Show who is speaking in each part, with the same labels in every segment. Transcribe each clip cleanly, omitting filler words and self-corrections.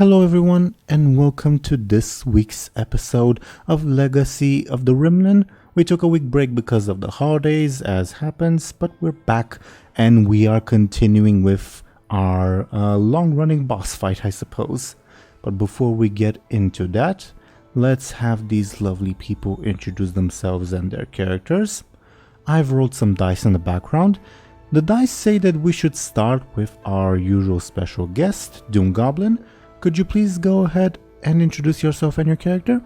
Speaker 1: Hello everyone and welcome to this week's episode of Legacy of the Rimlen. We took a week break because of the holidays as happens, but we're back and we are continuing with our long-running boss fight, I suppose. But before we get into that, let's have these lovely people introduce themselves and their characters. I've rolled some dice in the background. The dice say that we should start with our usual special guest, DoomGoblin. Could you please go ahead and introduce yourself and your character?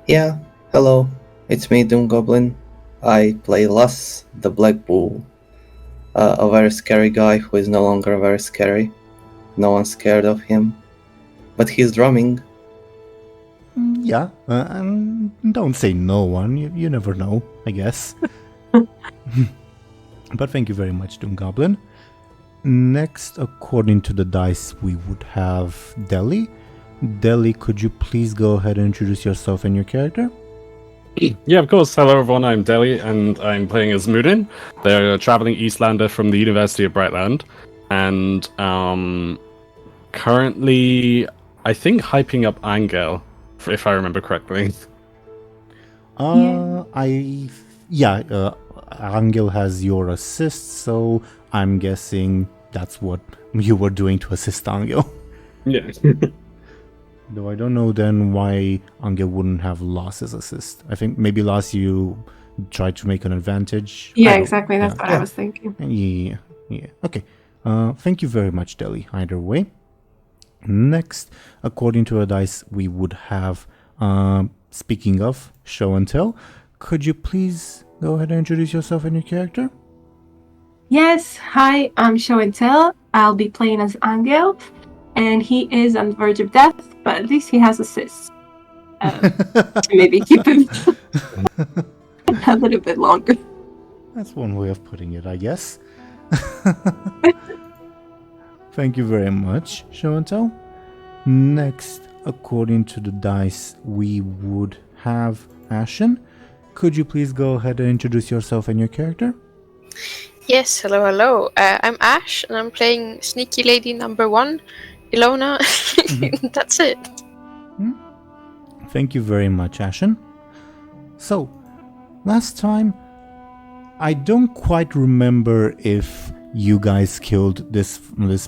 Speaker 2: Yeah, hello, it's me, DoomGoblin. I play Lass, the Black Bull. A very scary guy who is no longer very scary. No one's scared of him. But he's drumming.
Speaker 1: Yeah, and don't say no one, you never know, I guess. But thank you very much, DoomGoblin. Next, according to the dice, we would have Dely. Dely, could you please go ahead and introduce yourself and your character?
Speaker 3: Yeah, of course. Hello, everyone. I'm Dely, and I'm playing as Muninn. They're a traveling Eastlander from the University of Brightland, and currently, I think, hyping up Anghel, if I remember correctly.
Speaker 1: Anghel has your assist, so I'm guessing that's what you were doing to assist Anghel.
Speaker 3: Yeah.
Speaker 1: Though I don't know then why Anghel wouldn't have lost his assist. I think maybe last you tried to make an advantage.
Speaker 4: Yeah, exactly. That's what I was thinking.
Speaker 1: Yeah. Okay. Thank you very much, Dely. Either way. Next, according to our dice, we would have, speaking of Show&Tell, could you please go ahead and introduce yourself and your character?
Speaker 4: Yes, hi, I'm Show&Tell. I'll be playing as Anghel, and he is on the verge of death, but at least he has assists. Maybe keep him a little bit longer.
Speaker 1: That's one way of putting it, I guess. Thank you very much, Show&Tell. Next, according to the dice, we would have Ashen. Could you please go ahead and introduce yourself and your character?
Speaker 5: Yes, hello. I'm Ash, and I'm playing Sneaky Lady number 1, Illona. That's it.
Speaker 1: Thank you very much, Ashen. So, last time, I don't quite remember if you guys killed this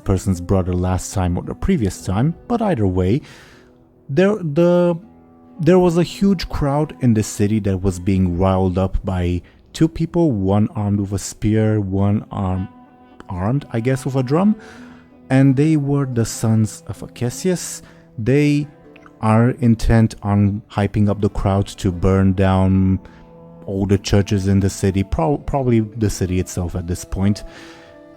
Speaker 1: person's brother last time or the previous time, but either way, there was a huge crowd in the city that was being riled up by two people, one armed with a spear, one armed, I guess, with a drum, and they were the sons of Acesius. They are intent on hyping up the crowd to burn down all the churches in the city, probably the city itself at this point.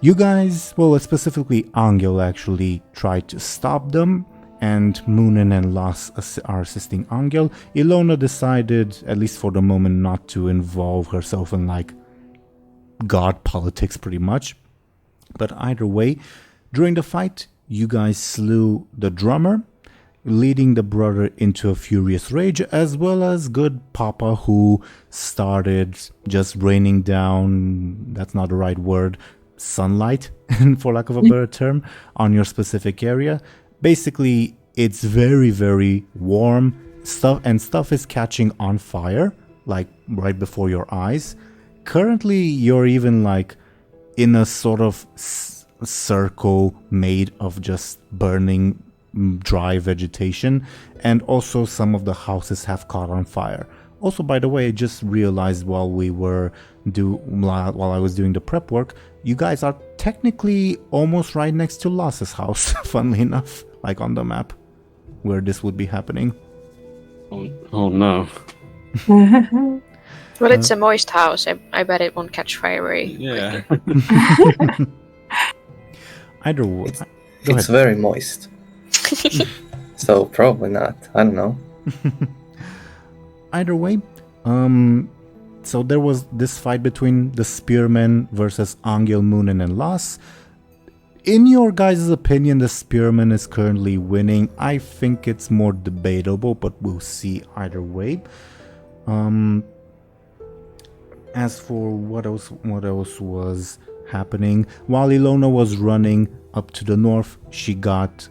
Speaker 1: You guys, well, specifically Anghel actually tried to stop them, and Muninn and Lass are assisting Anghel. Illona decided, at least for the moment, not to involve herself in, god politics, pretty much. But either way, during the fight, you guys slew the drummer, leading the brother into a furious rage, as well as good Papa, who started just raining down, that's not the right word, sunlight, for lack of a better term, on your specific area. Basically, it's very, very warm stuff is catching on fire, right before your eyes. Currently, you're even in a sort of circle made of just burning dry vegetation, and also some of the houses have caught on fire. Also, by the way, I just realized while I was doing the prep work, you guys are technically almost right next to Lass's house, funnily enough, on the map, where this would be happening.
Speaker 3: Oh no.
Speaker 5: Well, it's a moist house. I bet it won't catch fire very quickly.
Speaker 1: Either way.
Speaker 2: It's very moist. So probably not. I don't know.
Speaker 1: Either way, so there was this fight between the spearmen versus Anghel, Muninn, and Lass. In your guys' opinion, the spearman is currently winning. I think it's more debatable, but we'll see either way. As for what else was happening, while Illona was running up to the north, she got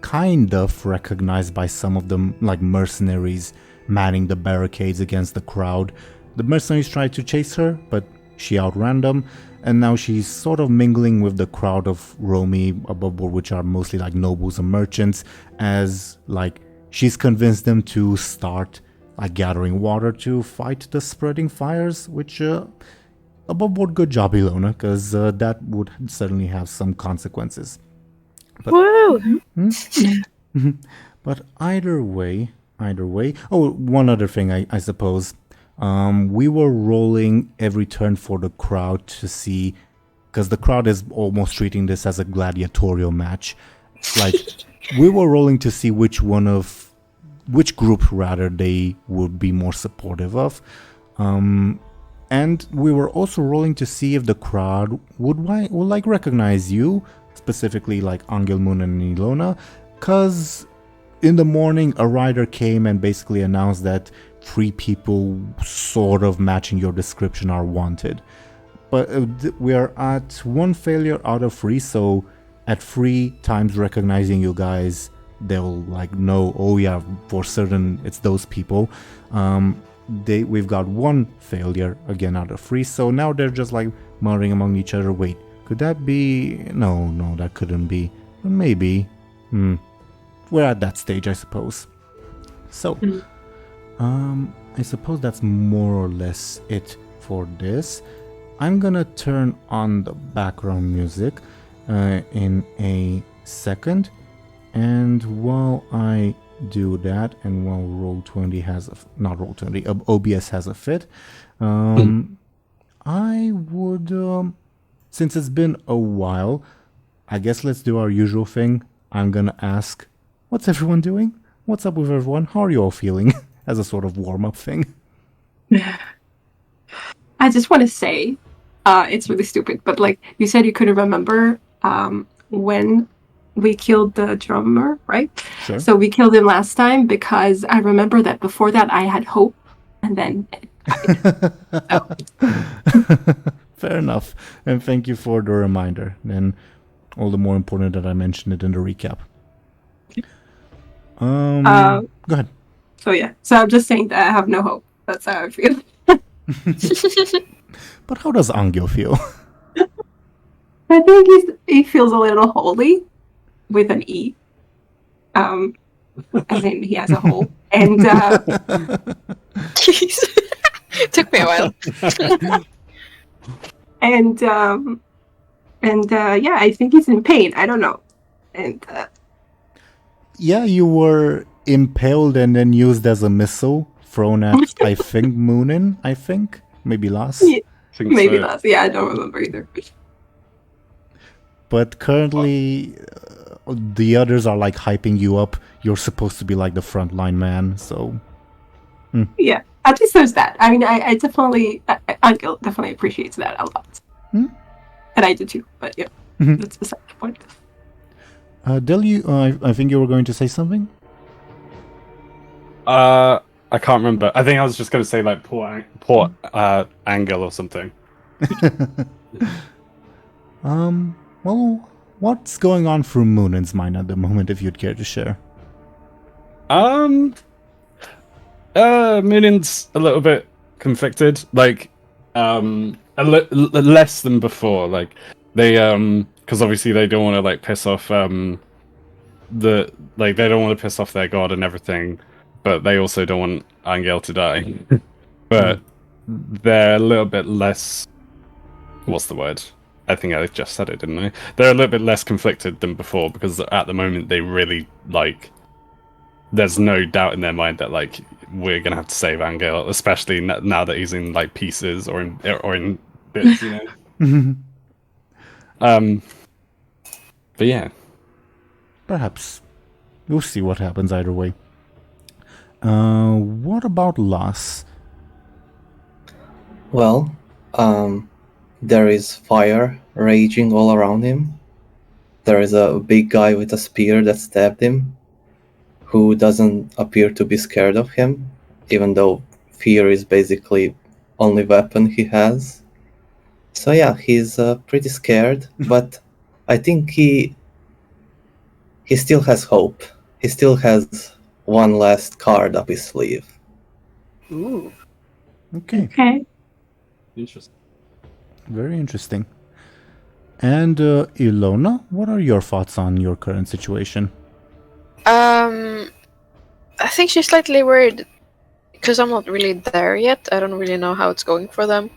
Speaker 1: kind of recognized by some of them, like mercenaries manning the barricades against the crowd. The mercenaries tried to chase her, but she outran them, and now she's sort of mingling with the crowd of Romi above board, which are mostly like nobles and merchants, as like she's convinced them to start like gathering water to fight the spreading fires, which above board, good job, Illona, because that would certainly have some consequences. But,
Speaker 5: Woo!
Speaker 1: But either way. Oh, one other thing, I suppose. We were rolling every turn for the crowd to see, because the crowd is almost treating this as a gladiatorial match. Like, we were rolling to see which group rather they would be more supportive of. And we were also rolling to see if the crowd would like recognize you, specifically like Anghel, Muninn, and Illona, because in the morning a rider came and basically announced that 3 people sort of matching your description are wanted. But we are at 1 failure out of 3, so at 3 times recognizing you guys, they'll like know, oh yeah, for certain it's those people. We've got 1 failure again out of 3, so now they're just like muttering among each other. Wait, could that be? No, that couldn't be. Maybe. We're at that stage, I suppose. So, I suppose that's more or less it for this. I'm gonna turn on the background music in a second, and while I do that, and while Roll20 has OBS has a fit, I would, since it's been a while, I guess let's do our usual thing. I'm gonna ask, what's everyone doing? What's up with everyone? How are you all feeling? As a sort of warm-up thing.
Speaker 4: I just want to say, it's really stupid, but like you said, you couldn't remember when we killed the drummer, right?
Speaker 1: Sure.
Speaker 4: So we killed him last time because I remember that before that I had hope, and then
Speaker 1: Fair enough, and thank you for the reminder. And all the more important that I mentioned it in the recap. Go ahead.
Speaker 4: So yeah, so I'm just saying that I have no hope. That's how I feel.
Speaker 1: But how does Anghel feel?
Speaker 4: I think he feels a little holy, with an E. As in he has a hole. And
Speaker 5: Jeez. Took me a while.
Speaker 4: and yeah, I think he's in pain. I don't know. And
Speaker 1: yeah, you were impaled and then used as a missile thrown at I think Muninn, maybe Las.
Speaker 4: Yeah, maybe Las. Yeah, I don't remember either.
Speaker 1: But currently the others are like hyping you up. You're supposed to be like the frontline man, so
Speaker 4: yeah, at least there's that. I mean, I definitely Anghel definitely appreciates that a lot. And I do too, but yeah, that's beside the point.
Speaker 1: Dely, I think you were going to say something?
Speaker 3: I can't remember. I think I was just going to say like poor Anghel or something.
Speaker 1: Well, what's going on through Muninn's mind at the moment, if you'd care to share?
Speaker 3: Muninn's a little bit conflicted, like less than before. Like they because obviously they don't want to like piss off they don't want to piss off their god and everything, but they also don't want Anghel to die. But they're a little bit less. What's the word? I think I just said it, didn't I? They're a little bit less conflicted than before because at the moment they really like. There's no doubt in their mind that like we're gonna have to save Anghel, especially now that he's in like pieces or in bits, you know. But yeah,
Speaker 1: perhaps we'll see what happens either way. What about Las?
Speaker 2: Well, there is fire raging all around him. There is a big guy with a spear that stabbed him, who doesn't appear to be scared of him, even though fear is basically only weapon he has. So yeah, he's pretty scared, but I think he he still has hope. He still has one last card up his sleeve.
Speaker 5: Ooh.
Speaker 1: Okay,
Speaker 4: Okay.
Speaker 3: Interesting.
Speaker 1: very interesting. And Illona, what are your thoughts on your current situation?
Speaker 5: I think she's slightly worried because I'm not really there yet. I don't really know how it's going for them,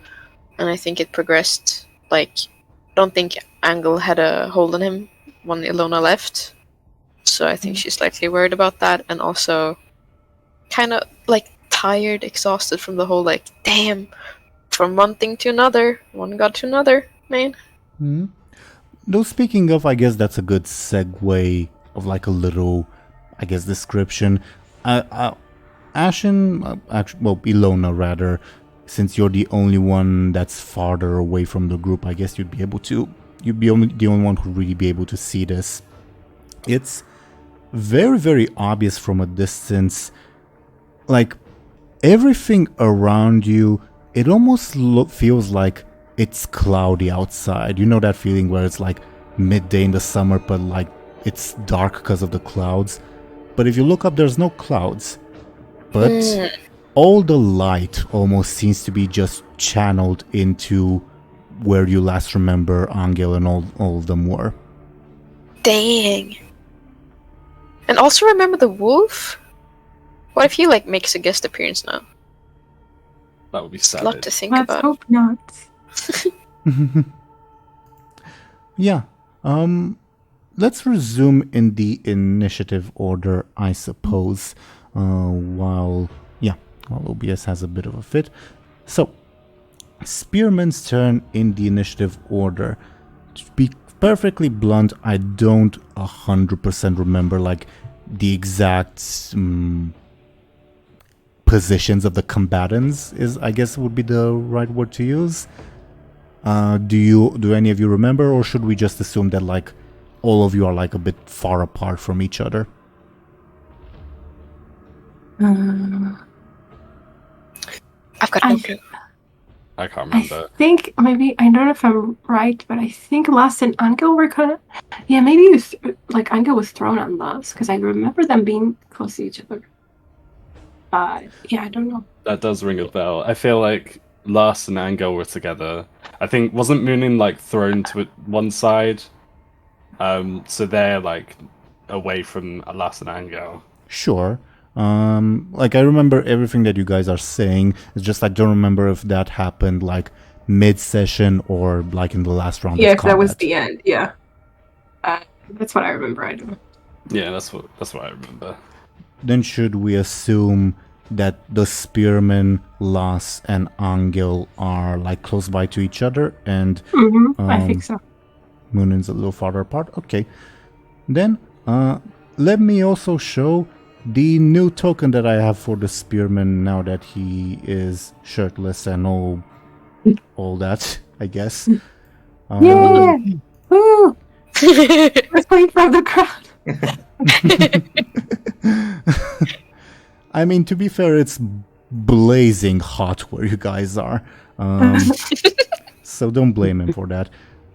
Speaker 5: and I think it progressed. Like, I don't think Anghel had a hold on him when Illona left, so I think she's slightly worried about that, and also kind of like tired, exhausted from the whole like, damn, from one thing to another, one god to another, man.
Speaker 1: Hmm. Though speaking of, I guess that's a good segue of like a little, I guess, description. Illona rather, since you're the only one that's farther away from the group, I guess you'd be the only one who'd really be able to see this. It's very, very obvious from a distance. Like, everything around you, it almost feels like it's cloudy outside. You know that feeling where it's like midday in the summer, but like it's dark because of the clouds. But if you look up, there's no clouds. But all the light almost seems to be just channeled into where you last remember Anghel and all of them were.
Speaker 5: Dang. And also remember the wolf? What if he like makes a guest appearance now?
Speaker 3: That would be
Speaker 5: A lot to
Speaker 3: savage.
Speaker 5: think
Speaker 4: Let's
Speaker 5: about.
Speaker 4: hope not.
Speaker 1: Yeah. Let's resume in the initiative order, I suppose. While OBS has a bit of a fit. So, Spearman's turn in the initiative order. To be perfectly blunt, I don't 100% remember like the exact positions of the combatants. I guess would be the right word to use. Do any of you remember, or should we just assume that like all of you are like a bit far apart from each other?
Speaker 5: I've got no clue.
Speaker 3: I can't
Speaker 4: I
Speaker 3: remember.
Speaker 4: think maybe, I don't know if I'm right, but I think Last and Anghel were kind of, maybe it was, like Anghel was thrown on Last because I remember them being close to each other. I don't know.
Speaker 3: That does ring a bell. I feel like Lars and Anghel were together. I think wasn't Muninn like thrown to one side? So they're like away from Lars and Anghel.
Speaker 1: Sure. Like I remember everything that you guys are saying. It's just I don't remember if that happened like mid-session or like in the last round of
Speaker 4: Yes,
Speaker 1: combat.
Speaker 4: that was the end. Yeah, that's what I remember. I don't know.
Speaker 3: Yeah, that's what I remember.
Speaker 1: Then should we assume that the spearmen, Las and Anghel are like close by to each other and
Speaker 4: I think so.
Speaker 1: Muninn's a little farther apart? Okay. Then let me also show the new token that I have for the spearman now that he is shirtless and all that, I guess.
Speaker 4: Yeah! Woo! Let's wait for the crowd.
Speaker 1: I mean, to be fair, it's blazing hot where you guys are. So don't blame him for that.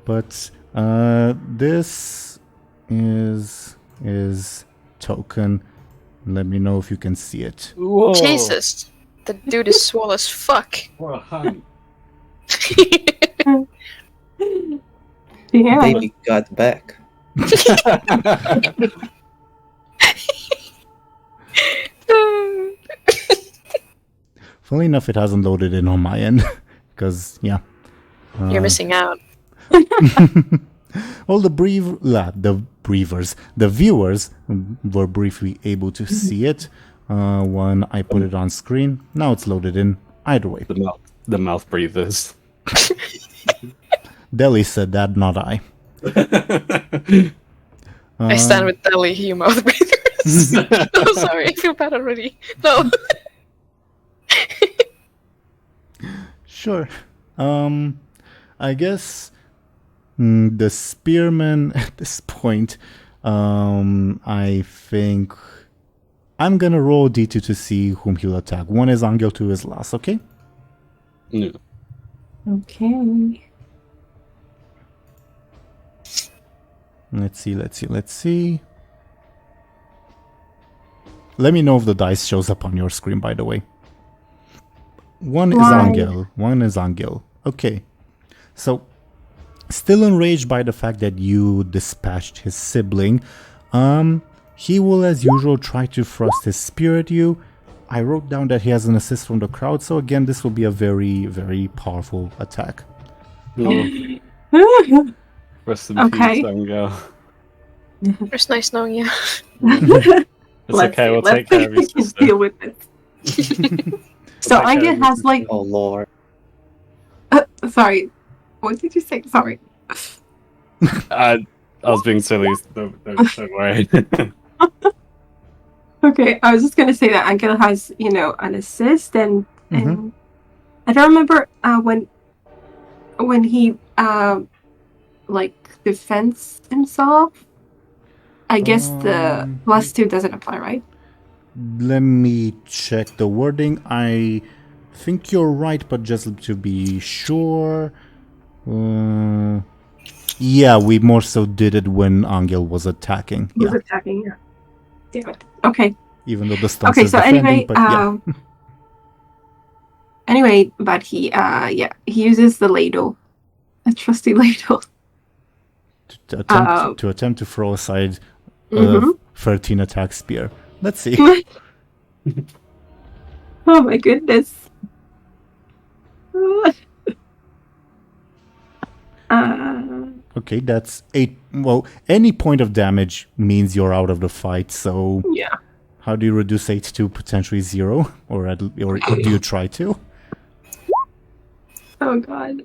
Speaker 1: But this is token. Let me know if you can see it.
Speaker 3: Whoa.
Speaker 5: Jesus, the dude is swole as fuck.
Speaker 3: What a hunk.
Speaker 4: Yeah.
Speaker 2: Baby got back.
Speaker 1: Funnily enough, it hasn't loaded in on my end. Because, yeah.
Speaker 5: You're missing out.
Speaker 1: All the viewers were briefly able to see it when I put it on screen. Now it's loaded in. Either way.
Speaker 3: The mouth breathers.
Speaker 1: Deli said that, not I.
Speaker 5: I stand with Deli, you mouth breathers. Oh, sorry, I feel bad already. No.
Speaker 1: Sure. I guess the spearman at this point, I think I'm gonna roll D2 to see whom he'll attack. One is Anghel, two is Las, okay?
Speaker 3: No.
Speaker 4: Okay.
Speaker 1: Let's see. Let me know if the dice shows up on your screen, by the way. One is
Speaker 4: Why?
Speaker 1: Anghel. One is Anghel. Okay. So, still enraged by the fact that you dispatched his sibling, he will, as usual, try to thrust his spear at you. I wrote down that he has an assist from the crowd, so again, this will be a very, very powerful attack.
Speaker 3: Rest in
Speaker 4: Okay.
Speaker 3: peace, Anghel.
Speaker 5: It's nice knowing you.
Speaker 3: It's okay, we'll take care of your
Speaker 4: Let's see if we
Speaker 3: sister.
Speaker 4: can deal with it. So
Speaker 3: We'll take care
Speaker 4: Anghel
Speaker 3: of your
Speaker 4: has
Speaker 3: sister.
Speaker 4: like,
Speaker 2: Oh lord.
Speaker 4: sorry, what did you say? Sorry.
Speaker 3: I was being silly, don't worry.
Speaker 4: Okay, I was just gonna say that Anghel has, an assist, and I don't remember when he defends himself. I guess the +2 doesn't apply, right?
Speaker 1: Let me check the wording. I think you're right, but just to be sure. Yeah, we more so did it when Anghel was attacking.
Speaker 4: He was
Speaker 1: Yeah,
Speaker 4: attacking. Yeah. Damn it. Okay.
Speaker 1: even though the stance
Speaker 4: Okay.
Speaker 1: is
Speaker 4: So
Speaker 1: defending,
Speaker 4: anyway,
Speaker 1: but yeah.
Speaker 4: but he uses the ladle, a trusty ladle.
Speaker 1: To attempt to throw aside
Speaker 4: Mhm.
Speaker 1: 13 attack spear. Let's see.
Speaker 4: Oh my goodness.
Speaker 1: Okay, that's 8. Well, any point of damage means you're out of the fight, so
Speaker 4: Yeah.
Speaker 1: how do you reduce 8 to potentially 0? Or do you try to?
Speaker 4: Oh god.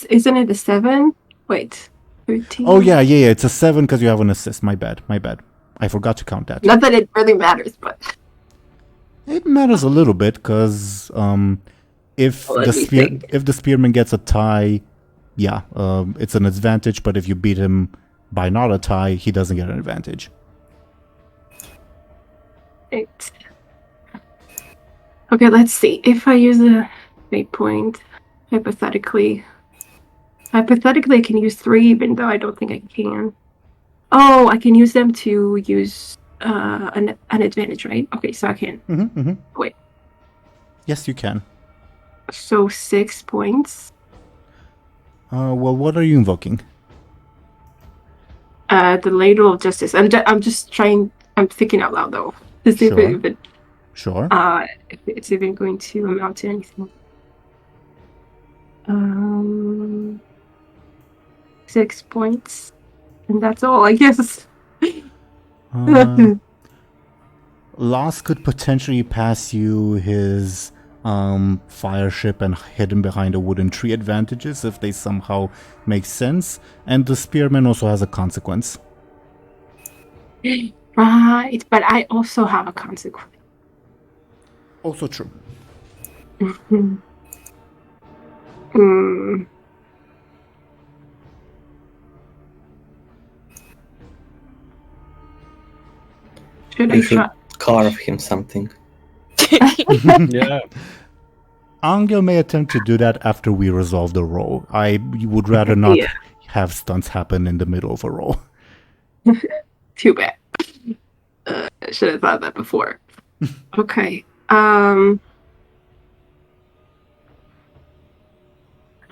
Speaker 4: Isn't it a 7? Wait. 13.
Speaker 1: Oh, yeah, it's a 7 because you have an assist. My bad. I forgot to count that.
Speaker 4: Not that it really matters, but
Speaker 1: It matters a little bit because if
Speaker 4: Let
Speaker 1: the
Speaker 4: me think.
Speaker 1: if the spearman gets a tie, yeah, it's an advantage. But if you beat him by not a tie, he doesn't get an advantage.
Speaker 4: 8. Okay, let's see. If I use a fate point, hypothetically, I can use 3, even though I don't think I can. Oh, I can use them to use an advantage, right? Okay, so I can. Wait.
Speaker 1: Yes, you can.
Speaker 4: So 6 points.
Speaker 1: Well, what are you invoking?
Speaker 4: The ladle of justice. I'm just trying. I'm thinking out loud though to see
Speaker 1: Sure.
Speaker 4: if it's even going to amount to anything. 6 points, and that's all, I guess.
Speaker 1: Loss could potentially pass you his fire ship and hidden behind a wooden tree advantages if they somehow make sense. And the spearman also has a consequence.
Speaker 4: Right, but I also have a consequence.
Speaker 1: Also true.
Speaker 4: Should I
Speaker 2: You should
Speaker 4: try?
Speaker 2: carve him something.
Speaker 3: Yeah.
Speaker 1: Anghel may attempt to do that after we resolve the roll. I would rather not
Speaker 4: Yeah.
Speaker 1: have stunts happen in the middle of a roll.
Speaker 4: Too bad. I should have thought that before. Okay. I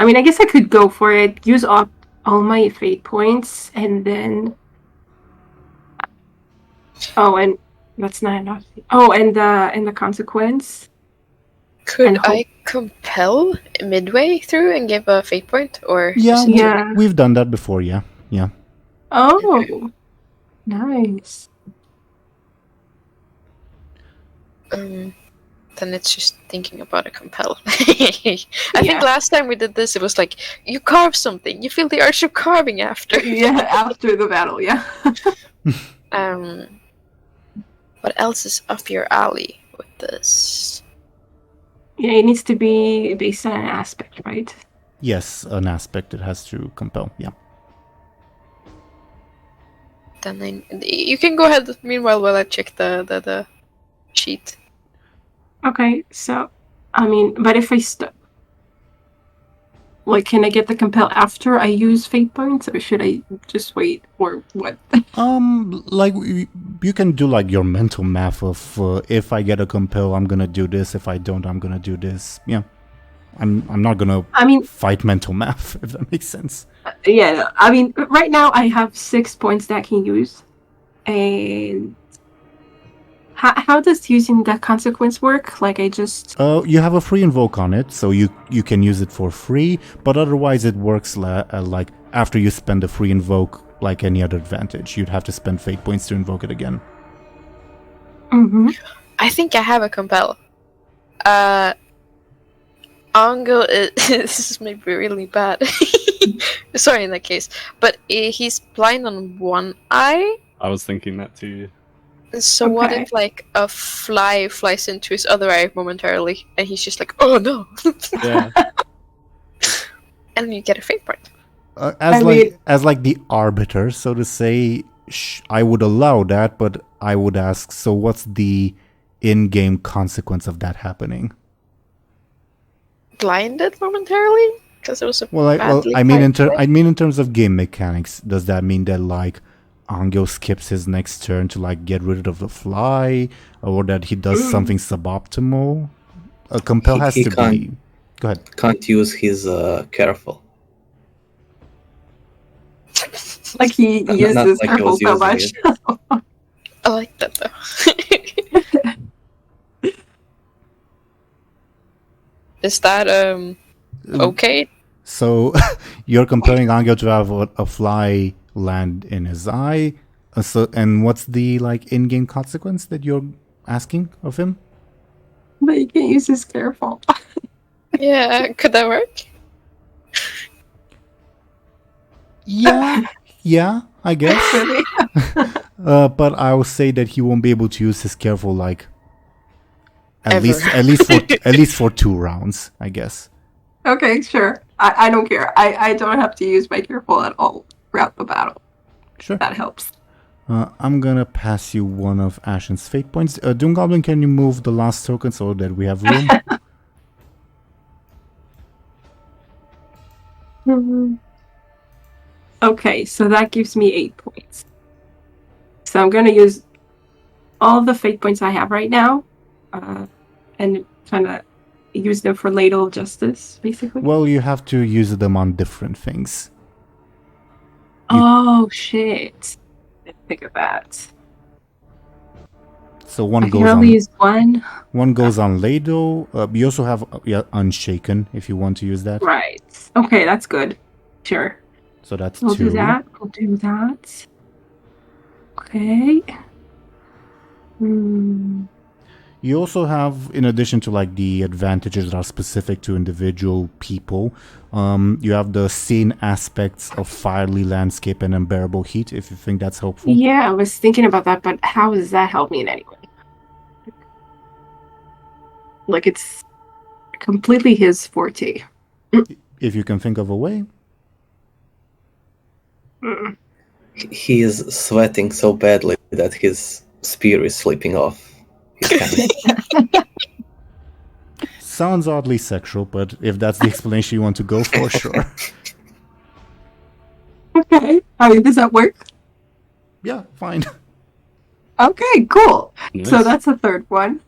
Speaker 4: mean, I guess I could go for it. Use up all my fate points, and then. Oh, and that's not enough. Oh, and the consequence.
Speaker 5: Could
Speaker 4: And
Speaker 5: I compel midway through and give a fate point, or
Speaker 1: Yeah,
Speaker 4: Yeah.
Speaker 1: we've done that before, yeah.
Speaker 4: Oh, nice.
Speaker 5: then it's just thinking about a compel. I think last time we did this, it was like you carve something, you feel the urge of carving after.
Speaker 4: Yeah, after the battle, yeah.
Speaker 5: What else is up your alley with this?
Speaker 4: Yeah, it needs to be based on an aspect, right?
Speaker 1: Yes, an aspect it has to compel, yeah.
Speaker 5: Then you can go ahead. Meanwhile, while I check the sheet.
Speaker 4: Okay, so I mean, but if I Like, can I get the compel after I use fate points, or should I just wait, or what?
Speaker 1: Like you can do like your mental math of if I get a compel, I'm gonna do this. If I don't, I'm gonna do this. Yeah, I'm not gonna.
Speaker 4: I mean,
Speaker 1: fight mental math, if that makes sense.
Speaker 4: yeah. I mean, right now I have 6 points that I can use, and how does using that consequence work? Like, I just
Speaker 1: You have a free invoke on it, so you can use it for free. But otherwise, it works like after you spend the free invoke, like any other advantage, you'd have to spend fate points to invoke it again.
Speaker 4: Mhm.
Speaker 5: I think I have a compel. Anghel is this may be really bad. Sorry in that case. But he's blind on one eye.
Speaker 3: I was thinking that too.
Speaker 5: So what
Speaker 4: Okay.
Speaker 5: if like a fly flies into his other eye momentarily and he's just like, oh no.
Speaker 3: Yeah.
Speaker 5: And then you get a fate point.
Speaker 1: As like the arbiter, so to say, I would allow that, but I would ask, so what's the in-game consequence of that happening?
Speaker 5: Blinded momentarily? Because it was a badly
Speaker 1: I mean,
Speaker 5: timed
Speaker 1: in terms of game mechanics, does that mean that like Anghel skips his next turn to like get rid of the fly, or that he does something suboptimal? A compel has
Speaker 2: He
Speaker 1: to
Speaker 2: can't-
Speaker 1: be. Go ahead.
Speaker 2: Can't use his careful.
Speaker 4: like he
Speaker 2: Not
Speaker 4: uses
Speaker 2: like he
Speaker 4: careful
Speaker 2: was
Speaker 4: so
Speaker 2: using
Speaker 4: much.
Speaker 5: I like that though. Is that okay?
Speaker 1: So you're compelling Anghel to have a fly land in his eye. And what's the like in-game consequence that you're asking of him?
Speaker 4: But you can't use his careful.
Speaker 5: Yeah, could that work?
Speaker 1: Yeah, I guess.
Speaker 4: Really?
Speaker 1: But I will say that he won't be able to use his careful like at
Speaker 5: Ever.
Speaker 1: least for 2 rounds, I guess.
Speaker 4: Okay, sure. I don't care. I don't have to use my careful at all throughout the battle.
Speaker 1: Sure.
Speaker 4: That helps.
Speaker 1: I'm gonna pass you one of Ashen's fate points. DoomGoblin, can you move the last token so that we have room?
Speaker 4: Okay, so that gives me 8 points. So I'm gonna use all the fate points I have right now, and kind of use them for ladle justice, basically.
Speaker 1: Well, you have to use them on different things.
Speaker 4: Oh shit! Didn't think of that.
Speaker 1: So one
Speaker 4: I can
Speaker 1: goes
Speaker 4: only
Speaker 1: on.
Speaker 4: use one.
Speaker 1: One goes on ladle. You also have Unshaken if you want to use that.
Speaker 4: Right. Okay, that's good. Sure.
Speaker 1: So that's
Speaker 4: We'll
Speaker 1: 2.
Speaker 4: do that. We'll do that. Okay.
Speaker 1: You also have, in addition to like the advantages that are specific to individual people, you have the scene aspects of fiery landscape and unbearable heat. If you think that's helpful.
Speaker 4: Yeah, I was thinking about that, but how does that help me in any way? Like, it's completely his forte.
Speaker 1: If you can think of a way.
Speaker 2: He is sweating so badly that his spear is slipping off his hand.
Speaker 1: Sounds oddly sexual, but if that's the explanation you want to go for, sure.
Speaker 4: Okay. I mean, does that work?
Speaker 1: Yeah, fine.
Speaker 4: Okay, cool.
Speaker 3: Nice.
Speaker 4: So that's a third one.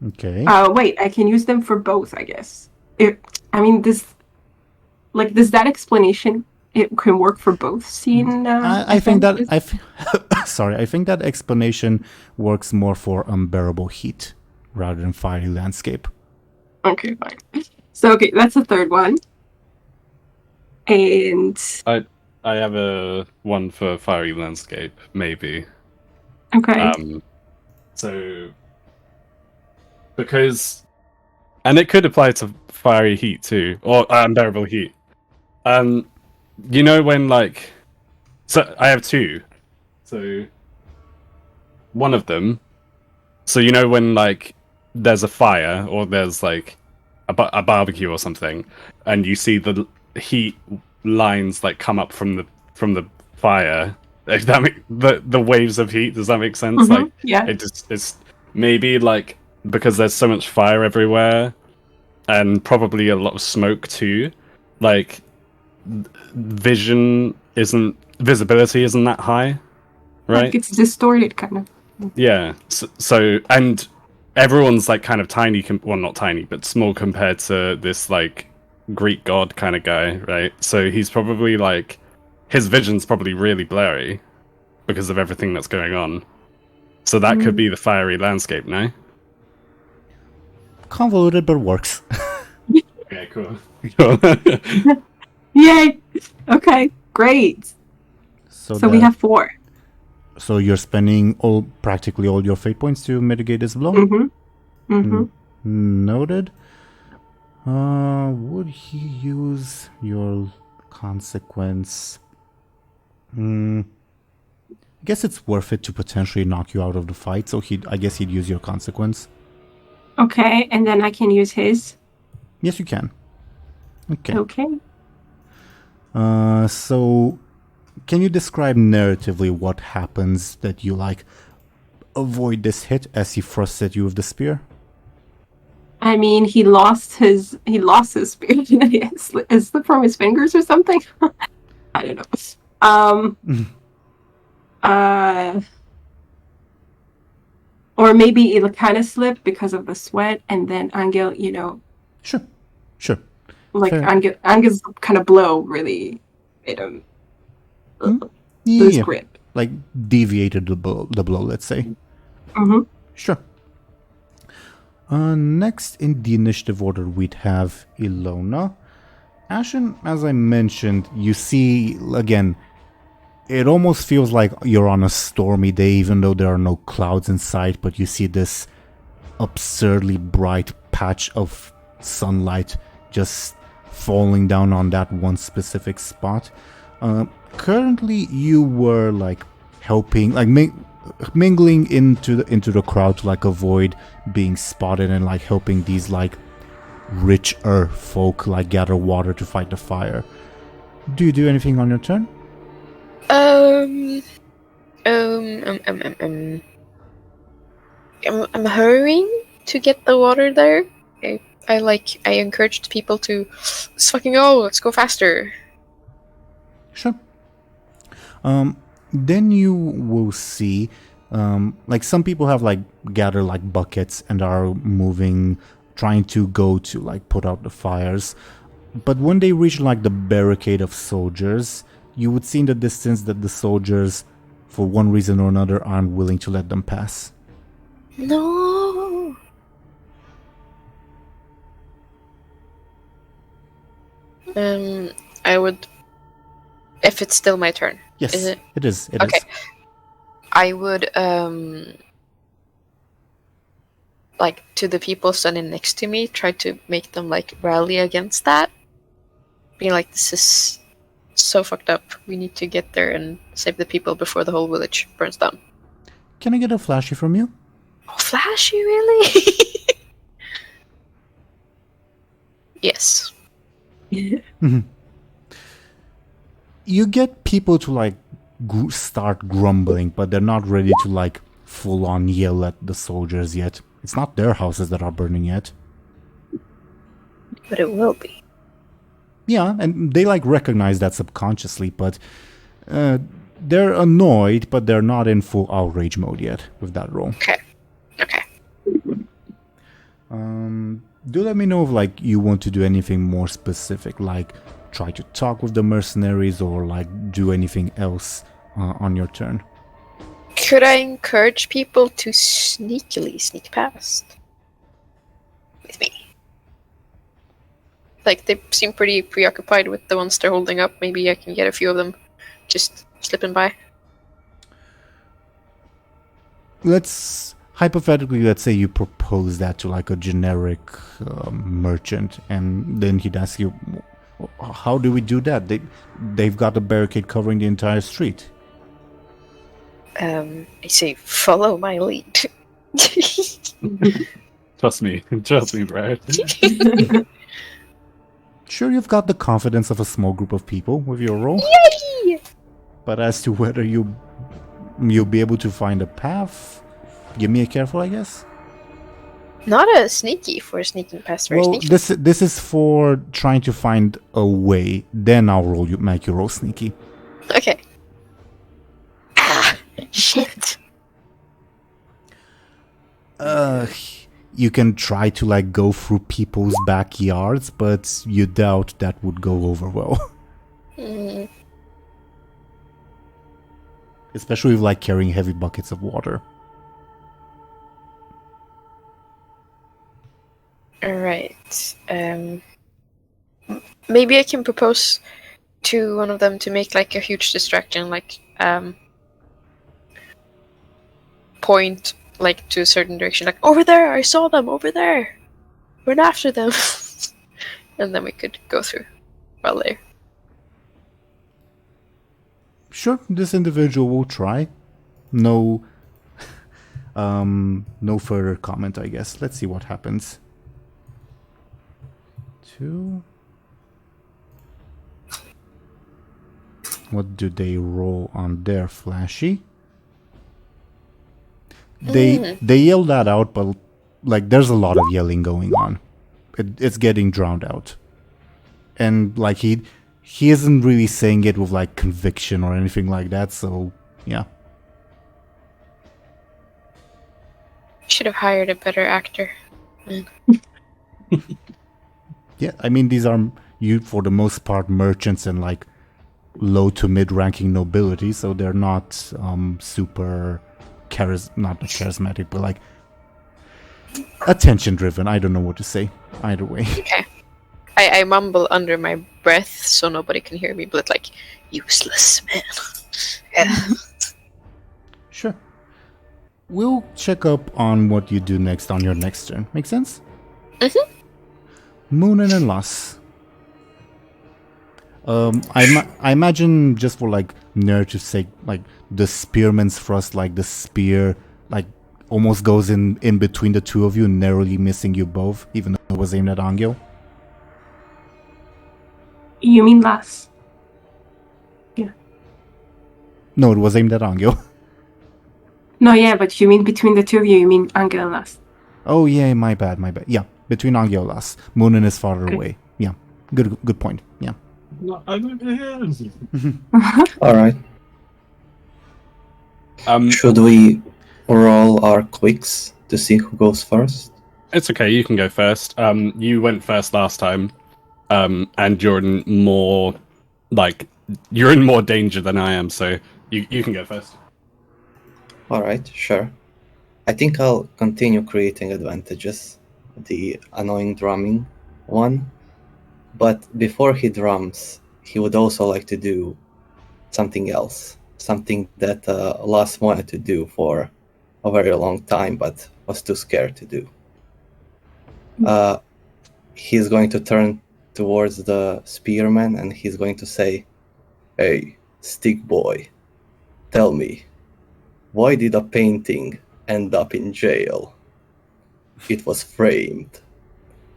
Speaker 1: Okay.
Speaker 4: Wait, I can use them for both, I guess. Does that explanation, it can work for both scene?
Speaker 1: I think that
Speaker 4: advantages?
Speaker 1: sorry, I think that explanation works more for unbearable heat rather than fiery landscape.
Speaker 4: Okay, fine. So, okay, that's the third one. And,
Speaker 3: I have a one for fiery landscape, maybe.
Speaker 4: okay.
Speaker 3: So because, and it could apply to fiery heat too, or unbearable heat. You know when like, so I have 2. So one of them, so you know when like there's a fire or there's like a barbecue or something, and you see the heat lines like come up from the fire. If that the waves of heat, does that make sense?
Speaker 4: Mhm,
Speaker 3: Like
Speaker 4: yeah.
Speaker 3: it's maybe like because there's so much fire everywhere and probably a lot of smoke too, like visibility isn't that high, right?
Speaker 4: Like it's distorted, kind of.
Speaker 3: Yeah. So and everyone's like kind of tiny, well, not tiny, but small compared to this like Greek god kind of guy, right? So he's probably like his vision's probably really blurry because of everything that's going on. So that could be the fiery landscape, no?
Speaker 1: Convoluted, but works.
Speaker 3: Okay, cool. Cool.
Speaker 4: Yay! Okay, great. So we have 4.
Speaker 1: So you're spending practically all your fate points to mitigate this blow?
Speaker 4: Mm-hmm. Mm-hmm.
Speaker 1: Noted. Would he use your consequence? I guess it's worth it to potentially knock you out of the fight, so I guess he'd use your consequence.
Speaker 4: Okay, and then I can use his.
Speaker 1: Yes, you can. Okay.
Speaker 4: Okay.
Speaker 1: So can you describe narratively what happens that you like avoid this hit as he thrusts at you with the spear?
Speaker 4: I mean, he lost his spear. It slipped from his fingers or something. I don't know. Or maybe it kind of slipped because of the sweat, and then Anghel,
Speaker 1: Sure.
Speaker 4: like
Speaker 1: Fair.
Speaker 4: Angel's kind of blow really made him lose grip.
Speaker 1: Like deviated the blow, let's say.
Speaker 4: Mm-hmm.
Speaker 1: Sure. Next in the initiative order, we'd have Illona. Ashen, as I mentioned, you see, again, it almost feels like you're on a stormy day, even though there are no clouds in sight, but you see this absurdly bright patch of sunlight just falling down on that one specific spot. Currently, you were like helping, like mingling into the crowd to like avoid being spotted and like helping these like richer folk like gather water to fight the fire. Do you do anything on your turn?
Speaker 5: I'm hurrying to get the water there. I encouraged people to let's fucking go, let's go faster.
Speaker 1: Sure. Then you will see, like some people have like gather like buckets and are moving, trying to go to like put out the fires. But when they reach like the barricade of soldiers, you would see in the distance that the soldiers, for one reason or another, aren't willing to let them pass.
Speaker 5: No. I would, if it's still my turn.
Speaker 1: Yes,
Speaker 5: is it?
Speaker 1: It is.
Speaker 5: Okay. I would, like, to the people standing next to me, try to make them, like, rally against that. Being like, this is so fucked up. We need to get there and save the people before the whole village burns down.
Speaker 1: Can I get a flashy from you?
Speaker 5: Oh, flashy, really? Yes.
Speaker 1: You get people to like start grumbling, but they're not ready to like full on yell at the soldiers yet. It's not their houses that are burning yet.
Speaker 5: But it will be.
Speaker 1: Yeah, and they like recognize that subconsciously, but they're annoyed, but they're not in full outrage mode yet with that roll.
Speaker 5: Okay.
Speaker 1: Do let me know if like you want to do anything more specific, like try to talk with the mercenaries or like do anything else on your turn.
Speaker 5: Could I encourage people to sneakily sneak past with me? Like, they seem pretty preoccupied with the ones they're holding up. Maybe I can get a few of them just slipping by.
Speaker 1: Hypothetically, let's say you propose that to like a generic merchant, and then he'd ask you, how do we do that? They've got a barricade covering the entire street.
Speaker 5: I say, follow my lead.
Speaker 3: Trust me, bro.
Speaker 1: Sure, you've got the confidence of a small group of people with your role.
Speaker 5: Yay!
Speaker 1: But as to whether you'll be able to find a path, give me a careful, I guess.
Speaker 5: Not a sneaky for sneaking past very
Speaker 1: Well,
Speaker 5: sneaky.
Speaker 1: this is for trying to find a way. Then I'll make you roll sneaky.
Speaker 5: Okay. Ah, shit.
Speaker 1: You can try to like go through people's backyards, but you doubt that would go over well.
Speaker 5: Mm,
Speaker 1: Especially with like carrying heavy buckets of water.
Speaker 5: Alright. Maybe I can propose to one of them to make like a huge distraction, like point like to a certain direction, like over there, I saw them over there. Run after them. And then we could go through while there.
Speaker 1: Sure, this individual will try. No no further comment, I guess. Let's see what happens. 2. What do they roll on their flashy? They yell that out, but like there's a lot of yelling going on. It's getting drowned out. And like he isn't really saying it with like conviction or anything like that, so yeah.
Speaker 5: Should have hired a better actor.
Speaker 1: Yeah, I mean these are for the most part merchants and like low to mid ranking nobility, so they're not super not charismatic, but like attention driven. I don't know what to say. Either way.
Speaker 5: Okay. I mumble under my breath so nobody can hear me, but like, useless man. Yeah.
Speaker 1: Sure. We'll check up on what you do next on your next turn. Make sense? Muninn and Lass. I imagine just for like narrative's sake, like the spearman's thrust, like the spear, like almost goes in between the two of you, narrowly missing you both, even though it was aimed at Anghel.
Speaker 4: You mean Lass?
Speaker 1: No, it was aimed at Anghel.
Speaker 4: No, yeah, but you mean between the two of you, you mean Anghel and Lass.
Speaker 1: Oh yeah, my bad. Yeah, between Anghel and Lass. Muninn is farther away. Yeah, good point. Yeah.
Speaker 3: No, I don't know.
Speaker 2: Alright. Should we roll our quicks to see who goes first?
Speaker 3: It's okay. You can go first. You went first last time, and you're in more danger than I am. So you can go first.
Speaker 2: Alright, sure. I think I'll continue creating advantages. The annoying drumming one. But before he drums, he would also like to do something else. Something that Lass wanted to do for a very long time, but was too scared to do. He's going to turn towards the spearman and he's going to say, "Hey, stick boy, tell me, why did a painting end up in jail? It was framed.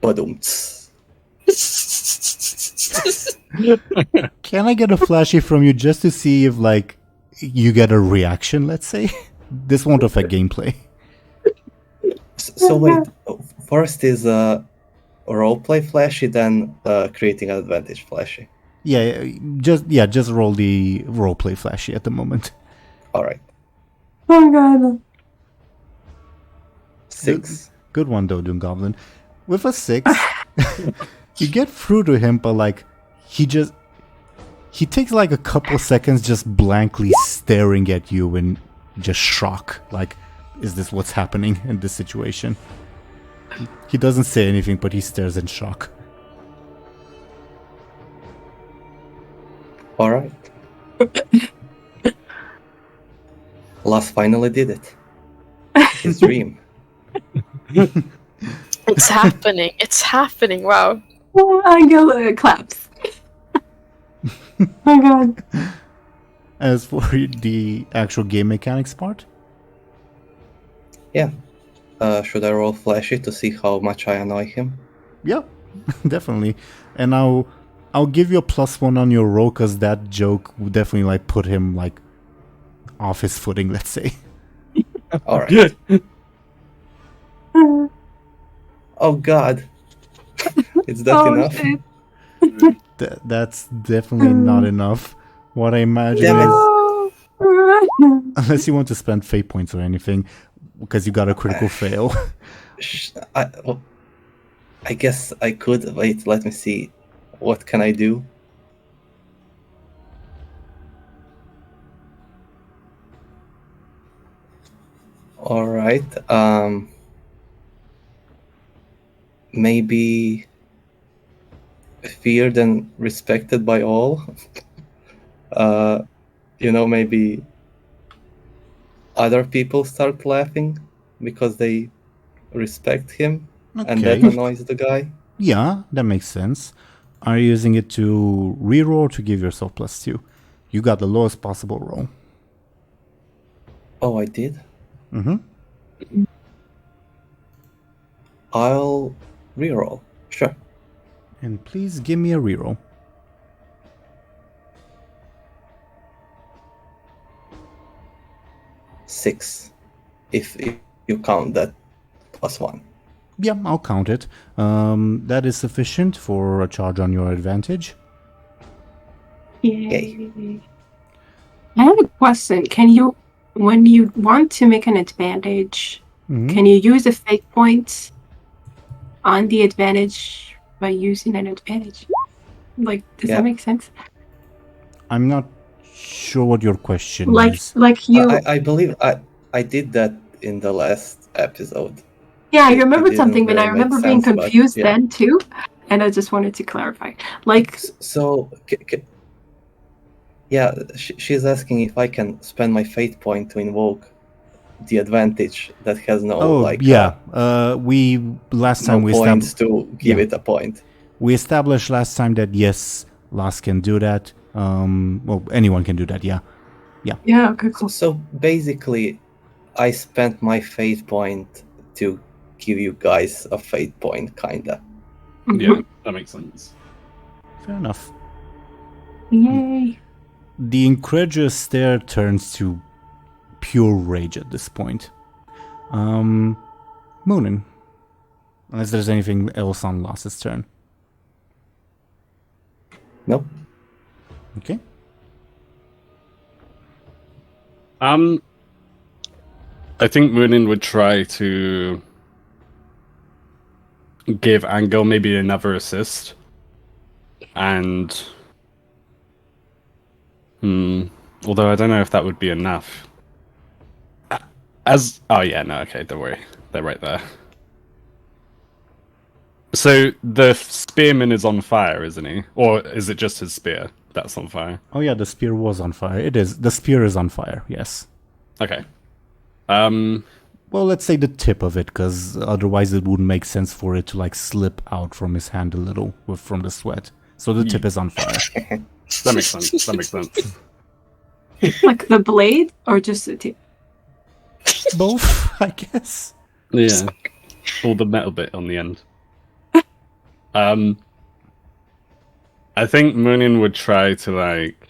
Speaker 2: Badumts."
Speaker 1: Can I get a flashy from you just to see if like you get a reaction? Let's say this won't affect gameplay.
Speaker 2: So wait, first is roleplay flashy, then creating an advantage flashy.
Speaker 1: Yeah, just roll the roleplay flashy at the moment.
Speaker 2: All right.
Speaker 4: Oh god.
Speaker 2: 6.
Speaker 1: Good one though, DoomGoblin. With a 6, you get through to him, but like he takes like a couple seconds just blankly staring at you in just shock. Like, is this what's happening in this situation? He doesn't say anything, but he stares in shock.
Speaker 2: All right. Lass finally did it. His dream.
Speaker 5: It's happening. It's happening. Wow.
Speaker 4: Oh, Anghel claps. Oh god.
Speaker 1: As for the actual game mechanics part,
Speaker 2: Yeah. Should I roll flashy to see how much I annoy him?
Speaker 1: yeah, definitely. And I'll give you a +1 on your roll because that joke would definitely like put him like off his footing. Let's say.
Speaker 2: All right. Oh God. Is that
Speaker 4: Oh,
Speaker 2: enough?
Speaker 4: shit.
Speaker 1: That's definitely not enough. What I imagine
Speaker 2: Damn it.
Speaker 1: is, unless you want to spend fate points or anything, because you got a critical fail.
Speaker 2: I guess I could. Wait, let me see. What can I do? All right. Maybe feared and respected by all. Maybe other people start laughing because they respect him, and that
Speaker 1: Okay.
Speaker 2: annoys the guy.
Speaker 1: Yeah, that makes sense. Are you using it to reroll or to give yourself +2? You got the lowest possible roll.
Speaker 2: Oh, I did?
Speaker 1: Mm-hmm.
Speaker 2: I'll reroll. Sure.
Speaker 1: And please give me a reroll.
Speaker 2: Six, if you count that +1.
Speaker 1: Yeah, I'll count it. That is sufficient for a charge on your advantage.
Speaker 4: Yay. I have a question. Can you, when you want to make an advantage, can you use a fate point on the advantage by using an advantage? Like, does
Speaker 2: Yeah.
Speaker 4: that make sense?
Speaker 1: I'm not sure what your question
Speaker 4: Like,
Speaker 1: is.
Speaker 4: like you.
Speaker 2: I believe I did that in the last episode.
Speaker 4: Yeah, I
Speaker 2: It
Speaker 4: remembered
Speaker 2: didn't
Speaker 4: something, but I
Speaker 2: really make
Speaker 4: remember being
Speaker 2: sense, but
Speaker 4: confused
Speaker 2: yeah.
Speaker 4: then too, and I just wanted to clarify. Like,
Speaker 2: So, yeah, she's asking if I can spend my fate point to invoke the advantage that has no
Speaker 1: we last time
Speaker 2: no
Speaker 1: we
Speaker 2: points
Speaker 1: established
Speaker 2: to give it a point.
Speaker 1: we established last time that yes, Lass can do that. Well, anyone can do that. Yeah.
Speaker 4: yeah, okay, cool.
Speaker 2: So basically, I spent my fate point to give you guys a fate point, kinda.
Speaker 3: Yeah, that makes sense.
Speaker 1: Fair enough.
Speaker 4: Yay.
Speaker 1: The incredulous stare turns to pure rage at this point. Muninn, unless there's anything else on Lass's turn.
Speaker 2: Nope.
Speaker 1: Okay.
Speaker 3: I think Muninn would try to give Anghel maybe another assist. And although I don't know if that would be enough. Don't worry. They're right there. So the spearman is on fire, isn't he? Or is it just his spear that's on fire?
Speaker 1: Oh yeah, the spear was on fire. It is. The spear is on fire, yes.
Speaker 3: Okay.
Speaker 1: Well, let's say the tip of it, because otherwise it wouldn't make sense for it to like slip out from his hand a little from the sweat. So the tip is on fire.
Speaker 3: That makes sense. That makes sense.
Speaker 4: Like the blade or just the tip?
Speaker 1: Both, I guess.
Speaker 3: Yeah. All the metal bit on the end. I think Muninn would try to like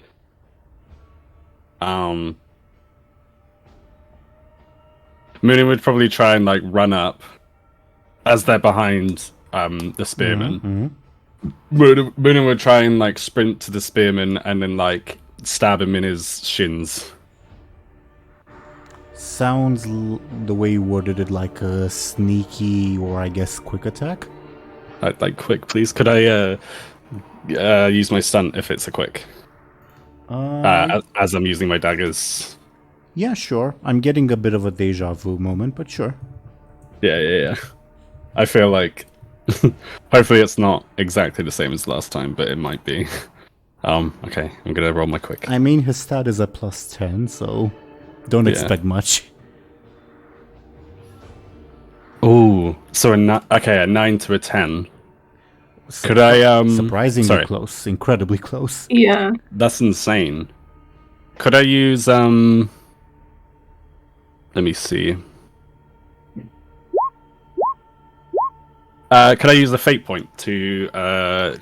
Speaker 3: Muninn would probably try and like run up as they're behind the spearman. Muninn would try and like sprint to the spearman and then like stab him in his shins.
Speaker 1: Sounds the way you worded it like a sneaky or I guess quick attack.
Speaker 3: Like quick, please. Could I use my stunt if it's a quick? As I'm using my daggers.
Speaker 1: Yeah, sure. I'm getting a bit of a deja vu moment, but sure.
Speaker 3: Yeah. I feel like hopefully it's not exactly the same as last time, but it might be. Okay, I'm gonna roll my quick.
Speaker 1: I mean, his stat is a +10, so don't expect much.
Speaker 3: Oh, so a 9 to a 10. Could I
Speaker 1: surprisingly close, incredibly close.
Speaker 4: Yeah.
Speaker 3: That's insane. Could I use let me see. Could I use a fate point to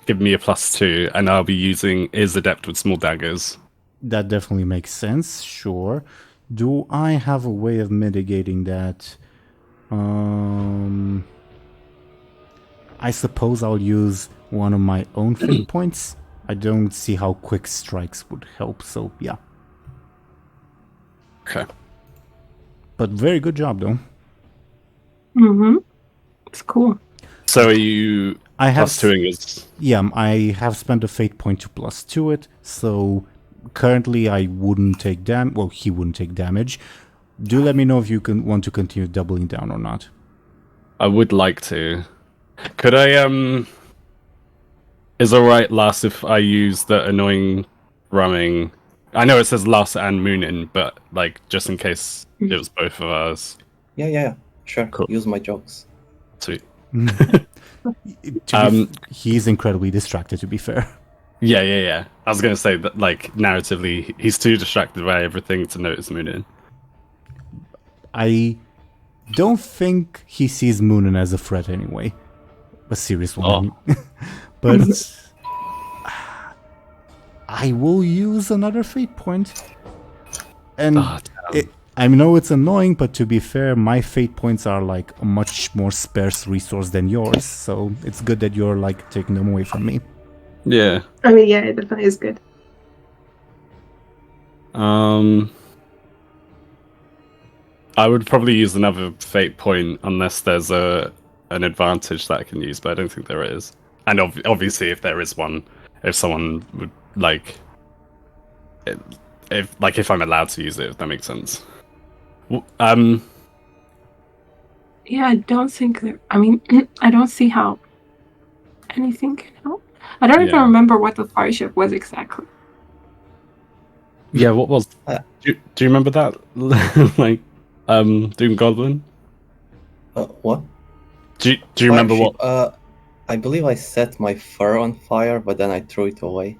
Speaker 3: give me a +2, and I'll be using is adept with small daggers.
Speaker 1: That definitely makes sense, sure. Do I have a way of mitigating that? I suppose I'll use one of my own fate points. I don't see how quick strikes would help, so yeah.
Speaker 3: Okay.
Speaker 1: But very good job, though.
Speaker 4: Mm-hmm. It's cool.
Speaker 3: So are you
Speaker 1: I have
Speaker 3: plus twoing is
Speaker 1: Yeah, I have spent a fate point to plus 2 it, so currently I wouldn't take well, he wouldn't take damage. Do let me know if you want to continue doubling down or not.
Speaker 3: I would like to. Could I is alright last if I use the annoying ramming? I know it says last and Muninn, but like just in case it was both of us.
Speaker 2: Yeah. Sure.
Speaker 3: Cool.
Speaker 2: Use my jokes.
Speaker 3: Sweet.
Speaker 1: He's incredibly distracted, to be fair.
Speaker 3: Yeah. I was gonna say that, like, narratively, he's too distracted by everything to notice Muninn.
Speaker 1: I don't think he sees Muninn as a threat anyway. A serious one. But I will use another fate point. And I know it's annoying, but to be fair, my fate points are like a much more sparse resource than yours, so it's good that you're like taking them away from me.
Speaker 3: Yeah.
Speaker 4: I mean, yeah, it definitely is good.
Speaker 3: I would probably use another fate point unless there's an advantage that I can use, but I don't think there is. And obviously, if there is one, if someone would like, if I'm allowed to use it, if that makes sense.
Speaker 4: Yeah, I don't think there. I mean, I don't see how anything can help. I don't even remember what the fire ship was exactly.
Speaker 3: Yeah, what was? Do you remember that? Like, DoomGoblin?
Speaker 2: What?
Speaker 3: Do you remember what?
Speaker 2: I believe I set my fur on fire, but then I threw it away.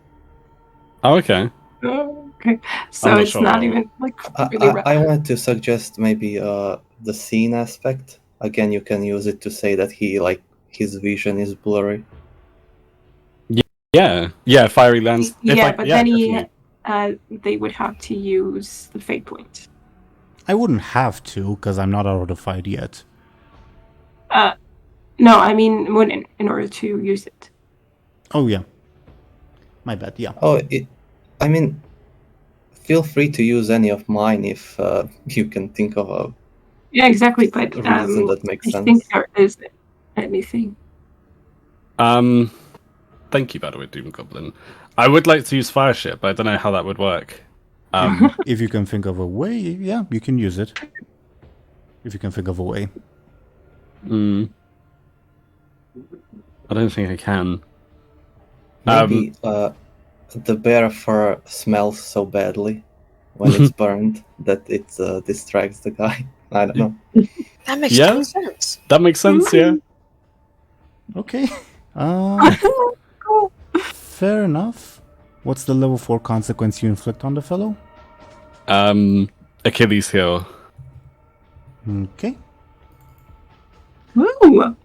Speaker 3: Oh, okay.
Speaker 4: Okay, so
Speaker 3: I'm not
Speaker 4: it's
Speaker 3: sure.
Speaker 4: not even like really.
Speaker 2: I wanted to suggest maybe the scene aspect. Again, you can use it to say that his vision is blurry.
Speaker 3: Yeah, fiery lens.
Speaker 4: Then they would have to use the fate point.
Speaker 1: I wouldn't have to, because I'm not out of the fight yet.
Speaker 4: No, I mean Muninn, in order to use it.
Speaker 1: Oh, yeah. My bad, yeah.
Speaker 2: I mean, feel free to use any of mine if you can think of a
Speaker 4: Yeah, exactly, but
Speaker 2: reason that makes sense.
Speaker 4: I think there is anything.
Speaker 3: Thank you, by the way, DoomGoblin. I would like to use fire ship, but I don't know how that would work.
Speaker 1: If you can think of a way, yeah, you can use it. If you can think of a way.
Speaker 3: I don't think I can.
Speaker 2: Maybe the bear fur smells so badly when it's burned that it distracts the guy. I don't know.
Speaker 5: That makes total sense.
Speaker 3: That makes sense, yeah.
Speaker 1: Okay. Fair enough. What's the level 4 consequence you inflict on the fellow?
Speaker 3: Achilles heel.
Speaker 1: Okay.
Speaker 4: Woo!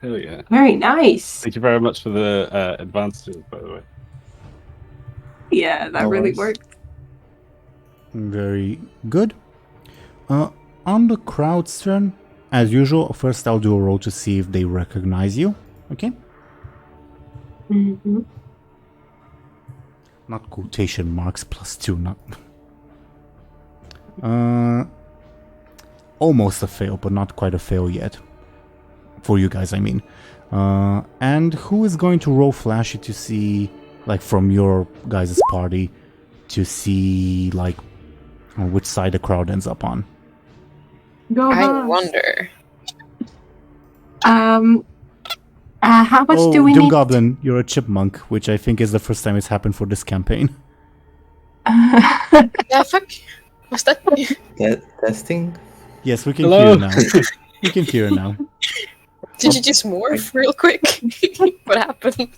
Speaker 3: Hell yeah.
Speaker 4: Very nice.
Speaker 3: Thank you very much for the advances, by the way.
Speaker 4: Yeah, that
Speaker 2: No
Speaker 4: really
Speaker 2: worries.
Speaker 4: worked.
Speaker 1: Very good. On the crowd's turn, as usual, first I'll do a roll to see if they recognize you. Okay?
Speaker 4: Mm-hmm.
Speaker 1: Not quotation marks +2, not... almost a fail, but not quite a fail yet. For you guys, I mean. And who is going to roll flashy to see, like, from your guys' party, to see, like, which side the crowd ends up on?
Speaker 4: Go
Speaker 5: I
Speaker 4: Haas.
Speaker 5: wonder.
Speaker 4: How much do we need?
Speaker 1: DoomGoblin, you're a chipmunk, which I think is the first time it's happened for this campaign.
Speaker 5: Yeah, fuck. What's that?
Speaker 2: Testing?
Speaker 1: Yes, we can
Speaker 3: Hello?
Speaker 1: hear now. We can hear now.
Speaker 5: Did you just morph real quick? What happened?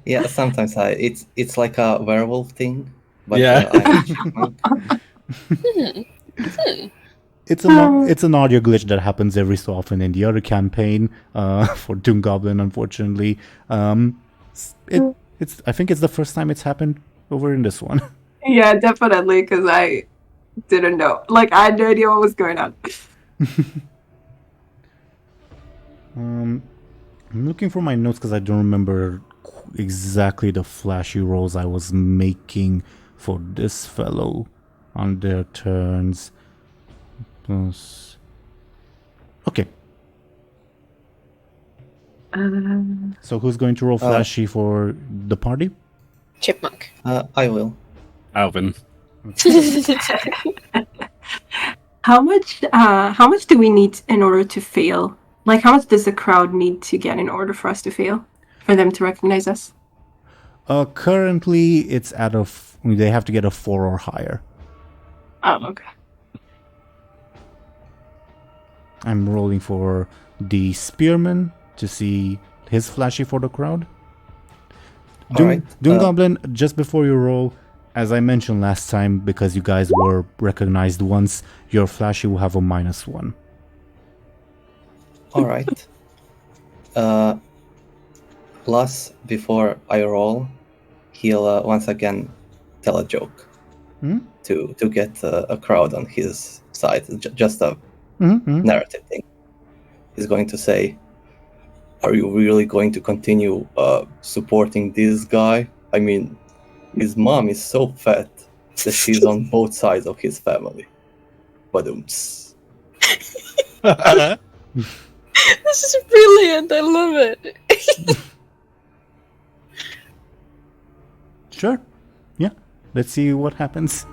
Speaker 2: Yeah, sometimes it's like a werewolf thing. But,
Speaker 3: Yeah.
Speaker 2: I'm a chipmunk.
Speaker 1: It's an audio glitch that happens every so often in the other campaign for DoomGoblin, unfortunately. I think it's the first time it's happened over in this one.
Speaker 4: Yeah, definitely, because I didn't know. Like, I had no idea what was going on.
Speaker 1: I'm looking for my notes because I don't remember exactly the flashy rolls I was making for this fellow on their turns. Plus... Okay. So who's going to roll flashy for the party?
Speaker 5: Chipmunk.
Speaker 2: I will.
Speaker 3: Alvin.
Speaker 4: How much do we need in order to fail? Like, how much does the crowd need to get in order for us to fail? For them to recognize us?
Speaker 1: Currently, it's they have to get a 4 or higher.
Speaker 4: Oh, okay.
Speaker 1: I'm rolling for the spearman to see his flashy for the crowd.
Speaker 2: Alright.
Speaker 1: DoomGoblin, just before you roll, as I mentioned last time, because you guys were recognized once, your flashy will have a -1.
Speaker 2: Alright. Plus, before I roll, he'll once again tell a joke to get a crowd on his side. Just a narrative thing. He's going to say, "Are you really going to continue supporting this guy? I mean, his mom is so fat that she's on both sides of his family." Badooms.
Speaker 5: This is brilliant. I love it.
Speaker 1: Sure. Yeah. Let's see what happens.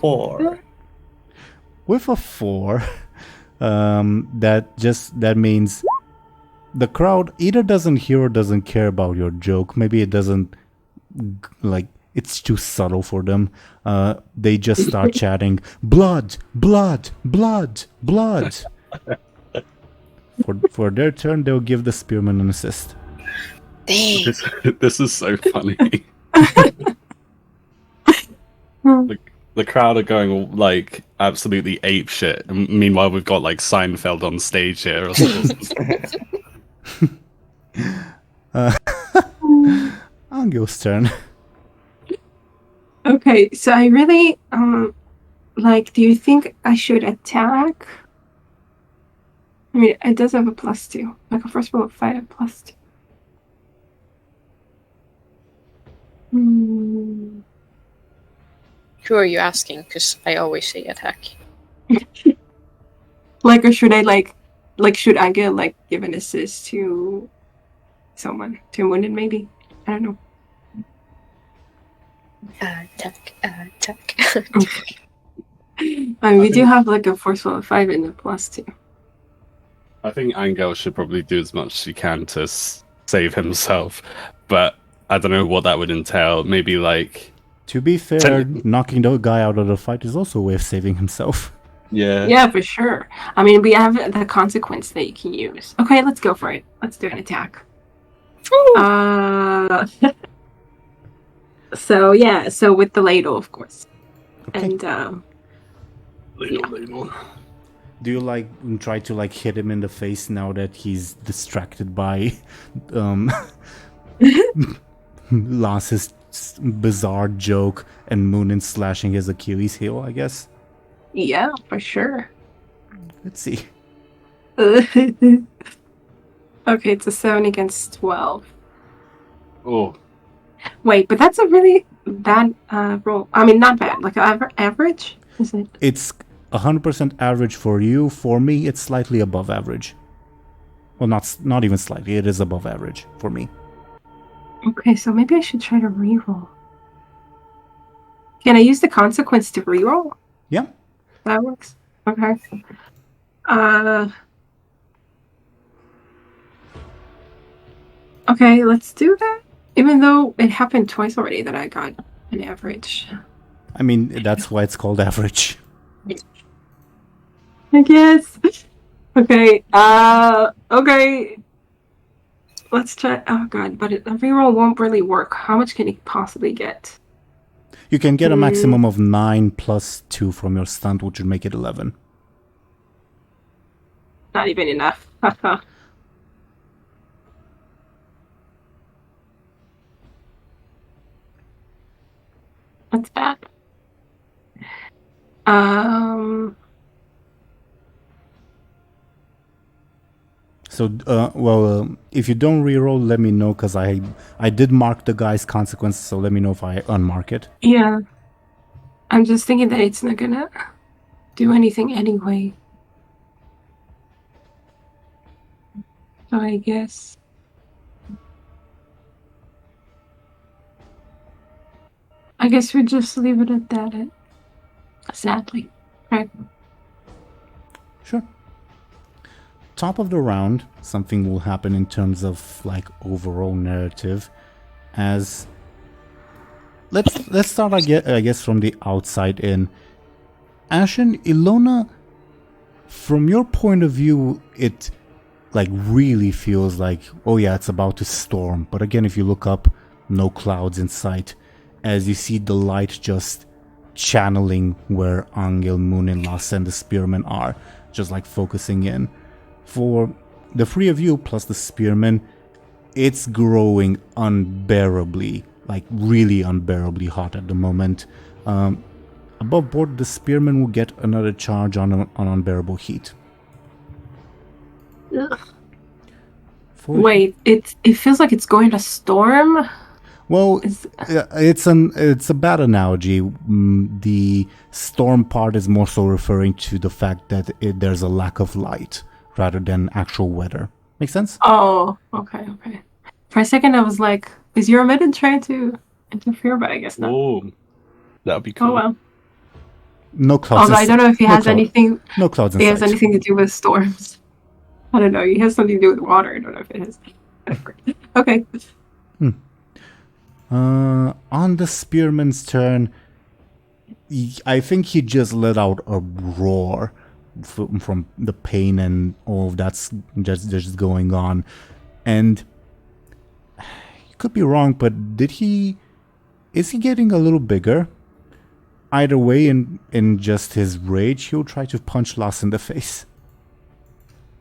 Speaker 2: 4.
Speaker 1: With a 4, that means the crowd either doesn't hear or doesn't care about your joke. Maybe it doesn't, like, it's too subtle for them. They just start chatting, blood, blood, blood, blood. For their turn, they'll give the spearman an assist.
Speaker 5: Dang.
Speaker 3: This is so funny. The crowd are going like absolutely ape shit. Meanwhile, we've got like Seinfeld on stage here. Or
Speaker 1: Angel's turn.
Speaker 4: Okay, so I really do you think I should attack? I mean, it does have a +2. Like a first roll of 5 at +2.
Speaker 5: Who are you asking? Because I always say attack.
Speaker 4: Like, or should I should Anghel give an assist to someone, to Muninn maybe? I don't know.
Speaker 5: Attack.
Speaker 4: I mean, we do have like a force roll of 5 and a +2.
Speaker 3: I think Anghel should probably do as much as he can to save himself, but I don't know what that would entail. Maybe like...
Speaker 1: To be fair, knocking the guy out of the fight is also a way of saving himself.
Speaker 4: Yeah, for sure. I mean, we have the consequence that you can use. Okay, let's go for it. Let's do an attack. So with the ladle, of course.
Speaker 1: Okay.
Speaker 4: And
Speaker 3: Ladle.
Speaker 1: Do you try to hit him in the face now that he's distracted by Lance's bizarre joke and Muninn slashing his Achilles heel, I guess?
Speaker 4: yeah, for sure.
Speaker 1: Let's see.
Speaker 4: Okay, it's a 7 against 12.
Speaker 3: Oh.
Speaker 4: Wait, but that's a really bad roll. I mean, not bad. Like average, is it?
Speaker 1: It's 100% average for you. For me, it's slightly above average. Well, not even slightly. It is above average for me.
Speaker 4: Okay, so maybe I should try to reroll. Can I use the consequence to reroll?
Speaker 1: Yeah.
Speaker 4: That works. Okay. Okay, let's do that. Even though it happened twice already that I got an average.
Speaker 1: I mean, that's why it's called average.
Speaker 4: I guess. Okay. Okay. Let's try. Oh god, but a reroll won't really work. How much can he possibly get?
Speaker 1: You can get a maximum of 9 plus 2 from your stunt, which would make it 11.
Speaker 4: Not even enough. That's bad.
Speaker 1: So, if you don't reroll, let me know, because I did mark the guy's consequences, so let me know if I unmark it.
Speaker 4: Yeah. I'm just thinking that it's not gonna do anything anyway. So I guess. I guess we just leave it at that. Sadly. Right.
Speaker 1: Sure. Top of the round, something will happen in terms of like overall narrative, as let's start I guess from the outside in. Ashen, Illona, from your point of view, it like really feels like, oh yeah, it's about to storm. But again, if you look up, no clouds in sight, as you see the light just channeling where Anghel, Muninn, Lasse, and the spearmen are, just like focusing in. For the three of you plus the spearmen, it's growing unbearably, like really unbearably hot at the moment. Above board, the spearmen will get another charge on unbearable heat.
Speaker 4: Ugh. Wait, it feels like it's going to storm?
Speaker 1: Well, it's a bad analogy. The storm part is more so referring to the fact that there's a lack of light rather than actual weather. Make sense?
Speaker 4: Oh, okay. For a second I was like, is Euromedid trying to interfere? But I guess not.
Speaker 3: Oh, that'd be cool.
Speaker 4: Oh well.
Speaker 1: No clouds.
Speaker 4: Although I don't know if he has anything.
Speaker 1: No clouds in
Speaker 4: He has
Speaker 1: sight.
Speaker 4: anything to do with storms. I don't know. He has something to do with water. I don't know if it has. Okay.
Speaker 1: On the spearman's turn, I think he just let out a roar from the pain and all of that's just going on. And you could be wrong, but is he getting a little bigger? Either way, in just his rage, he'll try to punch Lasse in the face.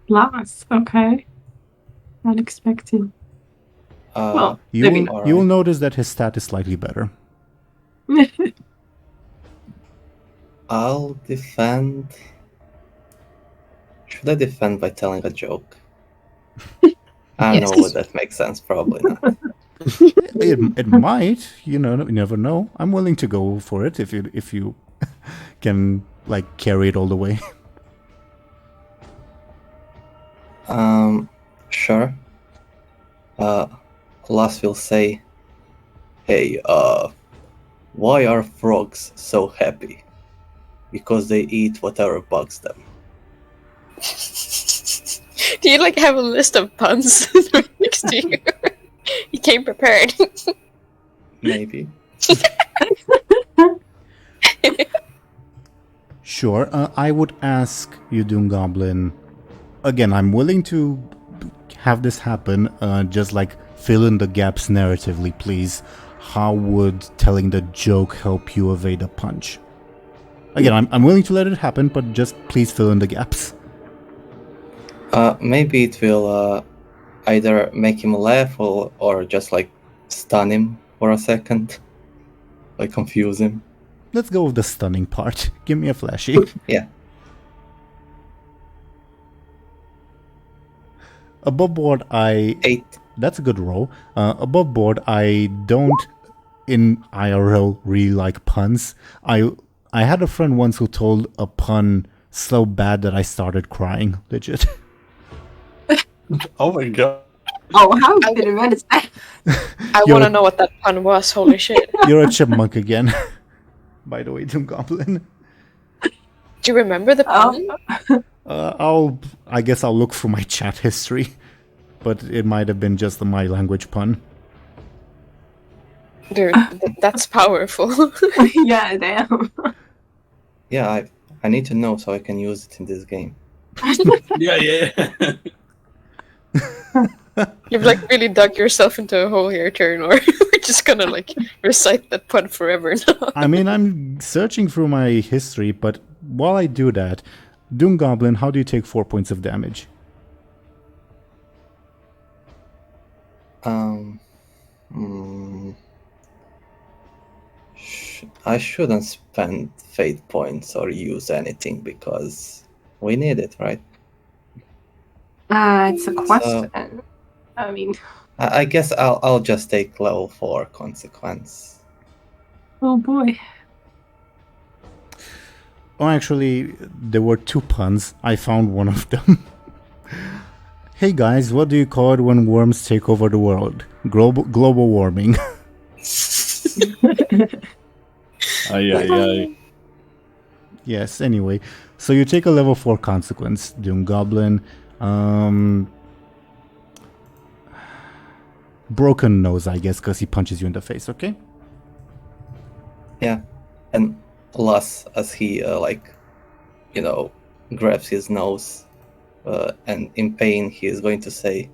Speaker 4: Lasse, okay. Unexpected. Well, maybe.
Speaker 1: You will notice that his stat is slightly better.
Speaker 2: I'll defend. Should I defend by telling a joke? I don't know whether that makes sense. Probably not.
Speaker 1: It might, you never know. I'm willing to go for it if you can like carry it all the way.
Speaker 2: Sure. Lasse will say, "Hey, why are frogs so happy? Because they eat whatever bugs them."
Speaker 5: Do you like have a list of puns next to you? You came prepared.
Speaker 2: Maybe.
Speaker 1: Sure. I would ask you, DoomGoblin. Again, I'm willing to have this happen. Just like fill in the gaps narratively, please. How would telling the joke help you evade a punch? Again, I'm willing to let it happen, but just please fill in the gaps.
Speaker 2: Maybe it will either make him laugh or just like stun him for a second, like confuse him.
Speaker 1: Let's go with the stunning part. Give me a flashy.
Speaker 2: Yeah.
Speaker 1: Above board,
Speaker 2: 8.
Speaker 1: That's a good roll. Above board, I don't in IRL really like puns. I had a friend once who told a pun so bad that I started crying. Legit.
Speaker 3: Oh my god.
Speaker 4: Oh, how did it manage that?
Speaker 5: I want to know what that pun was. Holy shit.
Speaker 1: You're a chipmunk again. By the way, DoomGoblin.
Speaker 5: Do you remember the pun?
Speaker 1: I guess I'll look through my chat history. But it might have been just my language pun.
Speaker 5: Dude, that's powerful.
Speaker 4: Yeah, damn.
Speaker 2: Yeah, I need to know so I can use it in this game.
Speaker 3: Yeah.
Speaker 5: You've like really dug yourself into a hole here, Teeironor. We're just gonna like recite that pun forever now.
Speaker 1: I mean, I'm searching through my history, but while I do that, DoomGoblin, how do you take 4 points of damage?
Speaker 2: I shouldn't spend fate points or use anything because we need it, right?
Speaker 4: It's a question. I mean,
Speaker 2: I guess I'll just take level 4 consequence.
Speaker 4: oh boy.
Speaker 1: Oh, actually, there were 2 puns. I found one of them. Hey guys, what do you call it when worms take over the world? Global warming.
Speaker 3: Aye.
Speaker 1: Yes, anyway. So you take a level 4 consequence, DoomGoblin. Broken nose, I guess, because he punches you in the face, okay?
Speaker 2: Yeah, and Lus, as he grabs his nose, and in pain he is going to say,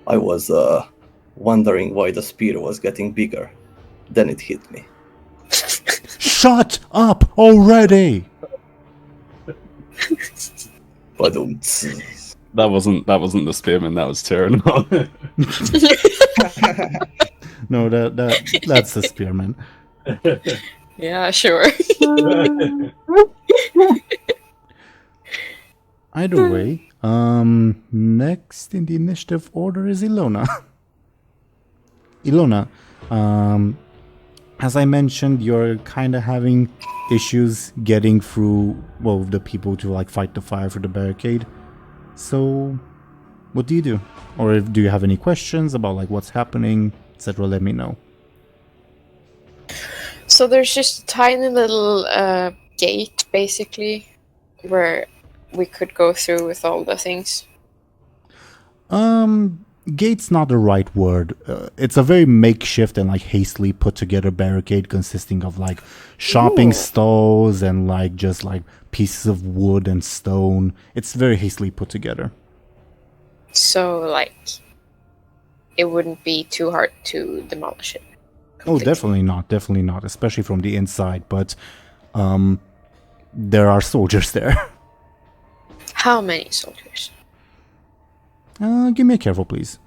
Speaker 2: "I was wondering why the spear was getting bigger. Then it hit me."
Speaker 1: Shut up already!
Speaker 2: Badum-ts.
Speaker 3: That wasn't the spearman. That was Teeironor.
Speaker 1: No, that's the spearman.
Speaker 5: Yeah, sure.
Speaker 1: Either way, next in the initiative order is Illona. Illona, as I mentioned, you're kind of having issues getting through, well, the people to like fight the fire for the barricade. So, what do you do? Or do you have any questions about like what's happening, etc.? Let me know.
Speaker 5: So there's just a tiny little gate, basically, where we could go through with all the things.
Speaker 1: Gate's not the right word. It's a very makeshift and like hastily put together barricade consisting of like shopping stalls and like just like pieces of wood and stone. It's very hastily put together.
Speaker 5: So, like, it wouldn't be too hard to demolish it.
Speaker 1: Oh, definitely not, especially from the inside, but there are soldiers there.
Speaker 5: How many soldiers?
Speaker 1: Give me a careful, please.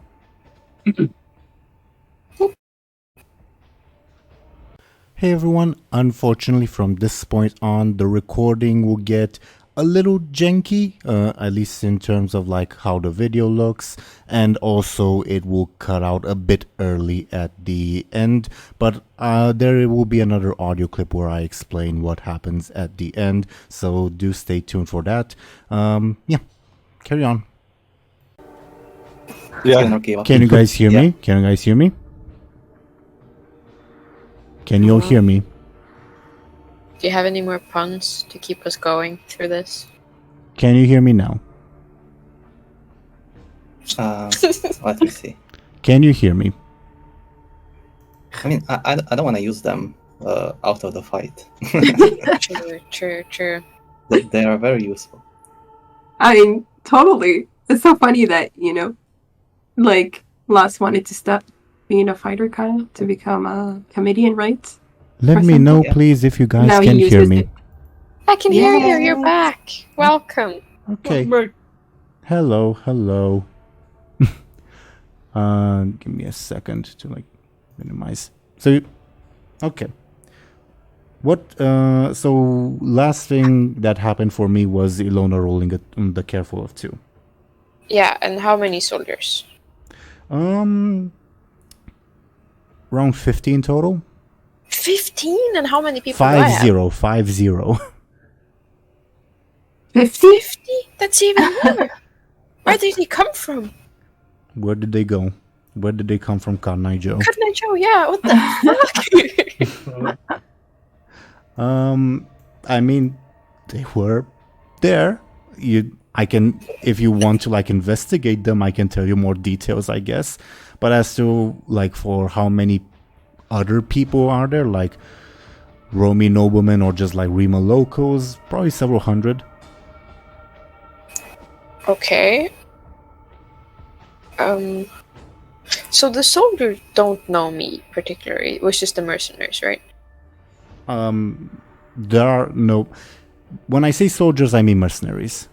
Speaker 1: Hey everyone, unfortunately from this point on the recording will get a little janky, at least in terms of like how the video looks, and also it will cut out a bit early at the end, but there will be another audio clip where I explain what happens at the end, so do stay tuned for that. Yeah, carry on.
Speaker 3: Yeah.
Speaker 1: Can you guys hear me? Can you guys hear me? Can you all hear me?
Speaker 5: Do you have any more puns to keep us going through this?
Speaker 1: Can you hear me now?
Speaker 2: Let me see.
Speaker 1: Can you hear me?
Speaker 2: I mean, I don't want to use them out of the fight.
Speaker 5: True.
Speaker 2: They are very useful.
Speaker 4: I mean, totally. It's so funny that, like, Lars wanted to stop being a fighter, kind of, to become a comedian, right?
Speaker 1: Let me know, please, if you guys can hear me.
Speaker 5: I can hear you. You're back. Welcome.
Speaker 1: Okay. Hello. Give me a second to like minimize. So, okay. So last thing that happened for me was Illona rolling the careful of 2.
Speaker 5: Yeah, and how many soldiers?
Speaker 1: Around 15 total.
Speaker 5: 15? And how many people do I have?
Speaker 1: 50.
Speaker 4: 50?
Speaker 5: That's even more. Where did he come from?
Speaker 1: Where did they go? Where did they come from, Karnai Joe?
Speaker 5: Karnai Joe, yeah, what the fuck?
Speaker 1: I mean, they were there. I can, if you want to like investigate them, I can tell you more details, I guess. But as to like for how many other people are there, like Romy noblemen or just like Rimlen locals, probably several hundred.
Speaker 5: Okay. So the soldiers don't know me particularly. It was just the mercenaries, right?
Speaker 1: There are no. When I say soldiers, I mean mercenaries.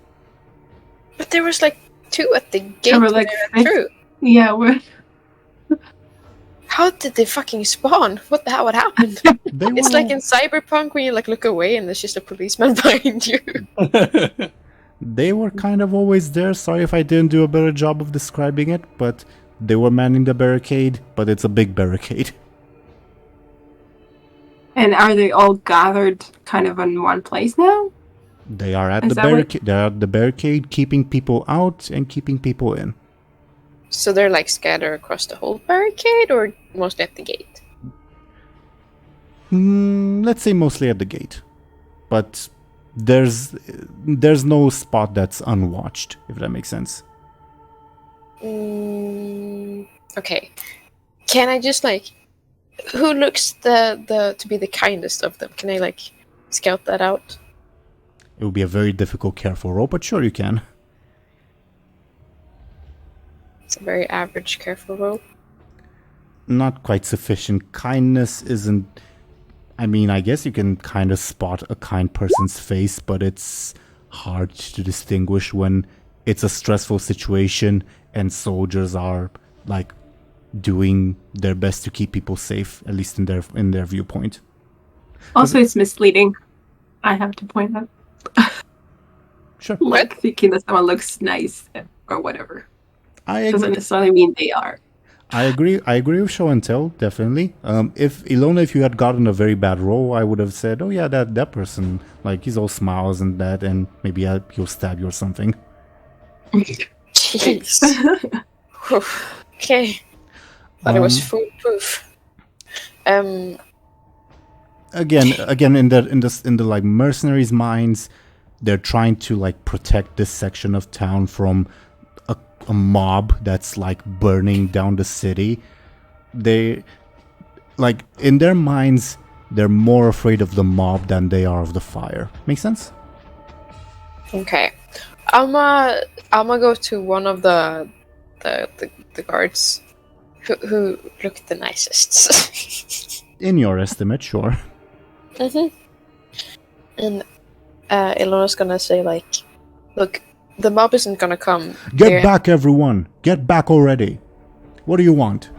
Speaker 5: But there was like 2 at the gate.
Speaker 4: There were like
Speaker 5: through.
Speaker 4: Yeah, we're...
Speaker 5: How did they fucking spawn? What the hell? What happened? It's like in Cyberpunk when you like look away and there's just a policeman behind you.
Speaker 1: They were kind of always there. Sorry if I didn't do a better job of describing it, but they were manning the barricade, but it's a big barricade.
Speaker 4: And are they all gathered kind of in one place now?
Speaker 1: They are at
Speaker 4: Is
Speaker 1: the
Speaker 4: that what-
Speaker 1: barricade. They are at the barricade, keeping people out and keeping people in.
Speaker 5: So they're like scattered across the whole barricade, or mostly at the gate?
Speaker 1: Let's say mostly at the gate, but there's no spot that's unwatched, if that makes sense.
Speaker 5: Okay. Can I just like, who looks the to be the kindest of them? Can I like scout that out?
Speaker 1: It would be a very difficult, careful roll, but sure you can.
Speaker 5: It's a very average careful roll.
Speaker 1: Not quite sufficient. Kindness isn't... I mean, I guess you can kind of spot a kind person's face, but it's hard to distinguish when it's a stressful situation and soldiers are, like, doing their best to keep people safe, at least in their viewpoint.
Speaker 4: Also, it's misleading. I have to point out.
Speaker 1: Sure.
Speaker 4: Like thinking that someone looks nice or whatever.
Speaker 1: I
Speaker 4: Doesn't
Speaker 1: agree.
Speaker 4: necessarily mean they are.
Speaker 1: I agree with Show and Tell, definitely. If Illona, if you had gotten a very bad roll, I would have said, oh yeah, that person, like, he's all smiles and that, and maybe he'll stab you or something.
Speaker 5: Jeez. Whew. Okay. Thought it was foolproof.
Speaker 1: Again, in the like mercenaries' minds, they're trying to like protect this section of town from a mob that's like burning down the city. They, like, in their minds, they're more afraid of the mob than they are of the fire. Make sense?
Speaker 5: Okay. I'ma go to one of the guards who look the nicest.
Speaker 1: In your estimate, sure.
Speaker 5: And Illona's gonna say like, look, the mob isn't gonna come.
Speaker 1: Get
Speaker 5: here.
Speaker 1: back, everyone! Get back already! What do you want?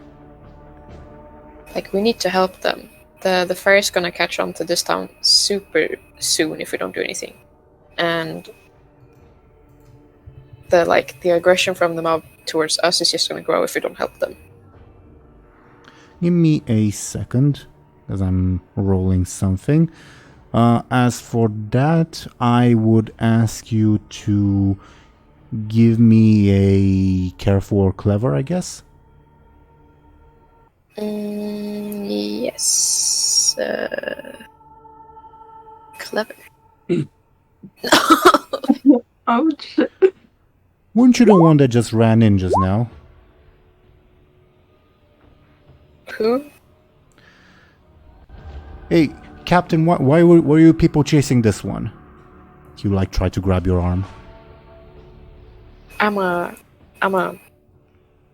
Speaker 5: Like, we need to help them. The fire's gonna catch on to this town super soon if we don't do anything. And the aggression from the mob towards us is just gonna grow if we don't help them.
Speaker 1: Give me a second, as I'm rolling something. As for that, I would ask you to give me a careful or clever, I guess.
Speaker 5: Yes. Clever.
Speaker 4: Ouch.
Speaker 1: Weren't you the one that just ran in just now?
Speaker 5: Who?
Speaker 1: Hey, Captain, why were you people chasing this one? He like tried to grab your arm.
Speaker 5: I'm a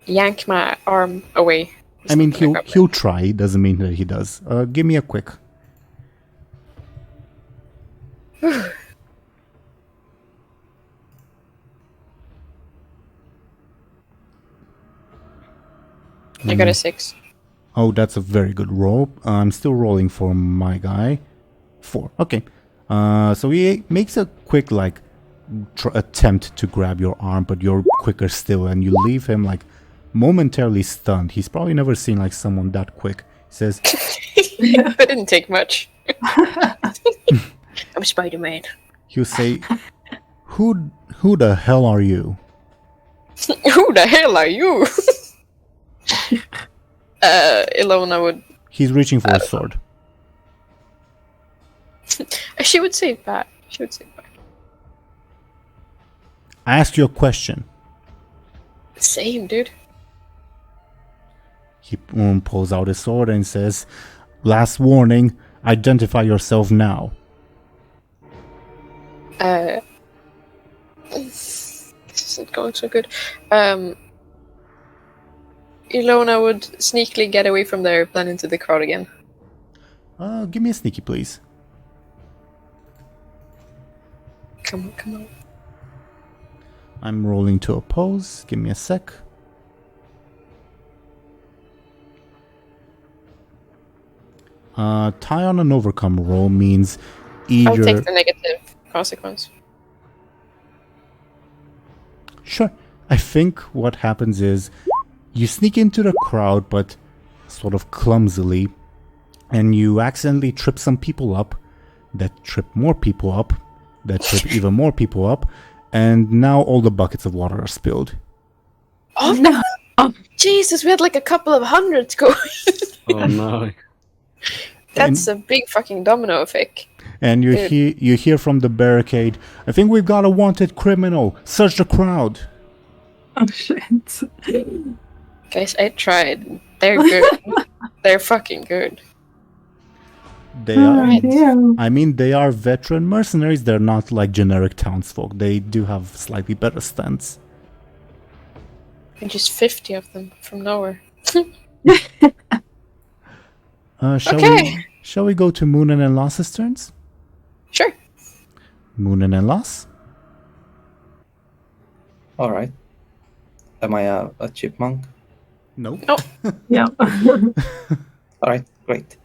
Speaker 5: yank my arm away.
Speaker 1: I mean,
Speaker 5: He's not gonna
Speaker 1: he'll try. Doesn't mean that he does. Give me a quick.
Speaker 5: I got a 6.
Speaker 1: Oh, that's a very good roll. I'm still rolling for my guy. 4. Okay. So he makes a quick like attempt to grab your arm, but you're quicker still, and you leave him like momentarily stunned. He's probably never seen like someone that quick. He says,
Speaker 5: That didn't take much. I'm Spider-Man.
Speaker 1: he'll say, who the hell are you?
Speaker 5: Who the hell are you? Illona would.
Speaker 1: He's reaching for a sword.
Speaker 5: She would say back.
Speaker 1: I asked you a question.
Speaker 5: Same, dude.
Speaker 1: He pulls out his sword and says, last warning, identify yourself now.
Speaker 5: This isn't going so good. Illona would sneakily get away from there, blend into the crowd again.
Speaker 1: Give me a sneaky, please.
Speaker 5: Come on.
Speaker 1: I'm rolling to oppose. Give me a sec. Tie on an overcome roll means either...
Speaker 5: I'll take the negative consequence.
Speaker 1: Sure. I think what happens is you sneak into the crowd, but sort of clumsily, and you accidentally trip some people up, that trip more people up, that trip even more people up, and now all the buckets of water are spilled.
Speaker 5: Oh
Speaker 4: No.
Speaker 5: Jesus, we had like a couple of hundreds going.
Speaker 3: Oh no.
Speaker 5: That's a big fucking domino effect.
Speaker 1: And you hear from the barricade, I think we've got a wanted criminal. Search the crowd.
Speaker 4: Oh shit.
Speaker 5: Guys, I tried. They're good. They're fucking good.
Speaker 1: They are.
Speaker 4: Oh, dear.
Speaker 1: I mean, they are veteran mercenaries. They're not like generic townsfolk. They do have slightly better stunts.
Speaker 5: And just 50 of them from nowhere.
Speaker 1: Shall we go to Muninn and Loss's turns?
Speaker 5: Sure.
Speaker 2: Muninn and Loss? Alright. Am I a chipmunk?
Speaker 1: No.
Speaker 5: Oh.
Speaker 4: Yeah.
Speaker 2: Alright, great.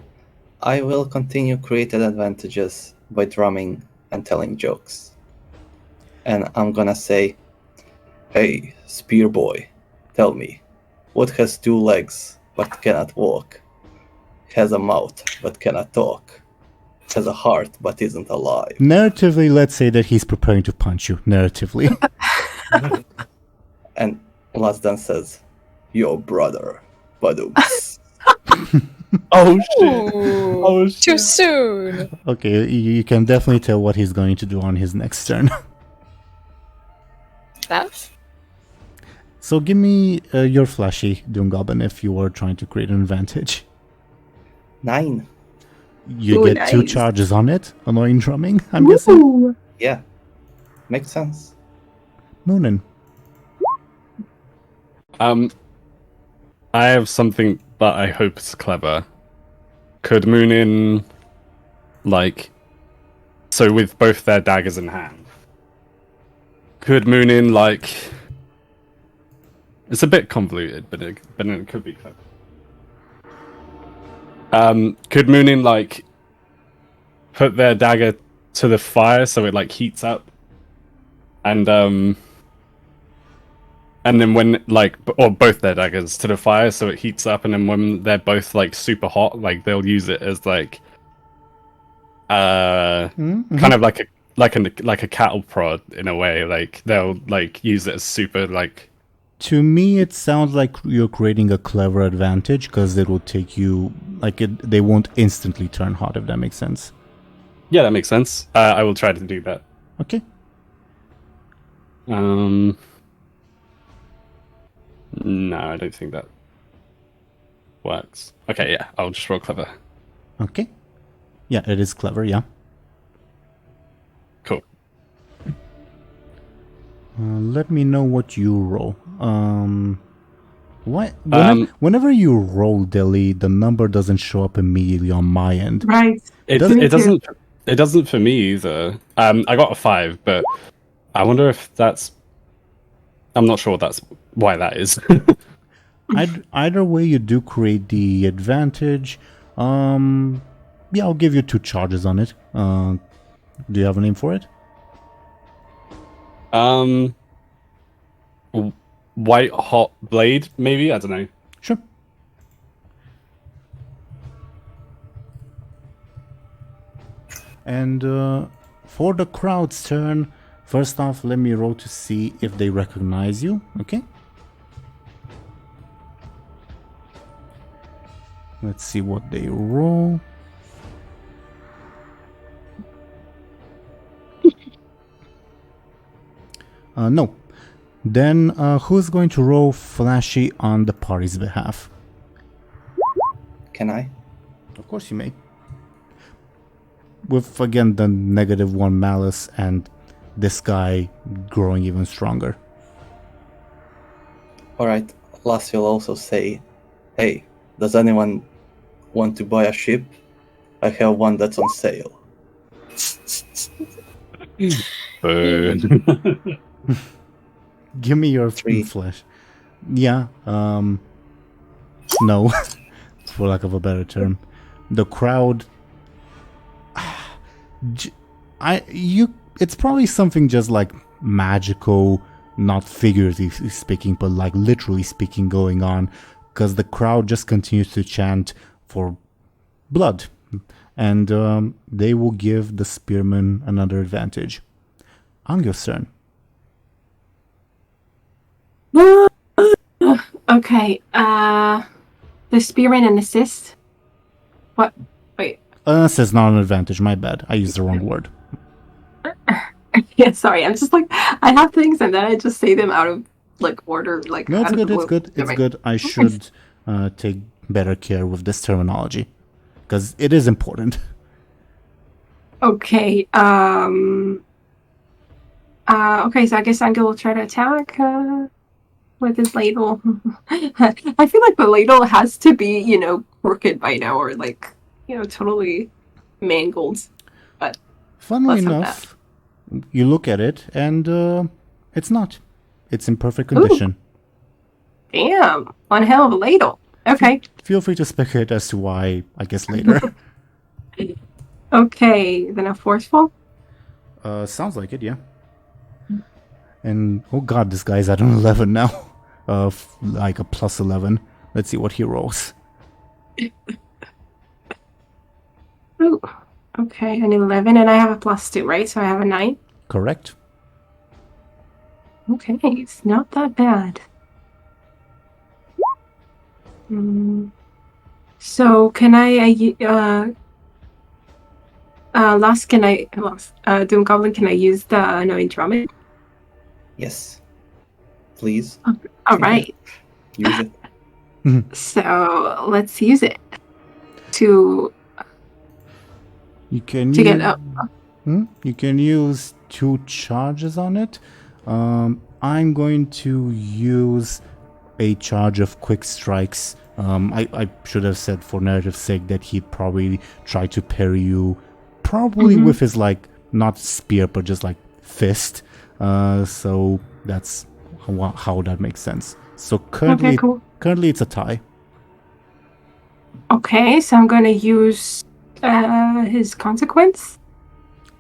Speaker 2: I will continue created advantages by drumming and telling jokes. And I'm gonna say, hey, spear boy, tell me, what has 2 legs but cannot walk? Has a mouth but cannot talk? Has a heart but isn't alive?
Speaker 1: Narratively, let's say that he's preparing to punch you. Narratively.
Speaker 2: And Last then says, your brother, Badooms.
Speaker 3: Oh shit!
Speaker 5: Ooh,
Speaker 3: Oh shit!
Speaker 5: too soon.
Speaker 1: Okay, you can definitely tell what he's going to do on his next turn.
Speaker 5: That?
Speaker 1: So give me your flashy DoomGoblin if you are trying to create an advantage.
Speaker 2: 9.
Speaker 1: You
Speaker 4: Ooh,
Speaker 1: get 2
Speaker 4: nice.
Speaker 1: charges on it. Annoying drumming, I'm guessing.
Speaker 4: Ooh.
Speaker 2: Yeah. Makes sense.
Speaker 1: Muninn.
Speaker 3: I have something that I hope is clever. Could Muninn, like, so with both their daggers in hand, could Muninn, like, it's a bit convoluted, but it could be clever. Could Muninn, like, put their dagger to the fire so it, like, heats up? And then when, like, or both their daggers to the fire so it heats up, and then when they're both, like, super hot, like, they'll use it as, like, kind of like a cattle prod in a way. Like, they'll, like, use it as super, like...
Speaker 1: To me, it sounds like you're creating a clever advantage because it will take you, like, they won't instantly turn hot, if that makes sense.
Speaker 3: Yeah, that makes sense. I will try to do that.
Speaker 1: Okay.
Speaker 3: No, I don't think that works. Okay, yeah, I'll just roll clever.
Speaker 1: Okay. Yeah, it is clever, yeah.
Speaker 3: Cool.
Speaker 1: Let me know what you roll. Whenever you roll, Deli, the number doesn't show up immediately on my end.
Speaker 4: Right.
Speaker 3: It doesn't for me either. I got a 5, but I wonder if that's... I'm not sure why that is.
Speaker 1: Either way, you do create the advantage. Yeah, I'll give you 2 charges on it. Do you have a name for it?
Speaker 3: White hot blade, maybe? I don't know.
Speaker 1: Sure. And for the crowd's turn, first off, let me roll to see if they recognize you, okay? Let's see what they roll. No. Then who's going to roll flashy on the party's behalf?
Speaker 2: Can I?
Speaker 1: Of course you may. With, again, the -1 malice and this guy growing even stronger.
Speaker 2: Alright, Lass will also say, hey, does anyone want to buy a ship? I have one that's on sale.
Speaker 3: Burn.
Speaker 1: Give me your
Speaker 2: 3.
Speaker 1: flesh. Yeah, no, for lack of a better term. The crowd... it's probably something just like magical, not figuratively speaking, but like literally speaking going on, because the crowd just continues to chant for blood, and they will give the spearman another advantage. Angel's turn.
Speaker 4: Okay, the spearman and assist. What? Wait.
Speaker 1: This is not an advantage, my bad. I used the wrong word.
Speaker 4: Yeah, sorry. I'm just like, I have things and then I just say them out of like order. Like,
Speaker 1: No, it's
Speaker 4: out of
Speaker 1: good,
Speaker 4: the
Speaker 1: it's
Speaker 4: blue.
Speaker 1: good, it's good. I should take better care with this terminology, because it is important.
Speaker 4: Okay, okay, so I guess Anghel will try to attack with his ladle. I feel like the ladle has to be, you know, crooked by now, or like, you know, totally mangled. But
Speaker 1: Funnily
Speaker 4: let's hope
Speaker 1: enough, you look at it and it's not. It's in perfect condition.
Speaker 4: damn, one hell of a ladle. Okay.
Speaker 1: Feel free to speculate as to why, I guess, later.
Speaker 4: Okay, then a forceful.
Speaker 1: Sounds like it, yeah. And, oh god, this guy's at an 11 now. Like a plus 11. Let's see what he rolls.
Speaker 4: Ooh, okay, an 11, and I have a +2, right? So I have a 9.
Speaker 1: Correct.
Speaker 4: Okay, it's not that bad. So can DoomGoblin, can I use the annoying drumming?
Speaker 2: Yes. Please.
Speaker 4: All right.
Speaker 2: Use it.
Speaker 4: So let's use it to
Speaker 1: You can
Speaker 4: get up.
Speaker 1: You can use 2 charges on it. I'm going to use a charge of quick strikes. I should have said for narrative's sake that he'd probably try to parry you, probably with his like not spear but just like fist. So that's how that makes sense. So currently,
Speaker 4: Okay, cool.
Speaker 1: currently it's a tie.
Speaker 4: Okay, so I'm going to use his consequence.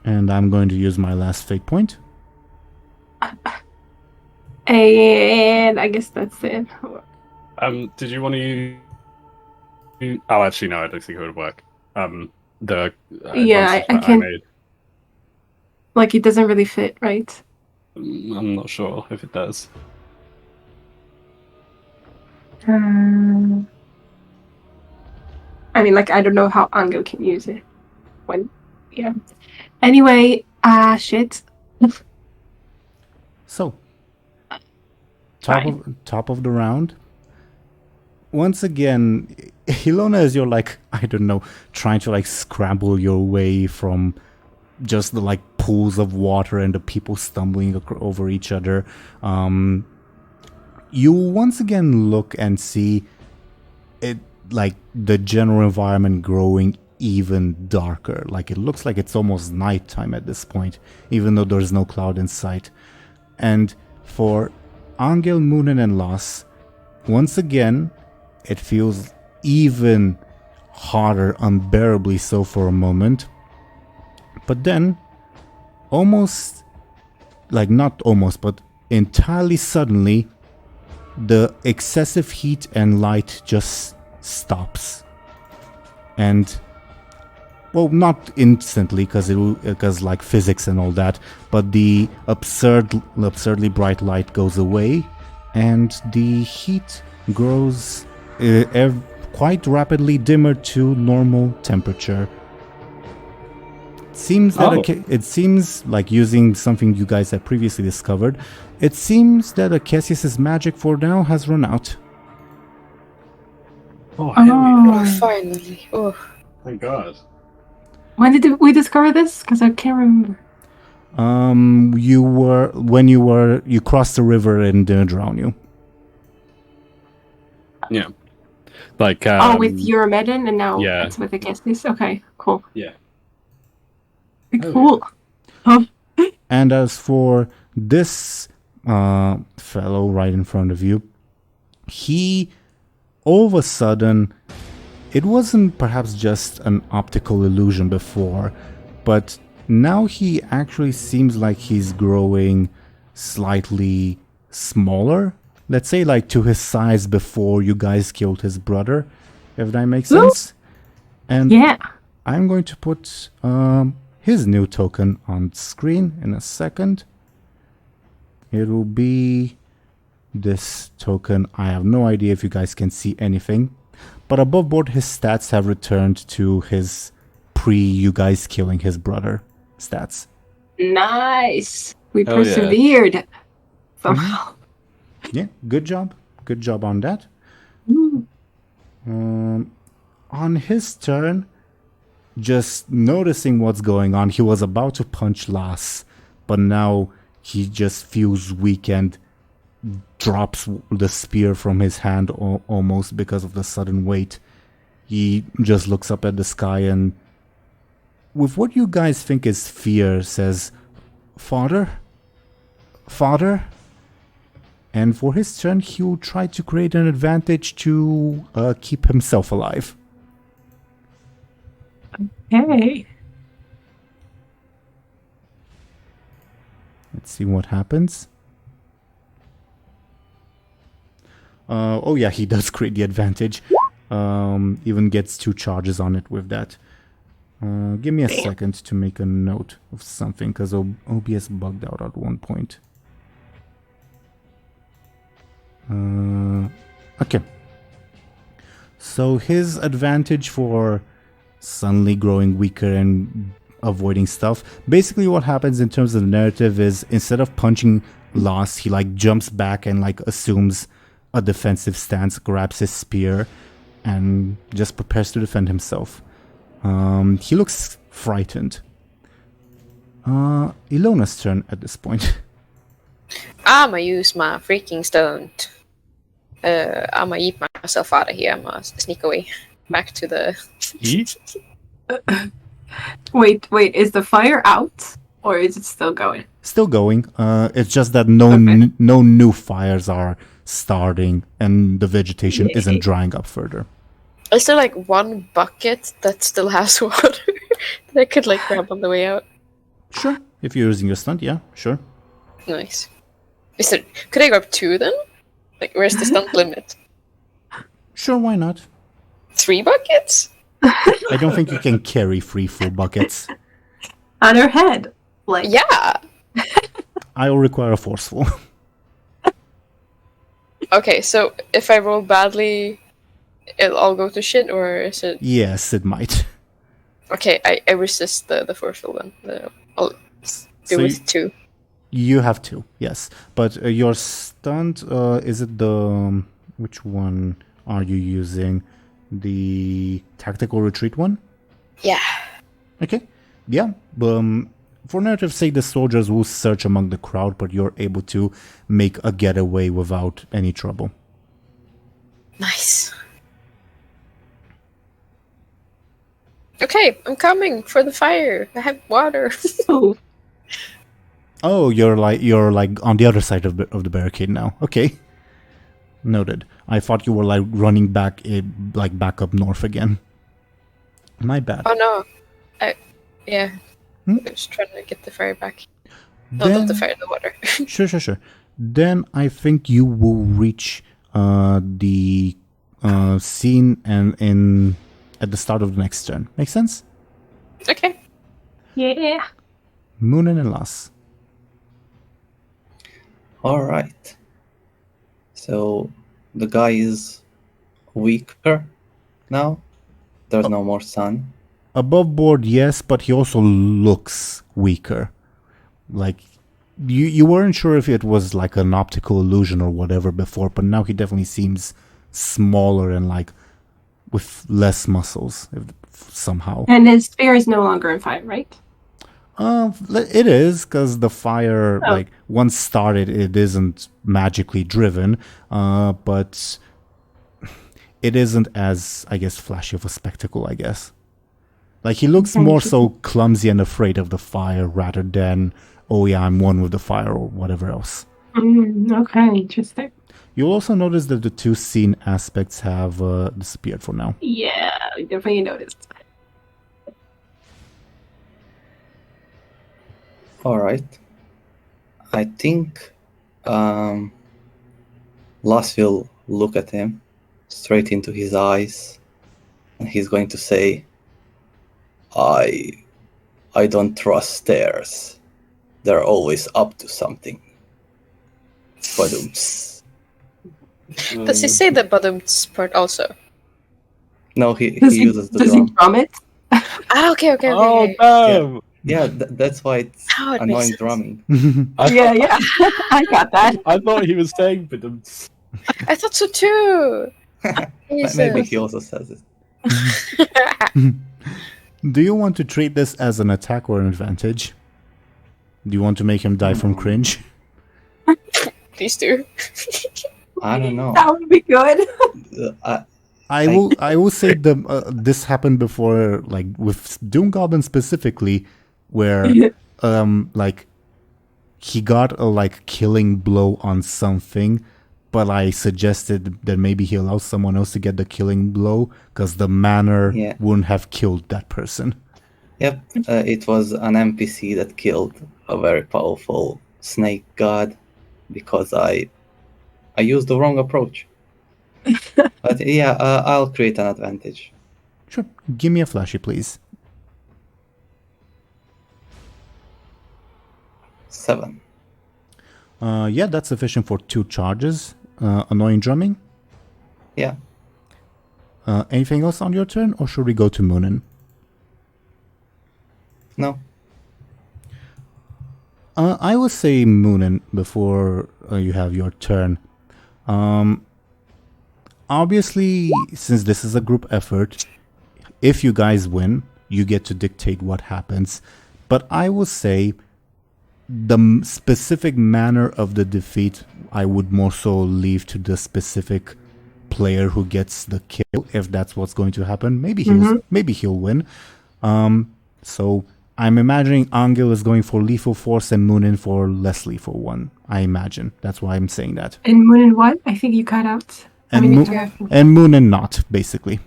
Speaker 1: And I'm going to use my last fate point.
Speaker 4: And I guess that's it.
Speaker 3: Did you want to use... Oh, actually, no, I don't think it would work. The
Speaker 4: Yeah,
Speaker 3: advantage
Speaker 4: I
Speaker 3: that
Speaker 4: can-
Speaker 3: made.
Speaker 4: Like, it doesn't really fit, right?
Speaker 3: I'm not sure if it does.
Speaker 4: I mean, like, I don't know how Anghel can use it. Yeah. Anyway, shit.
Speaker 1: So,
Speaker 4: Fine.
Speaker 1: top of the round. Once again, Illona, as you're like, I don't know, trying to like scramble your way from just the like pools of water and the people stumbling over each other, you once again look and see it, like the general environment growing even darker. Like it looks like it's almost nighttime at this point, even though there's no cloud in sight. And for Anghel, Muninn, and Loss, once again, it feels even harder, unbearably so for a moment. But then, almost, like not almost, but entirely suddenly, the excessive heat and light just stops. And, well, not instantly, because like physics and all that, but the absurdly bright light goes away, and the heat grows quite rapidly dimmer to normal temperature. It seems like, using something you guys have previously discovered, it seems that Cassius's magic for now has run out.
Speaker 3: Oh,
Speaker 5: Oh, finally. Oh.
Speaker 3: thank God.
Speaker 4: When did we discover this? Because I can't remember.
Speaker 1: You crossed the river and didn't drown you.
Speaker 3: Yeah. Like,
Speaker 4: with Euromedin, and now
Speaker 3: yeah.
Speaker 4: it's with the Cassius. Okay, cool.
Speaker 3: Yeah.
Speaker 4: Cool.
Speaker 1: And as for this fellow right in front of you, he, all of a sudden, it wasn't perhaps just an optical illusion before, but now he actually seems like he's growing slightly smaller. Let's say like to his size before you guys killed his brother, if that makes sense. And
Speaker 4: Yeah.
Speaker 1: I'm going to put his new token on screen in a second. It will be this token. I have no idea if you guys can see anything, but above board his stats have returned to his you guys killing his brother stats.
Speaker 4: Nice. We
Speaker 3: Hell yeah.
Speaker 4: persevered somehow.
Speaker 1: Yeah, good job on that. On his turn, just noticing what's going on, he was about to punch Lass, but now he just feels weak and drops the spear from his hand almost because of the sudden weight. He just looks up at the sky and, with what you guys think is fear, says, Father? Father? And for his turn, he'll try to create an advantage to keep himself alive.
Speaker 4: Okay.
Speaker 1: Let's see what happens. Oh yeah, he does create the advantage. Even gets 2 charges on it with that. Give me a second to make a note of something, because OBS bugged out at one point. Okay. So his advantage for suddenly growing weaker and avoiding stuff. Basically what happens in terms of the narrative is, instead of punching Lass, he like jumps back and like assumes a defensive stance, grabs his spear, and just prepares to defend himself. He looks frightened. Illona's turn at this point.
Speaker 5: I'ma use my freaking stone. I'ma eat myself out of here. I'ma sneak away back to the.
Speaker 3: Eat?
Speaker 4: Wait, is the fire out? Or is it still going?
Speaker 1: Still going. It's just that no new fires are starting and the vegetation isn't drying up further.
Speaker 5: Is there like one bucket that still has water that I could like grab on the way out?
Speaker 1: Sure. If you're using your stunt, yeah, sure.
Speaker 5: Nice. Could I grab 2 then? Like, where's the stunt limit?
Speaker 1: Sure, why not?
Speaker 5: 3 buckets?
Speaker 1: I don't think you can carry 3 full buckets.
Speaker 4: On her head. Like,
Speaker 5: Yeah.
Speaker 1: I will require a forceful.
Speaker 5: Okay, so if I roll badly, it'll all go to shit, or is it?
Speaker 1: Yes, it might.
Speaker 5: Okay, I resist the forceful then. I'll do
Speaker 1: So
Speaker 5: with 2.
Speaker 1: You have 2, yes. But your stunt, is it the... Which one are you using? The tactical retreat one?
Speaker 5: Yeah.
Speaker 1: Okay. Yeah. For narrative's sake, the soldiers will search among the crowd, but you're able to make a getaway without any trouble.
Speaker 5: Nice. Okay, I'm coming for the fire. I have water.
Speaker 4: oh,
Speaker 1: you're like on the other side of the barricade now. Okay. Noted. I thought you were like running back up north again. My bad.
Speaker 5: Oh no. Yeah.
Speaker 1: Hmm?
Speaker 5: I was trying to get the fire back. No,
Speaker 1: Then-
Speaker 5: not the fire, the water.
Speaker 1: Sure. Then I think you will reach the scene and at the start of the next turn. Make sense?
Speaker 5: Okay.
Speaker 4: yeah.
Speaker 1: Muninn and Lass.
Speaker 2: Alright. So the guy is weaker now. There's no more sun.
Speaker 1: Above board, yes, but he also looks weaker. Like, you weren't sure if it was like an optical illusion or whatever before, but now he definitely seems smaller and like with less muscles somehow.
Speaker 4: And his spear is no longer in fire, right?
Speaker 1: It is, because the fire, like, once started, it isn't magically driven, but it isn't as, I guess, flashy of a spectacle, I guess. Like, he looks more so clumsy and afraid of the fire rather than, oh yeah, I'm one with the fire or whatever else.
Speaker 4: Okay, interesting.
Speaker 1: You'll also notice that the 2 scene aspects have disappeared for now.
Speaker 4: Yeah, I definitely noticed.
Speaker 2: Alright. I think Lass will look at him straight into his eyes, and he's going to say, I don't trust stairs. They're always up to something. Badumts.
Speaker 5: Does he say the badumts part also?
Speaker 2: No, he
Speaker 4: Does
Speaker 2: uses the
Speaker 4: does
Speaker 2: drum.
Speaker 4: he drum it?
Speaker 5: Okay.
Speaker 3: Oh no!
Speaker 2: Yeah, that's why it's
Speaker 5: Now it makes
Speaker 2: annoying
Speaker 5: sense.
Speaker 2: drumming.
Speaker 4: Yeah. I got that.
Speaker 3: I thought he was saying badumts.
Speaker 5: I thought so too.
Speaker 2: Maybe he also says it.
Speaker 1: Do you want to treat this as an attack or an advantage? Do you want to make him die from cringe?
Speaker 5: Please do.
Speaker 2: I don't know.
Speaker 4: That would be good.
Speaker 1: I will say this happened before, like with DoomGoblin specifically, where like he got a like killing blow on something, but I suggested that maybe he allows someone else to get the killing blow because the manner wouldn't have killed that person.
Speaker 2: Yep, it was an NPC that killed a very powerful snake god because I used the wrong approach. But yeah, I'll create an advantage.
Speaker 1: Sure, give me a flashy, please.
Speaker 2: 7.
Speaker 1: Yeah, that's sufficient for 2 charges. Annoying drumming.
Speaker 2: Yeah.
Speaker 1: Anything else on your turn, or should we go to Muninn?
Speaker 2: No.
Speaker 1: I would say Muninn before you have your turn. Obviously, since this is a group effort, if you guys win, you get to dictate what happens. But I will say the specific manner of the defeat, I would more so leave to the specific player who gets the kill, if that's what's going to happen. Maybe he'll win. So I'm imagining Anghel is going for lethal force and Muninn for less lethal one. I imagine. That's why I'm saying that.
Speaker 4: And Muninn what? I think you cut out.
Speaker 1: And Muninn not, basically.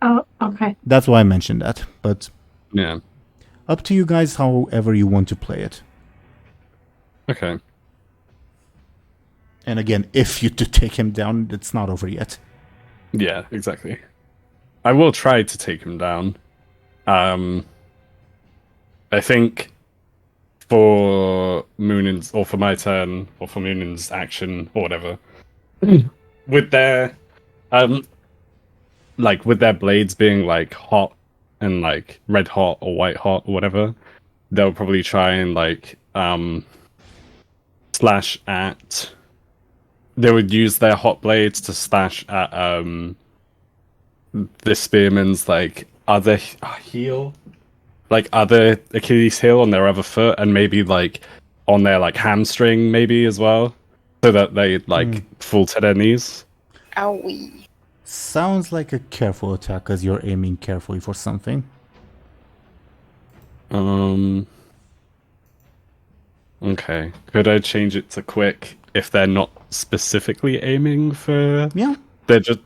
Speaker 4: Oh, okay.
Speaker 1: That's why I mentioned that. But
Speaker 3: Yeah.
Speaker 1: up to you guys, however you want to play it.
Speaker 3: Okay.
Speaker 1: And again, if you do take him down, it's not over yet.
Speaker 3: Yeah, exactly. I will try to take him down. I think for Muninn's, or for my turn, or for Muninn's action, or whatever, with their, like with their blades being like hot and like red hot or white hot or whatever, they'll probably try and like slash at. They would use their hot blades to slash at the spearman's like other heel, like other Achilles heel on their other foot, and maybe like on their like hamstring maybe as well, so that they like fall to their knees.
Speaker 5: Owie.
Speaker 1: Sounds like a careful attack because you're aiming carefully for something.
Speaker 3: Okay. Could I change it to quick if they're not specifically aiming for?
Speaker 1: Yeah.
Speaker 3: They're just.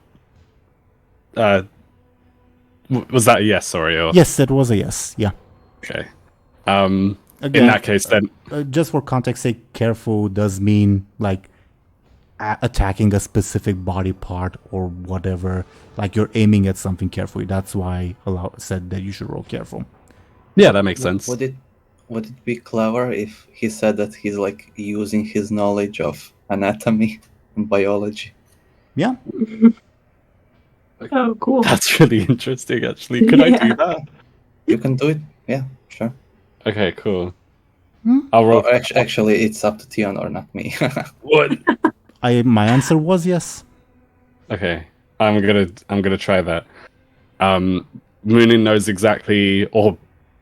Speaker 3: Was that a yes? Sorry. Or...
Speaker 1: Yes, that was a yes. Yeah.
Speaker 3: Okay.
Speaker 1: Again,
Speaker 3: in that case, then.
Speaker 1: Just for context sake, careful does mean like attacking a specific body part or whatever. Like you're aiming at something carefully. That's why I said that you should roll careful.
Speaker 3: Yeah, that makes sense.
Speaker 2: Would it be clever if he said that he's like using his knowledge of anatomy and biology?
Speaker 1: Yeah.
Speaker 4: Oh, cool.
Speaker 3: That's really interesting, actually. Could I do that?
Speaker 2: You can do it. Yeah, sure.
Speaker 3: Okay, cool. I'll roll.
Speaker 2: Oh, actually, it's up to Teeironor, not me.
Speaker 3: What?
Speaker 1: My answer was yes.
Speaker 3: Okay, I'm gonna try that. Muninn knows exactly, or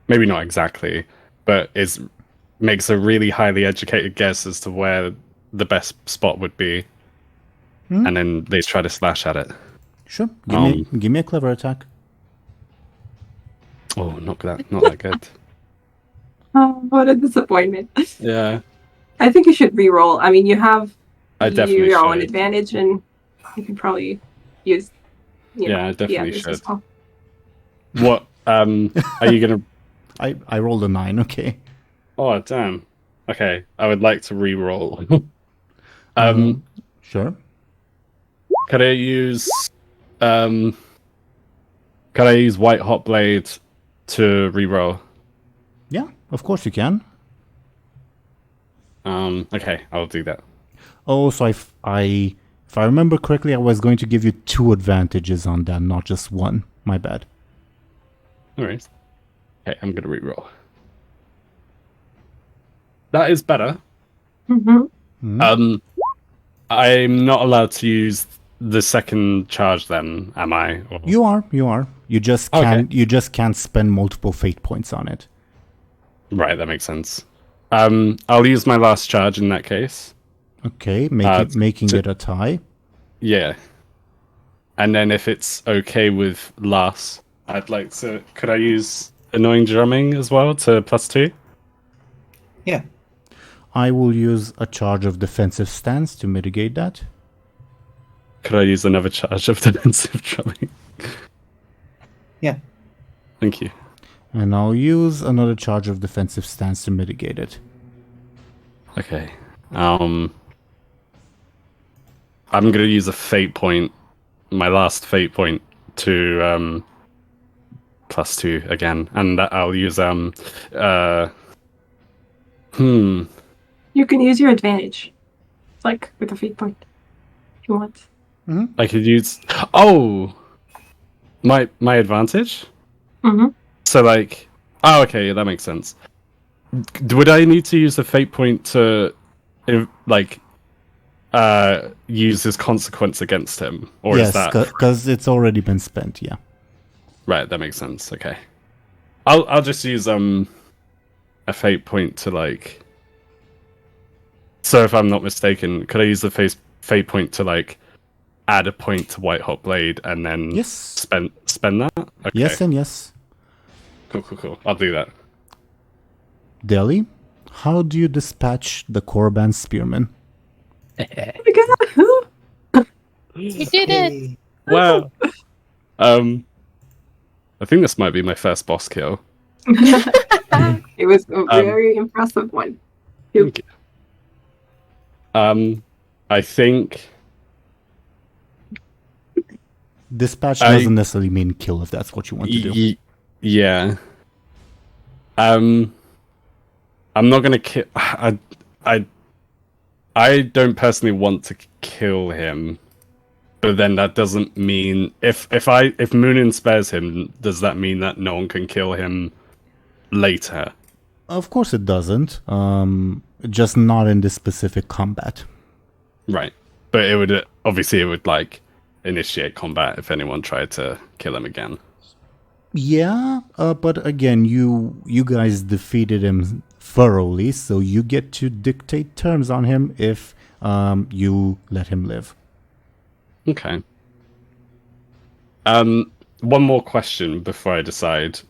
Speaker 3: maybe not exactly, but makes a really highly educated guess as to where the best spot would be, and then they try to slash at it.
Speaker 1: Sure. Give me a clever attack.
Speaker 3: Oh, not that good.
Speaker 4: Oh, what a disappointment.
Speaker 3: Yeah,
Speaker 4: I think you should re-roll. I mean, you have
Speaker 3: I definitely
Speaker 4: your own
Speaker 3: should.
Speaker 4: advantage, and you can probably use.
Speaker 3: Yeah, I definitely
Speaker 4: should. As well.
Speaker 3: What? Are you gonna?
Speaker 1: I rolled a 9. Okay.
Speaker 3: Oh damn. Okay, I would like to re-roll.
Speaker 1: Sure.
Speaker 3: Could I use White Hot Blade to re-roll?
Speaker 1: Yeah, of course you can.
Speaker 3: Okay, I'll do that.
Speaker 1: Oh, so if I remember correctly, I was going to give you 2 advantages on that, not just 1. My bad.
Speaker 3: No worries. Okay, I'm gonna re-roll. That is better. I'm not allowed to use the second charge then, am I? Or...
Speaker 1: You are. You just can't spend multiple fate points on it.
Speaker 3: Right, that makes sense. I'll use my last charge in that case.
Speaker 1: Okay, making it a tie.
Speaker 3: Yeah. And then if it's okay with Lars, I'd like to... Could I use Annoying Drumming as well to +2?
Speaker 2: Yeah.
Speaker 1: I will use a charge of defensive stance to mitigate that.
Speaker 3: Could I use another charge of defensive drumming?
Speaker 2: Yeah.
Speaker 3: Thank you.
Speaker 1: And I'll use another charge of defensive stance to mitigate it.
Speaker 3: Okay. I'm gonna use a fate point, my last fate point, to +2 again, and I'll use
Speaker 4: You can use your advantage, like with a fate point, if you want.
Speaker 3: I could use my advantage. So like, okay, that makes sense. Would I need to use a fate point to like use his consequence against him, or
Speaker 1: yes,
Speaker 3: is that
Speaker 1: because it's already been spent? Yeah.
Speaker 3: Right, that makes sense. Okay, I'll just use a fate point to like. So if I'm not mistaken, could I use the fate point to like add a point to White Hot Blade and then spend that? Okay.
Speaker 1: Yes and yes.
Speaker 3: Cool. I'll do that.
Speaker 1: Deli, how do you dispatch the Korban Spearman?
Speaker 4: Oh my god!
Speaker 5: You did it!
Speaker 3: Wow. I think this might be my first boss kill.
Speaker 4: It was a very impressive one.
Speaker 3: Thank you. I think
Speaker 1: Dispatch doesn't necessarily mean kill if that's what you want to do.
Speaker 3: Yeah. I'm not gonna kill. I don't personally want to kill him, but then that doesn't mean if Muninn spares him, does that mean that no one can kill him later?
Speaker 1: Of course it doesn't. Just not in this specific combat.
Speaker 3: Right, but it would like initiate combat if anyone tried to kill him again.
Speaker 1: Yeah, but again, you guys defeated him thoroughly, so you get to dictate terms on him if you let him live.
Speaker 3: Okay. One more question before I decide.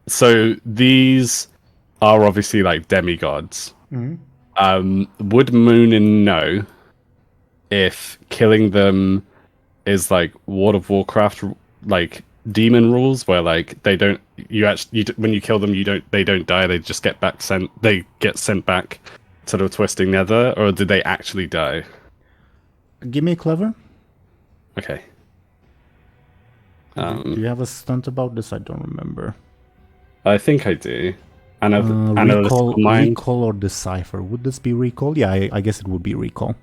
Speaker 3: So these are obviously like demigods. Would Muninn know if killing them is like World of Warcraft like demon rules, where like when you kill them they don't die, they just get sent back to the Twisting Nether, or did they actually die?
Speaker 1: Give me a clever.
Speaker 3: Okay.
Speaker 1: Do you have a stunt about this? I don't remember.
Speaker 3: I think I do.
Speaker 1: Recall or decipher. Would this be recall? Yeah, I guess it would be recall.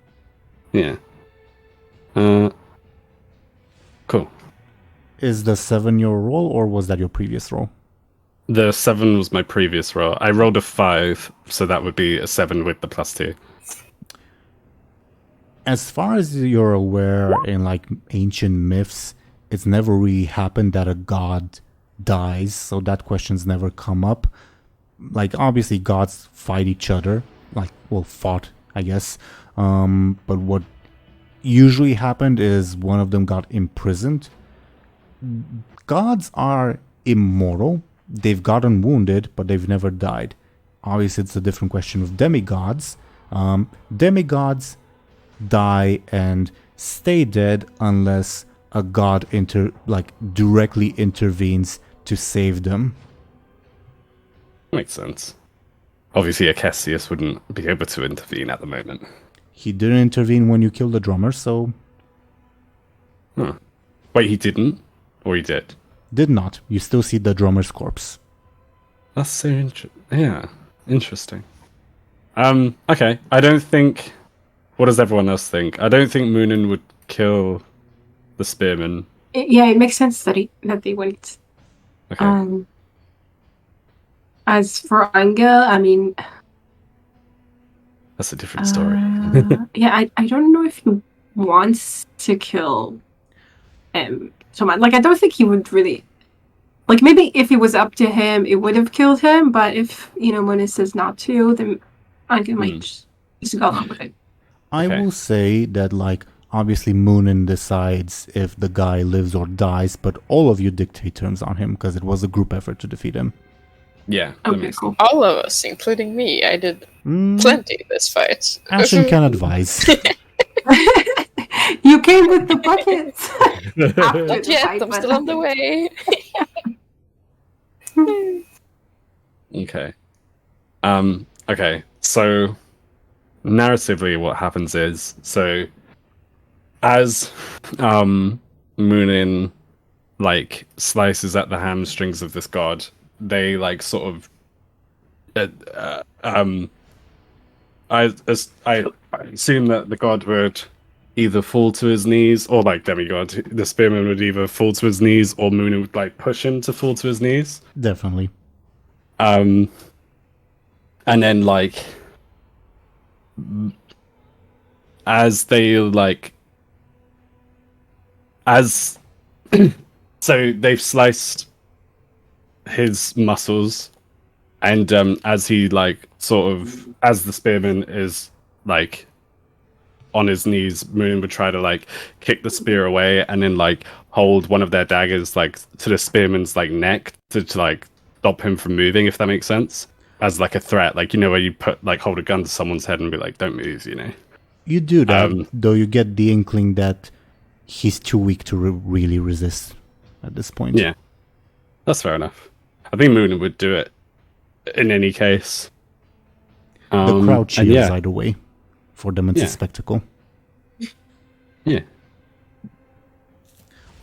Speaker 3: Yeah. Cool.
Speaker 1: Is the 7 your roll, or was that your previous roll?
Speaker 3: The 7 was my previous roll. I rolled a 5, so that would be a 7 with the +2.
Speaker 1: As far as you're aware, in like ancient myths, it's never really happened that a god dies, so that question's never come up. Like, obviously gods fight each other, fought, I guess. But what usually happened is one of them got imprisoned. Gods are immortal. They've gotten wounded, but they've never died. Obviously, it's a different question with demigods. Demigods die and stay dead unless a god directly intervenes to save them.
Speaker 3: Makes sense. obviously Akessius wouldn't be able to intervene at the moment.
Speaker 1: He didn't intervene when you killed the drummer, so
Speaker 3: Wait, he didn't? Or he did?
Speaker 1: did not. You still see the drummer's corpse.
Speaker 3: That's so interesting. Okay. I don't think... What does everyone else think? I don't think Muninn would kill the spearman.
Speaker 4: It makes sense that they wouldn't.
Speaker 3: Okay.
Speaker 4: As for Anghel, I mean,
Speaker 3: That's a different story.
Speaker 4: yeah, I don't know if he wants to kill someone. Like, I don't think he would really. Like, maybe if it was up to him, it would have killed him. But if Muninn says not to, then Anghel might just go along with it.
Speaker 1: I will say that, like, obviously Muninn decides if the guy lives or dies, but all of you dictate terms on him because it was a group effort to defeat him.
Speaker 3: Yeah, that
Speaker 4: Okay,
Speaker 3: makes
Speaker 4: cool.
Speaker 5: All of us, including me. I did plenty this fight.
Speaker 1: Ashen can advise.
Speaker 4: You came with the buckets.
Speaker 5: Not yet, I'm still on the way.
Speaker 3: Okay. Okay, so narratively what happens is, so as Muninn like slices at the hamstrings of this god, they like sort of I assume that the god would either fall to his knees, or like demigod, the spearman would either fall to his knees, or Muninn would like push him to fall to his knees.
Speaker 1: Definitely.
Speaker 3: And then like as they like as so they've sliced his muscles, and as he like sort of as the spearman is like on his knees, Muninn would try to like kick the spear away and then like hold one of their daggers like to the spearman's like neck to like stop him from moving, if that makes sense, as like a threat, like, you know, where you put like hold a gun to someone's head and be like, don't move, you know.
Speaker 1: You do that, though you get the inkling that he's too weak to really resist at this point.
Speaker 3: Yeah, that's fair enough. I think Muninn would do it in any case.
Speaker 1: The crowd cheers
Speaker 3: yeah.
Speaker 1: either way. For them, it's a spectacle.
Speaker 3: Yeah.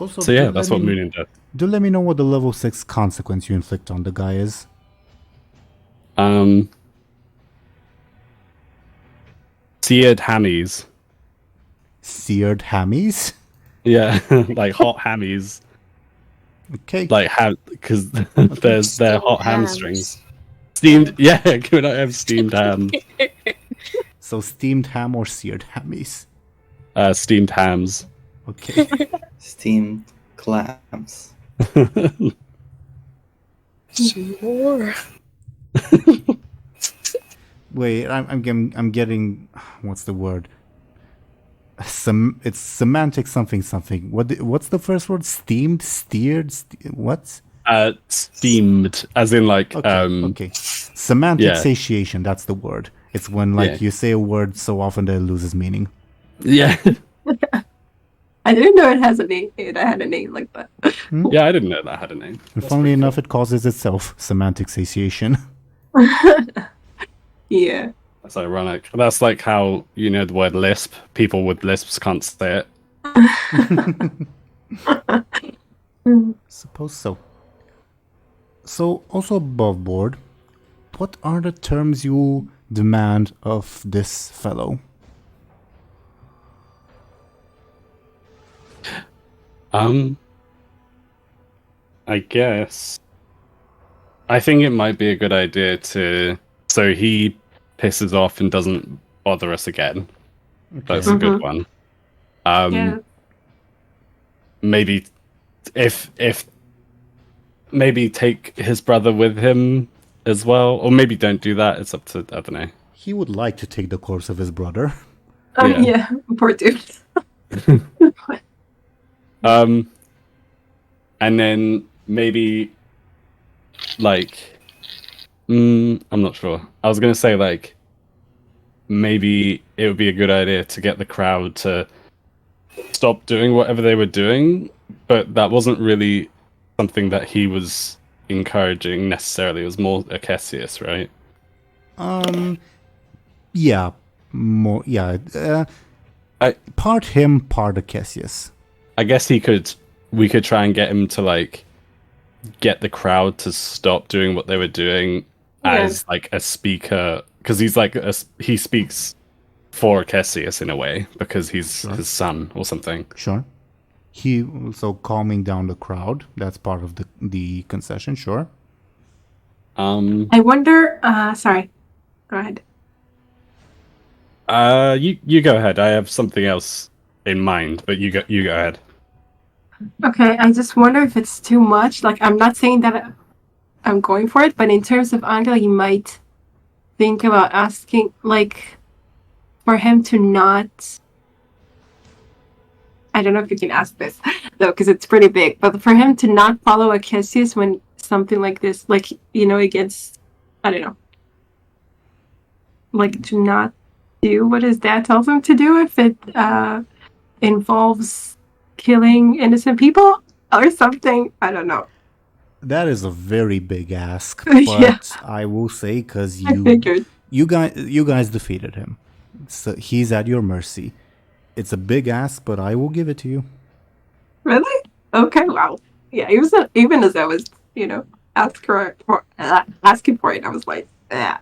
Speaker 1: Also,
Speaker 3: So yeah, that's what Muninn does.
Speaker 1: Do let me know what the level 6 consequence you inflict on the guy is.
Speaker 3: Seared hammies.
Speaker 1: Seared hammies?
Speaker 3: Yeah, like hot hammies.
Speaker 1: Okay.
Speaker 3: Like because they're hot hamstrings. Steamed, yeah. Can I have steamed ham?
Speaker 1: So steamed ham or seared hammies?
Speaker 3: Steamed hams.
Speaker 1: Okay.
Speaker 2: Steamed clams.
Speaker 5: Some more.
Speaker 1: Wait, I'm getting what's the word? It's semantic something. What's the first word? Steamed, steered, what?
Speaker 3: Steamed, as in like
Speaker 1: Okay. Semantic
Speaker 3: yeah.
Speaker 1: satiation. That's the word. It's when like you say a word so often that it loses meaning.
Speaker 3: Yeah.
Speaker 4: I didn't know it has a name. It had a name like that.
Speaker 3: Yeah, I didn't know that had a name.
Speaker 1: And funnily enough, it causes itself semantic satiation.
Speaker 4: Yeah.
Speaker 3: That's ironic. That's like how, you know, the word lisp. People with lisps can't say it.
Speaker 1: Suppose so. So, also above board, what are the terms you demand of this fellow?
Speaker 3: I guess. I think it might be a good idea to... So he pisses off and doesn't bother us again.
Speaker 1: Okay.
Speaker 3: That's a good one.
Speaker 4: Yeah.
Speaker 3: Maybe if maybe take his brother with him as well, or maybe don't do that. It's up to, I don't know.
Speaker 1: He would like to take the corpse of his brother.
Speaker 4: Yeah. Poor dude.
Speaker 3: And then maybe like I'm not sure. I was gonna say like maybe it would be a good idea to get the crowd to stop doing whatever they were doing, but that wasn't really something that he was encouraging necessarily. It was more Akessius, right?
Speaker 1: Yeah, more. Yeah, part him, part Acacius.
Speaker 3: I guess we could try and get him to like get the crowd to stop doing what they were doing as like a speaker, because he's like he speaks for Cassius in a way because he's his son or something.
Speaker 1: Sure. He also calming down the crowd. That's part of the concession. Sure.
Speaker 4: I wonder. Sorry. Go ahead.
Speaker 3: You go ahead. I have something else in mind, but you go ahead.
Speaker 4: Okay, I just wonder if it's too much. Like, I'm not saying that I'm going for it, but in terms of Anghel, you might think about asking, like, for him to not. I don't know if you can ask this, though, because it's pretty big, but for him to not follow Acacius when something like this, like, against, I don't know, like, to not do what his dad tells him to do if it involves killing innocent people or something. I don't know.
Speaker 1: That is a very big ask,
Speaker 4: Yeah.
Speaker 1: but I will say because
Speaker 4: I figured.
Speaker 1: you guys defeated him, so he's at your mercy. It's a big ask, but I will give it to you.
Speaker 4: Really? Okay. Wow. Yeah. Even as I was, asking for it, I was like, yeah.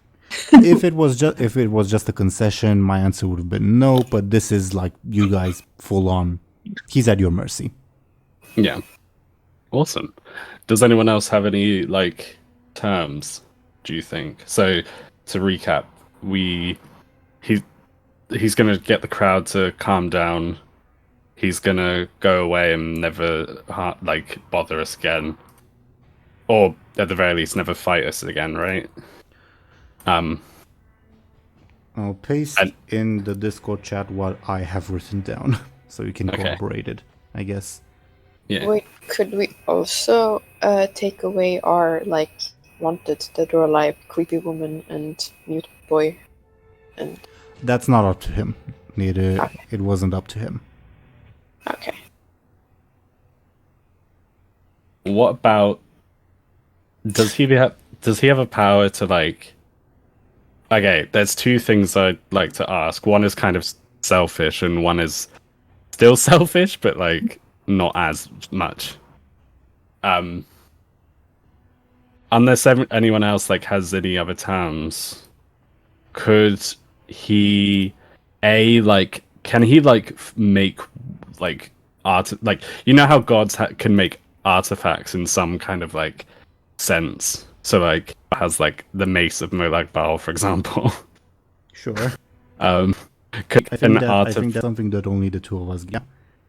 Speaker 1: If it was just a concession, my answer would have been no. But this is like you guys full on. He's at your mercy.
Speaker 3: Yeah. Awesome. Does anyone else have any like terms, do you think? So to recap, he's gonna get the crowd to calm down. He's gonna go away and never bother us again. Or at the very least never fight us again, right?
Speaker 1: I'll paste in the Discord chat what I have written down so you can corroborate it, I guess.
Speaker 3: Yeah.
Speaker 5: Wait, could we also take away our wanted dead or alive creepy woman and mute boy? And
Speaker 1: That's not up to him. It wasn't up to him.
Speaker 5: okay.
Speaker 3: What about does he have a power to like? Okay, there's two things I'd like to ask. One is kind of selfish, and one is still selfish, but like not as much. Unless anyone else like has any other terms, could he can he make like art, like how gods can make artifacts in some kind of like sense? So like has like the mace of Molag Bal, for example.
Speaker 1: Sure.
Speaker 3: I
Speaker 1: think that's something that only the two of us get.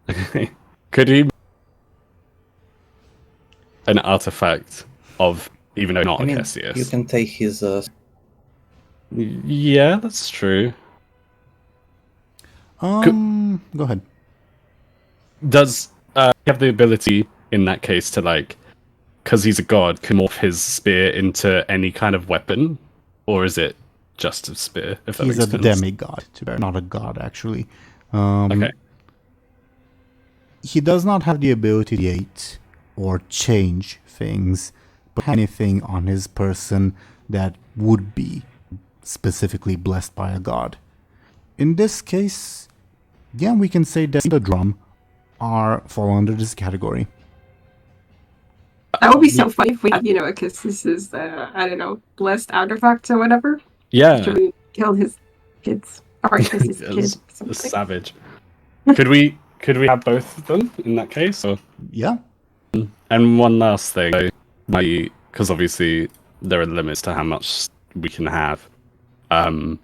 Speaker 3: Okay. Could he an artifact of, even though not Cassius?
Speaker 2: You can take his
Speaker 3: Yeah, that's true.
Speaker 1: Go ahead.
Speaker 3: Does he have the ability in that case to because he's a god, can morph his spear into any kind of weapon, or is it just a spear? If that
Speaker 1: He's
Speaker 3: makes
Speaker 1: a
Speaker 3: sense?
Speaker 1: demigod, not a god actually.
Speaker 3: Okay.
Speaker 1: He does not have the ability to create or change things, but anything on his person that would be specifically blessed by a god. In this case, yeah, we can say that the drum fall under this category.
Speaker 4: That would be so funny if we, because this is, I don't know, blessed artifacts or whatever.
Speaker 3: Yeah.
Speaker 4: Should we kill his kids? Or his kid?
Speaker 3: A savage. Could we have both of them in that case? Or?
Speaker 1: Yeah.
Speaker 3: And one last thing, because obviously there are limits to how much we can have, and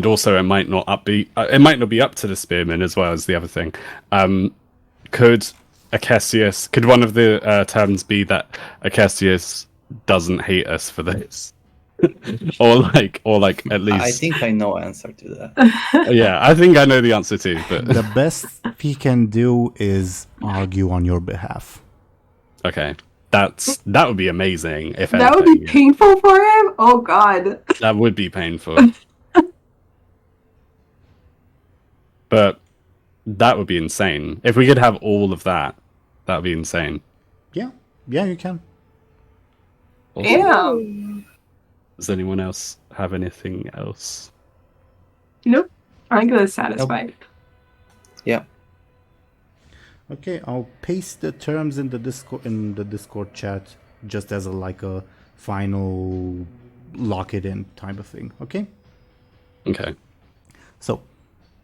Speaker 3: also it might not be up to the spearman as well as the other thing. Could one of the terms be that Acacius doesn't hate us for this? or at least
Speaker 2: I think I know answer to that.
Speaker 3: Yeah, I think I know the answer too, but
Speaker 1: The best he can do is argue on your behalf.
Speaker 3: okay. That would be amazing if
Speaker 4: That would be
Speaker 3: anything, yeah.
Speaker 4: painful for him? Oh, God.
Speaker 3: That would be painful. But that would be insane. If we could have all of that, that would be insane.
Speaker 1: Yeah, you can.
Speaker 3: Awesome.
Speaker 4: Yeah.
Speaker 3: Does anyone else have anything else?
Speaker 4: Nope. Anghel is satisfied.
Speaker 2: Yeah.
Speaker 1: Okay, I'll paste the terms in the Discord chat just as a final lock it in type of thing. Okay.
Speaker 3: Okay.
Speaker 1: So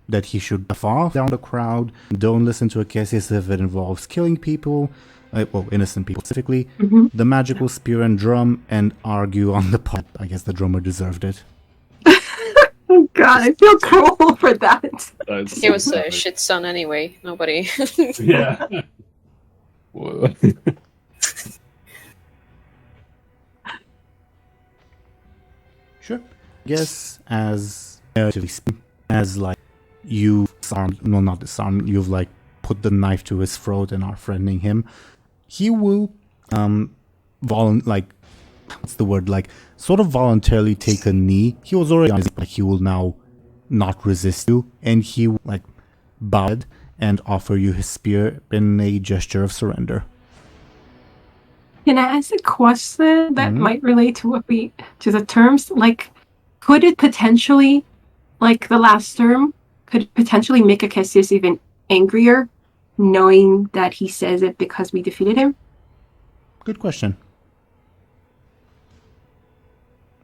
Speaker 1: that he should far down the crowd. Don't listen to a case if it involves killing people, innocent people specifically. The magical spear and drum, and argue on the pot. I guess the drummer deserved it.
Speaker 4: Oh god, I feel cruel for that.
Speaker 5: He was a shit son anyway. Nobody.
Speaker 3: Yeah. Whoa.
Speaker 1: Sure. Guess you've put the knife to his throat and are threatening him. He will sort of voluntarily take a knee. He was already but he will now not resist you, and he will bow and offer you his spear in a gesture of surrender.
Speaker 4: Can I ask a question that might relate to the terms? Could it potentially, the last term, could it potentially make Cassius even angrier, knowing that he says it because we defeated him?
Speaker 1: Good question.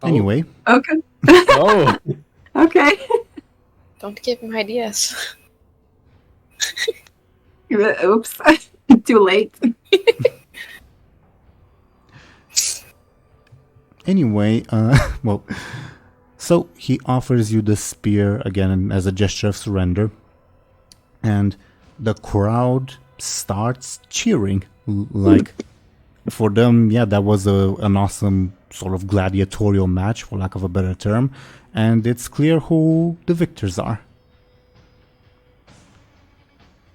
Speaker 1: Anyway.
Speaker 4: Okay.
Speaker 3: Oh.
Speaker 4: Okay.
Speaker 5: Don't give him ideas.
Speaker 4: Oops. Too late.
Speaker 1: Anyway, so he offers you the spear again as a gesture of surrender, and the crowd starts cheering. For them, that was an awesome sort of gladiatorial match, for lack of a better term, and it's clear who the victors are.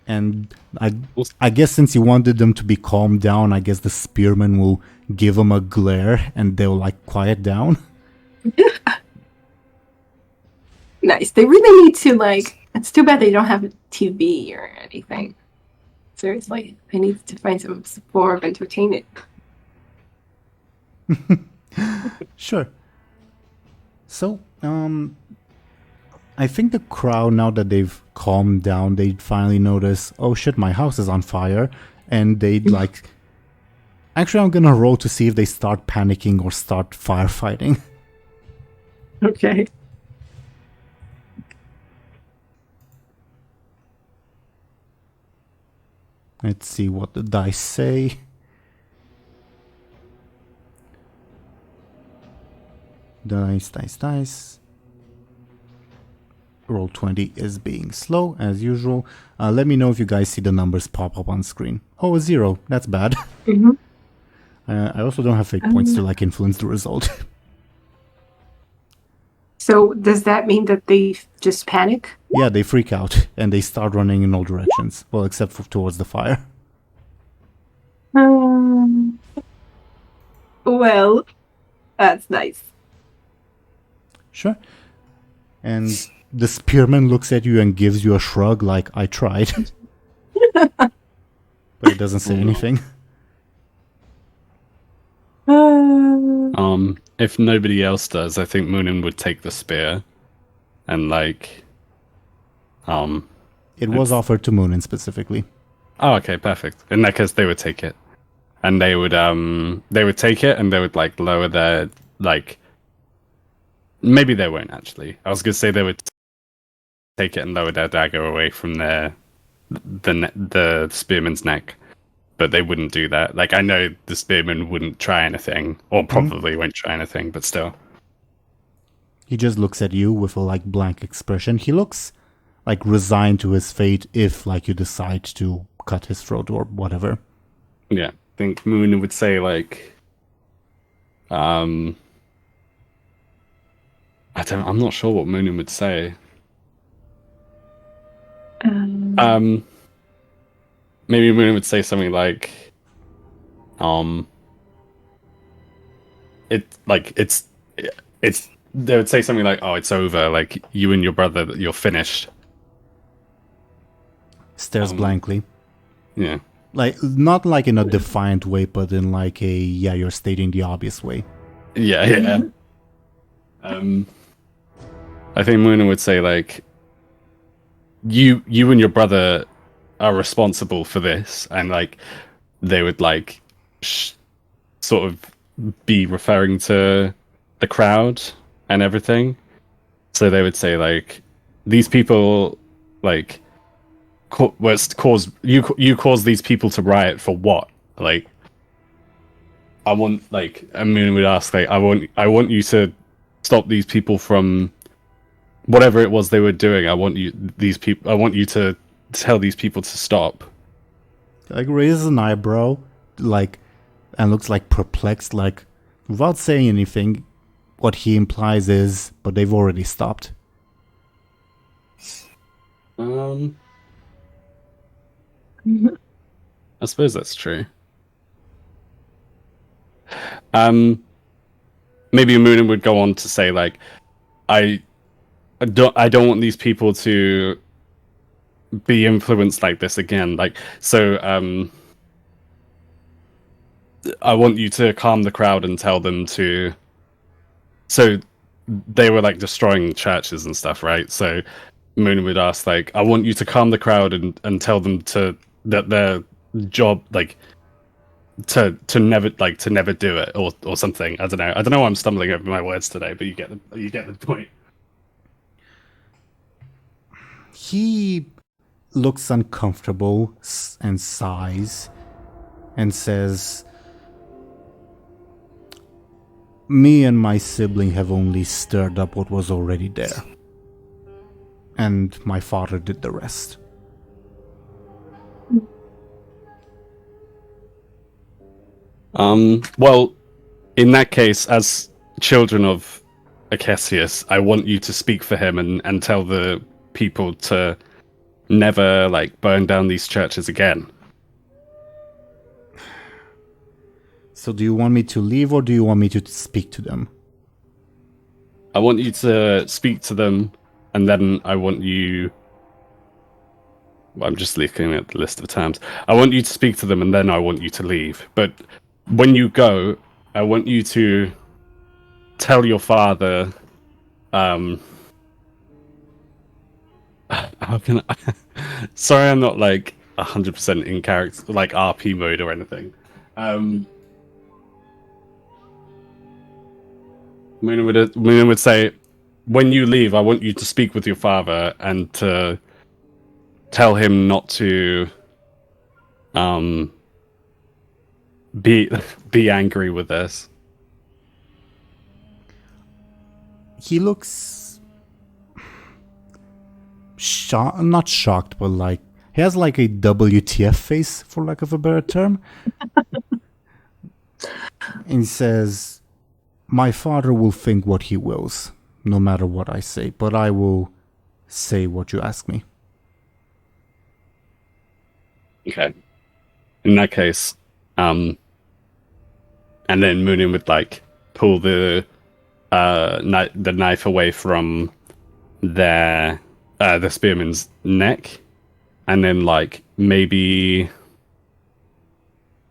Speaker 1: And I guess since you wanted them to be calmed down, I guess the spearman will give them a glare and they'll quiet down.
Speaker 4: Nice. They really need to it's too bad they don't have a TV or anything. Seriously, they need to find some form of entertainment.
Speaker 1: Sure. So, I think the crowd, now that they've calmed down, they finally notice, oh shit, my house is on fire, and they'd actually, I'm gonna roll to see if they start panicking or start firefighting.
Speaker 4: Okay.
Speaker 1: Let's see what the dice say. Dice. Roll 20 is being slow, as usual. Let me know if you guys see the numbers pop up on screen. Oh, a 0. That's bad. I also don't have fate points to influence the result.
Speaker 4: So does that mean that they just panic?
Speaker 1: Yeah, they freak out and they start running in all directions. Well, except for towards the fire.
Speaker 4: Well, that's nice.
Speaker 1: Sure. And the spearman looks at you and gives you a shrug I tried. But it doesn't say anything.
Speaker 3: If nobody else does, I think Muninn would take the spear and
Speaker 1: it was offered to Muninn specifically.
Speaker 3: Oh, okay, perfect. In that case, they would take it, and they would take it, and they would lower their Maybe they won't actually. I was gonna say they would take it and lower their dagger away from the spearman's neck, but they wouldn't do that. I know the spearman wouldn't try anything, or probably won't try anything, but still.
Speaker 1: He just looks at you with a blank expression. He looks resigned to his fate if you decide to cut his throat or whatever.
Speaker 3: Yeah, I think Muninn would say I'm not sure what Muninn would say. Maybe Muninn would say something they would say something oh, it's over, you and your brother, you're finished.
Speaker 1: Stares blankly.
Speaker 3: Yeah.
Speaker 1: Not in a defiant way, but in you're stating the obvious way.
Speaker 3: Yeah. I think Muninn would say like, you and your brother are responsible for this, and like they would like sort of be referring to the crowd and everything. So they would say like, these people like caused these people to riot for what? Like, I want like, and Muninn would ask like, I want you to stop these people from whatever it was they were doing. I want you to tell these people to stop.
Speaker 1: Like raises an eyebrow, like, and looks like perplexed, like without saying anything. What he implies is, but they've already stopped.
Speaker 3: I suppose that's true. Maybe Muninn would go on to say like, I don't want these people to be influenced like this again. Like, so I want you to calm the crowd and tell them to. So they were like destroying churches and stuff, right? So Muninn would ask like, I want you to calm the crowd and tell them that their job like to never do it or something. I don't know why I'm stumbling over my words today, but you get the point.
Speaker 1: He looks uncomfortable and sighs and says, me and my sibling have only stirred up what was already there. And my father did the rest.
Speaker 3: Well, in that case, as children of Acesius, I want you to speak for him and tell the people to never like burn down these churches again.
Speaker 1: So do you want me to leave or do you want me to speak to them?
Speaker 3: I want you to speak to them, and then I want you... Well, I'm just looking at the list of terms. I want you to speak to them, and then I want you to leave. But when you go, I want you to tell your father... how can I... Sorry, I'm not like 100% in character, like RP mode or anything. Muninn would say, when you leave, I want you to speak with your father and to tell him not to be angry with this.
Speaker 1: He looks not shocked, but like he has like a WTF face, for lack of a better term. And he says, my father will think what he wills, no matter what I say, but I will say what you ask me.
Speaker 3: Okay. In that case, and then Muninn would like pull the knife away from the spearman's neck, and then like maybe,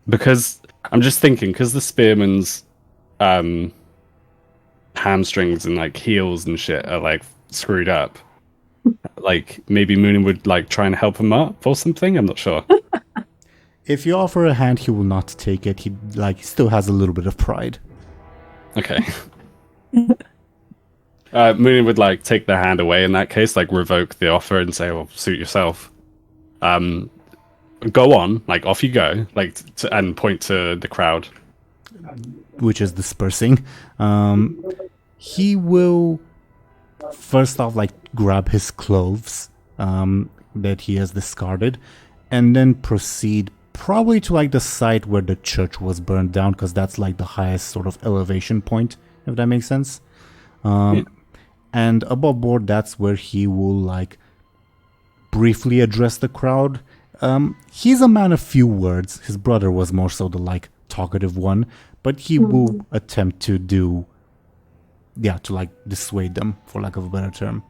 Speaker 3: because I'm just thinking, because the spearman's hamstrings and like heels and shit are like screwed up, like maybe Muninn would like try and help him up or something. I'm not sure.
Speaker 1: If you offer a hand, he will not take it. He still has a little bit of pride.
Speaker 3: Okay. Muninn would like take the hand away in that case, like revoke the offer and say, well, suit yourself. Go on, like off you go, like and point to the crowd,
Speaker 1: which is dispersing. He will first off like grab his clothes that he has discarded, and then proceed probably to like the site where the church was burned down, because that's like the highest sort of elevation point, if that makes sense. Yeah. And above board, that's where he will like briefly address the crowd. He's a man of few words. His brother was more so the like talkative one, but he will attempt to to like dissuade them, for lack of a better term.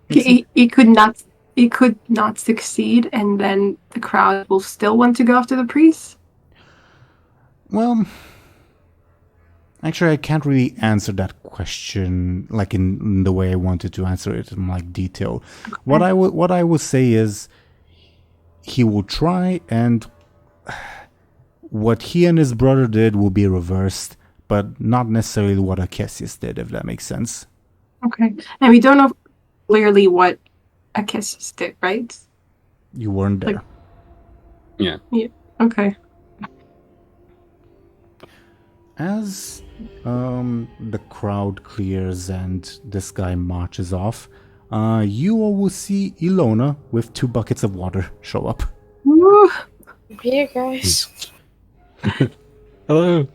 Speaker 4: He could not succeed, and then the crowd will still want to go after the priest.
Speaker 1: Well, Actually, I can't really answer that question like in the way I wanted to answer it in like detail. What I will say is he will try, and what he and his brother did will be reversed, but not necessarily what Akesius did, if that makes sense.
Speaker 4: Okay. And we don't know clearly what Akesius did, right?
Speaker 1: You weren't there.
Speaker 3: Yeah.
Speaker 4: Okay.
Speaker 1: As the crowd clears and this guy marches off, you all will see Illona with 2 buckets of water show up.
Speaker 4: Woo.
Speaker 5: Here, guys.
Speaker 3: Hello.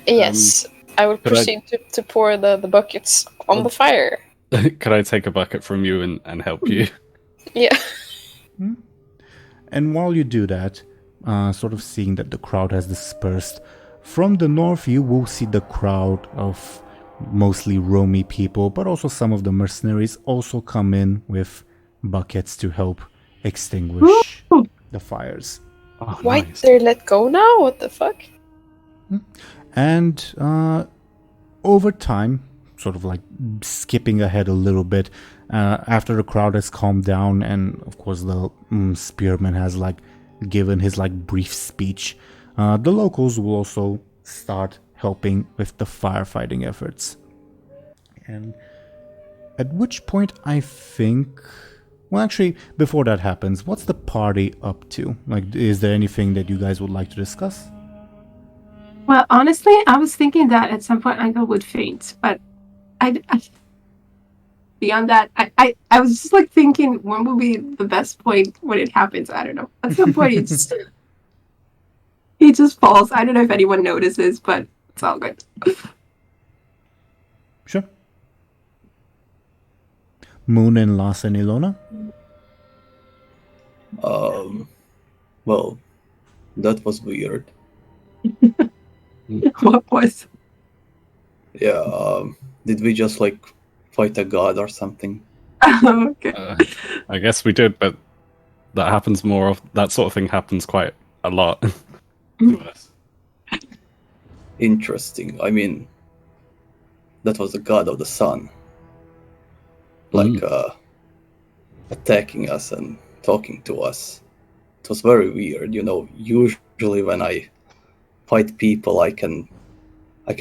Speaker 5: Yes, I will
Speaker 3: could I-
Speaker 5: proceed to pour the buckets on the fire.
Speaker 3: Could I take a bucket from you and help you?
Speaker 5: Yeah.
Speaker 1: And while you do that, sort of seeing that the crowd has dispersed, from the north you will see the crowd of mostly roamy people, but also some of the mercenaries also come in with buckets to help extinguish the fires.
Speaker 3: Oh,
Speaker 5: Why
Speaker 3: nice.
Speaker 5: they're let go now? What the fuck?
Speaker 1: And over time, sort of like skipping ahead a little bit, after the crowd has calmed down, and of course the spearman has like given his like brief speech, the locals will also start helping with the firefighting efforts. And at which point I think, well, actually, before that happens, what's the party up to? Like, is there anything that you guys would like to discuss?
Speaker 4: Well, honestly, I was thinking that at some point Anghel would faint, but I beyond that, I was just like thinking when would be the best point when it happens. I don't know. At some point, he just falls. I don't know if anyone notices, but it's all good.
Speaker 1: Sure. Muninn, Lass, and Illona?
Speaker 2: Well, that was weird.
Speaker 4: What was?
Speaker 2: Yeah, did we just like fight a god or something?
Speaker 4: Okay.
Speaker 3: I guess we did, but that happens more of that sort of thing happens quite a lot. to us.
Speaker 2: Interesting. I mean, that was the god of the sun. Like, attacking us and talking to us. It was very weird, you know. Usually when I fight people, I can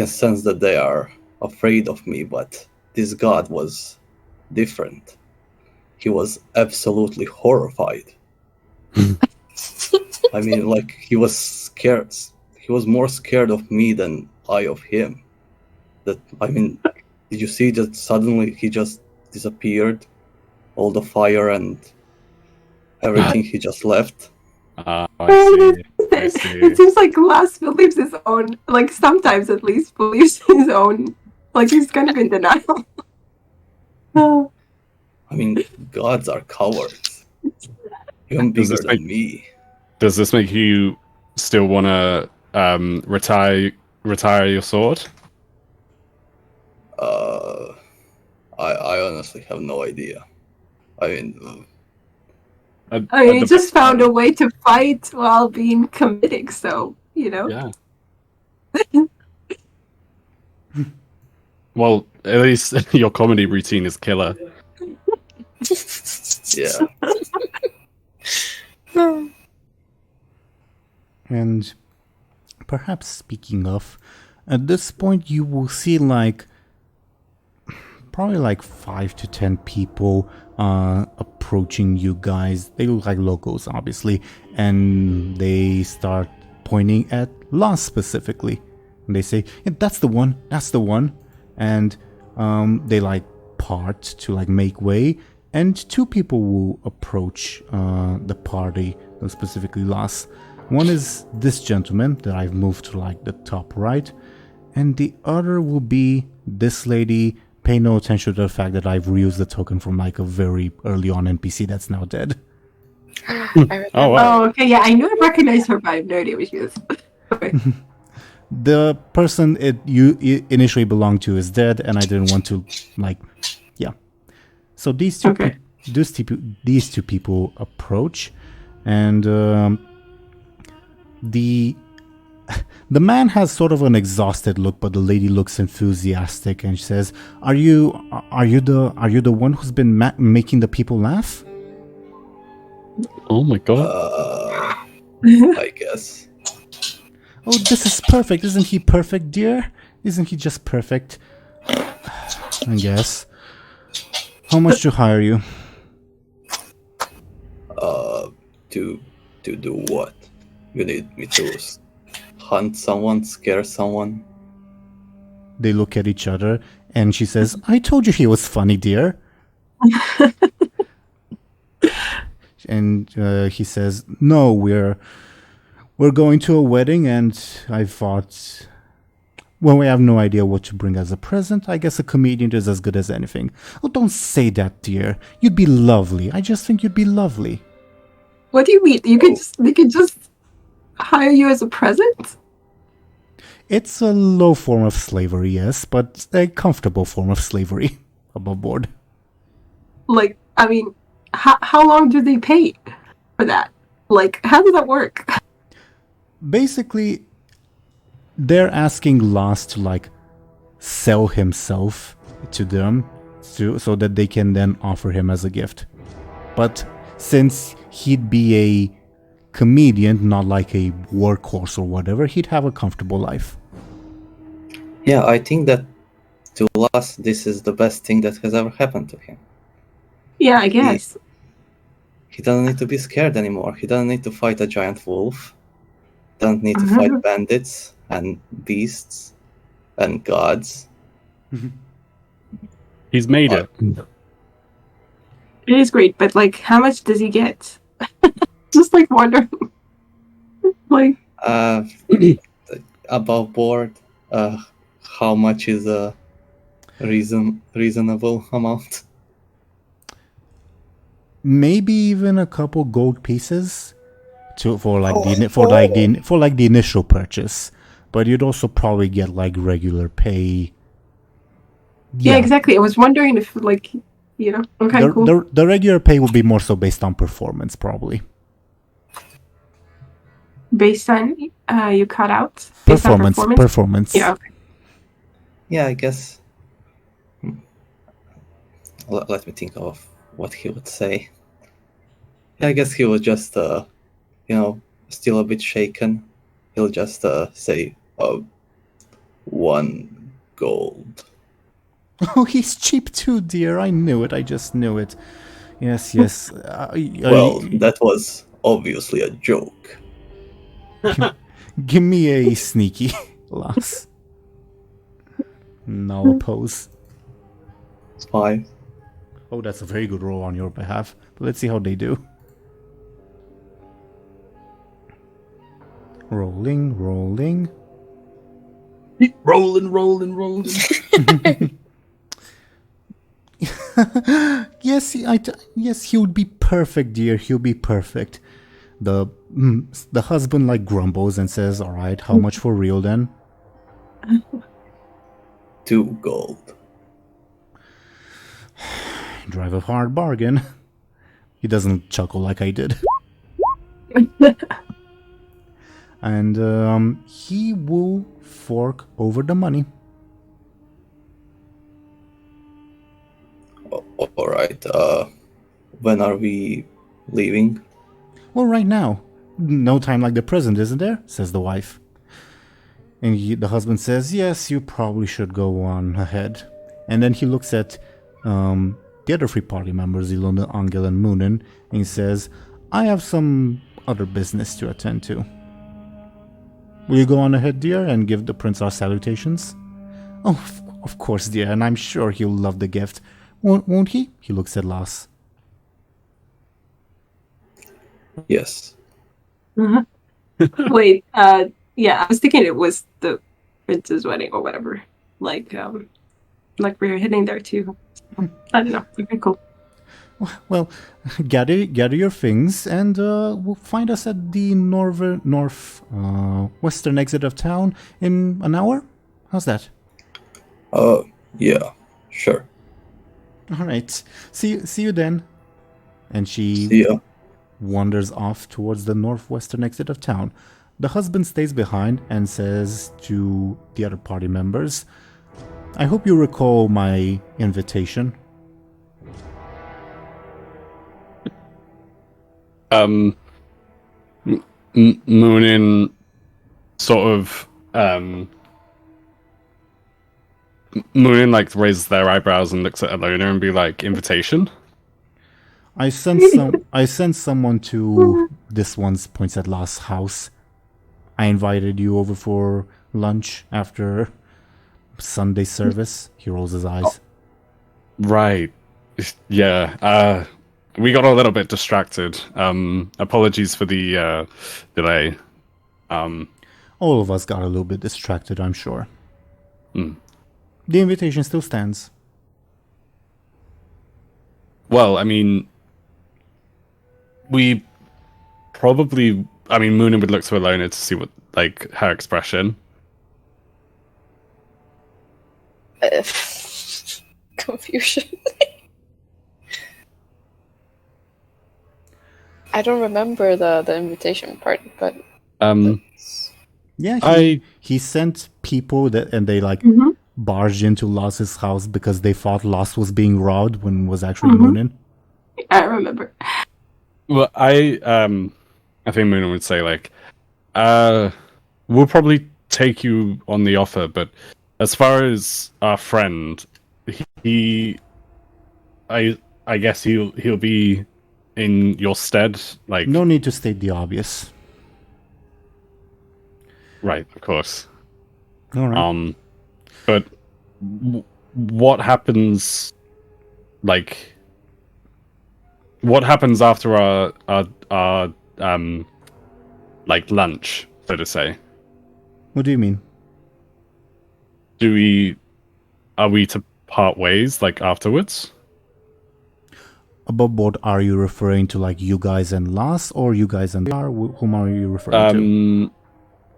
Speaker 2: sense that they are afraid of me, but this god was different. He was absolutely horrified. I mean, like, he was scared. He was more scared of me than I of him. That, I mean, did you see that suddenly he just disappeared? All the fire and everything, he just left.
Speaker 3: I see. I see.
Speaker 4: It seems like Lass believes his own, like sometimes at least believes his own, like he's kind of in denial. Oh.
Speaker 2: I mean, gods are cowards. Even bigger than me.
Speaker 3: Does this make you still want to retire your sword?
Speaker 2: I honestly have no idea. I mean,
Speaker 4: I mean, he just found a way to fight while being comedic, so, you know.
Speaker 3: Yeah. Well, at least your comedy routine is killer.
Speaker 2: yeah.
Speaker 1: And perhaps speaking of, at this point you will see like probably like 5 to 10 people approaching you guys. They look like locals, obviously, and they start pointing at Lass specifically. And they say, yeah, that's the one, and they like part to like make way, and 2 people will approach the party, specifically Lass. One is this gentleman that I've moved to like the top right, and the other will be this lady. Pay no attention to the fact that I've reused the token from like a very early on NPC that's now dead.
Speaker 3: Oh, wow.
Speaker 4: Oh, okay, yeah, I knew I recognized her, but I have no idea what she is. Okay.
Speaker 1: The person you initially belonged to is dead, and I didn't want to like, yeah. So these two,
Speaker 4: Okay.
Speaker 1: these two people approach, and The man has sort of an exhausted look, but the lady looks enthusiastic, and she says, "Are you the one who's been making the people laugh?"
Speaker 3: Oh my god.
Speaker 2: I guess.
Speaker 1: "Oh, this is perfect. Isn't he perfect, dear? Isn't he just perfect?" "I guess. How much to hire you?"
Speaker 2: To do what? You need me to hunt someone, scare someone?
Speaker 1: They look at each other, and she says, "I told you he was funny, dear." And he says, "No, we're going to a wedding, and I thought, well, we have no idea what to bring as a present. I guess a comedian is as good as anything." "Oh, don't say that, dear. You'd be lovely. I just think you'd be lovely."
Speaker 4: What do you mean? They could just hire you as a present?
Speaker 1: It's a low form of slavery, yes, but a comfortable form of slavery. Above board.
Speaker 4: Like, I mean, how long do they pay for that? Like, how does that work?
Speaker 1: Basically, they're asking Lars to, like, sell himself to them so that they can then offer him as a gift. But since he'd be a comedian, not like a workhorse or whatever, he'd have a comfortable life.
Speaker 2: Yeah, I think that to us, this is the best thing that has ever happened to him.
Speaker 4: Yeah, I guess.
Speaker 2: He doesn't need to be scared anymore. He doesn't need to fight a giant wolf. Doesn't need to fight bandits and beasts and gods.
Speaker 3: He's made it.
Speaker 4: It is great, but like, how much does he get? Just like wondering. Like,
Speaker 2: Above board, how much is a reasonable amount?
Speaker 1: Maybe even a couple gold pieces for the initial purchase. But you'd also probably get like regular pay.
Speaker 4: yeah, exactly. I was wondering if, like, you know, okay, cool.
Speaker 1: The regular pay would be more so based on performance, probably.
Speaker 4: Based on you cut out based on
Speaker 1: performance.
Speaker 4: Yeah. Okay.
Speaker 2: Yeah, I guess. Let me think of what he would say. Yeah, I guess he was just, still a bit shaken. He'll just say, 1 gold.
Speaker 1: Oh, he's cheap too, dear. I knew it. I just knew it. Yes.
Speaker 2: Well, that was obviously a joke.
Speaker 1: Give me a sneaky loss. No oppose.
Speaker 2: 5.
Speaker 1: Oh, that's a very good roll on your behalf. But let's see how they do. Rolling.
Speaker 3: Rolling.
Speaker 1: Yes, he would be perfect, dear. He'll be perfect. The husband like grumbles and says, "All right, how much for real then?"
Speaker 2: 2 gold.
Speaker 1: Drive a hard bargain. He doesn't chuckle like I did. And he will fork over the money.
Speaker 2: All right. When are we leaving?
Speaker 1: "Well, right now. No time like the present, isn't there?" says the wife. And the husband says, "Yes, you probably should go on ahead." And then he looks at the other 3 party members, Illona, Anghel, and Muninn, and he says, "I have some other business to attend to. Will you go on ahead, dear, and give the prince our salutations?" "Oh, of course, dear, and I'm sure he'll love the gift. Won't he?" He looks at Lars.
Speaker 2: Yes.
Speaker 4: Wait, yeah, I was thinking it was the prince's wedding or whatever. Like we were heading there too. I don't know. Okay, cool.
Speaker 1: Well, gather your things and we'll find us at the western exit of town in an hour. How's that?
Speaker 2: Yeah, sure.
Speaker 1: All right. See you then. And she
Speaker 2: See ya.
Speaker 1: wanders off towards the northwestern exit of town. the husband stays behind and says to the other party members, I hope you recall my invitation.
Speaker 3: Muninn sort of Muninn like raises their eyebrows and looks at Illona and be like, invitation?
Speaker 1: I sent someone to this one's points at last house. I invited you over for lunch after Sunday service. He rolls his eyes.
Speaker 3: Right. Yeah. We got a little bit distracted. Apologies for the delay.
Speaker 1: All of us got a little bit distracted, I'm sure.
Speaker 3: Mm.
Speaker 1: The invitation still stands.
Speaker 3: Well, I mean, we probably... I mean, Muninn would look to Illona to see what, like, her expression.
Speaker 5: Confusion. I don't remember the invitation part, but...
Speaker 1: Yeah, he sent people and they like barged into Lass's house because they thought Lass was being robbed when it was actually Muninn.
Speaker 4: I remember.
Speaker 3: Well, I think Muninn would say, like, we'll probably take you on the offer, but as far as our friend, I guess he'll be in your stead, like...
Speaker 1: No need to state the obvious.
Speaker 3: Right, of course.
Speaker 1: All right.
Speaker 3: But what happens, like... What happens after our like, lunch, so to say?
Speaker 1: What do you mean?
Speaker 3: Are we to part ways, like, afterwards?
Speaker 1: Above board, are you referring to, like, you guys and Lass, or you guys and whom are you referring to?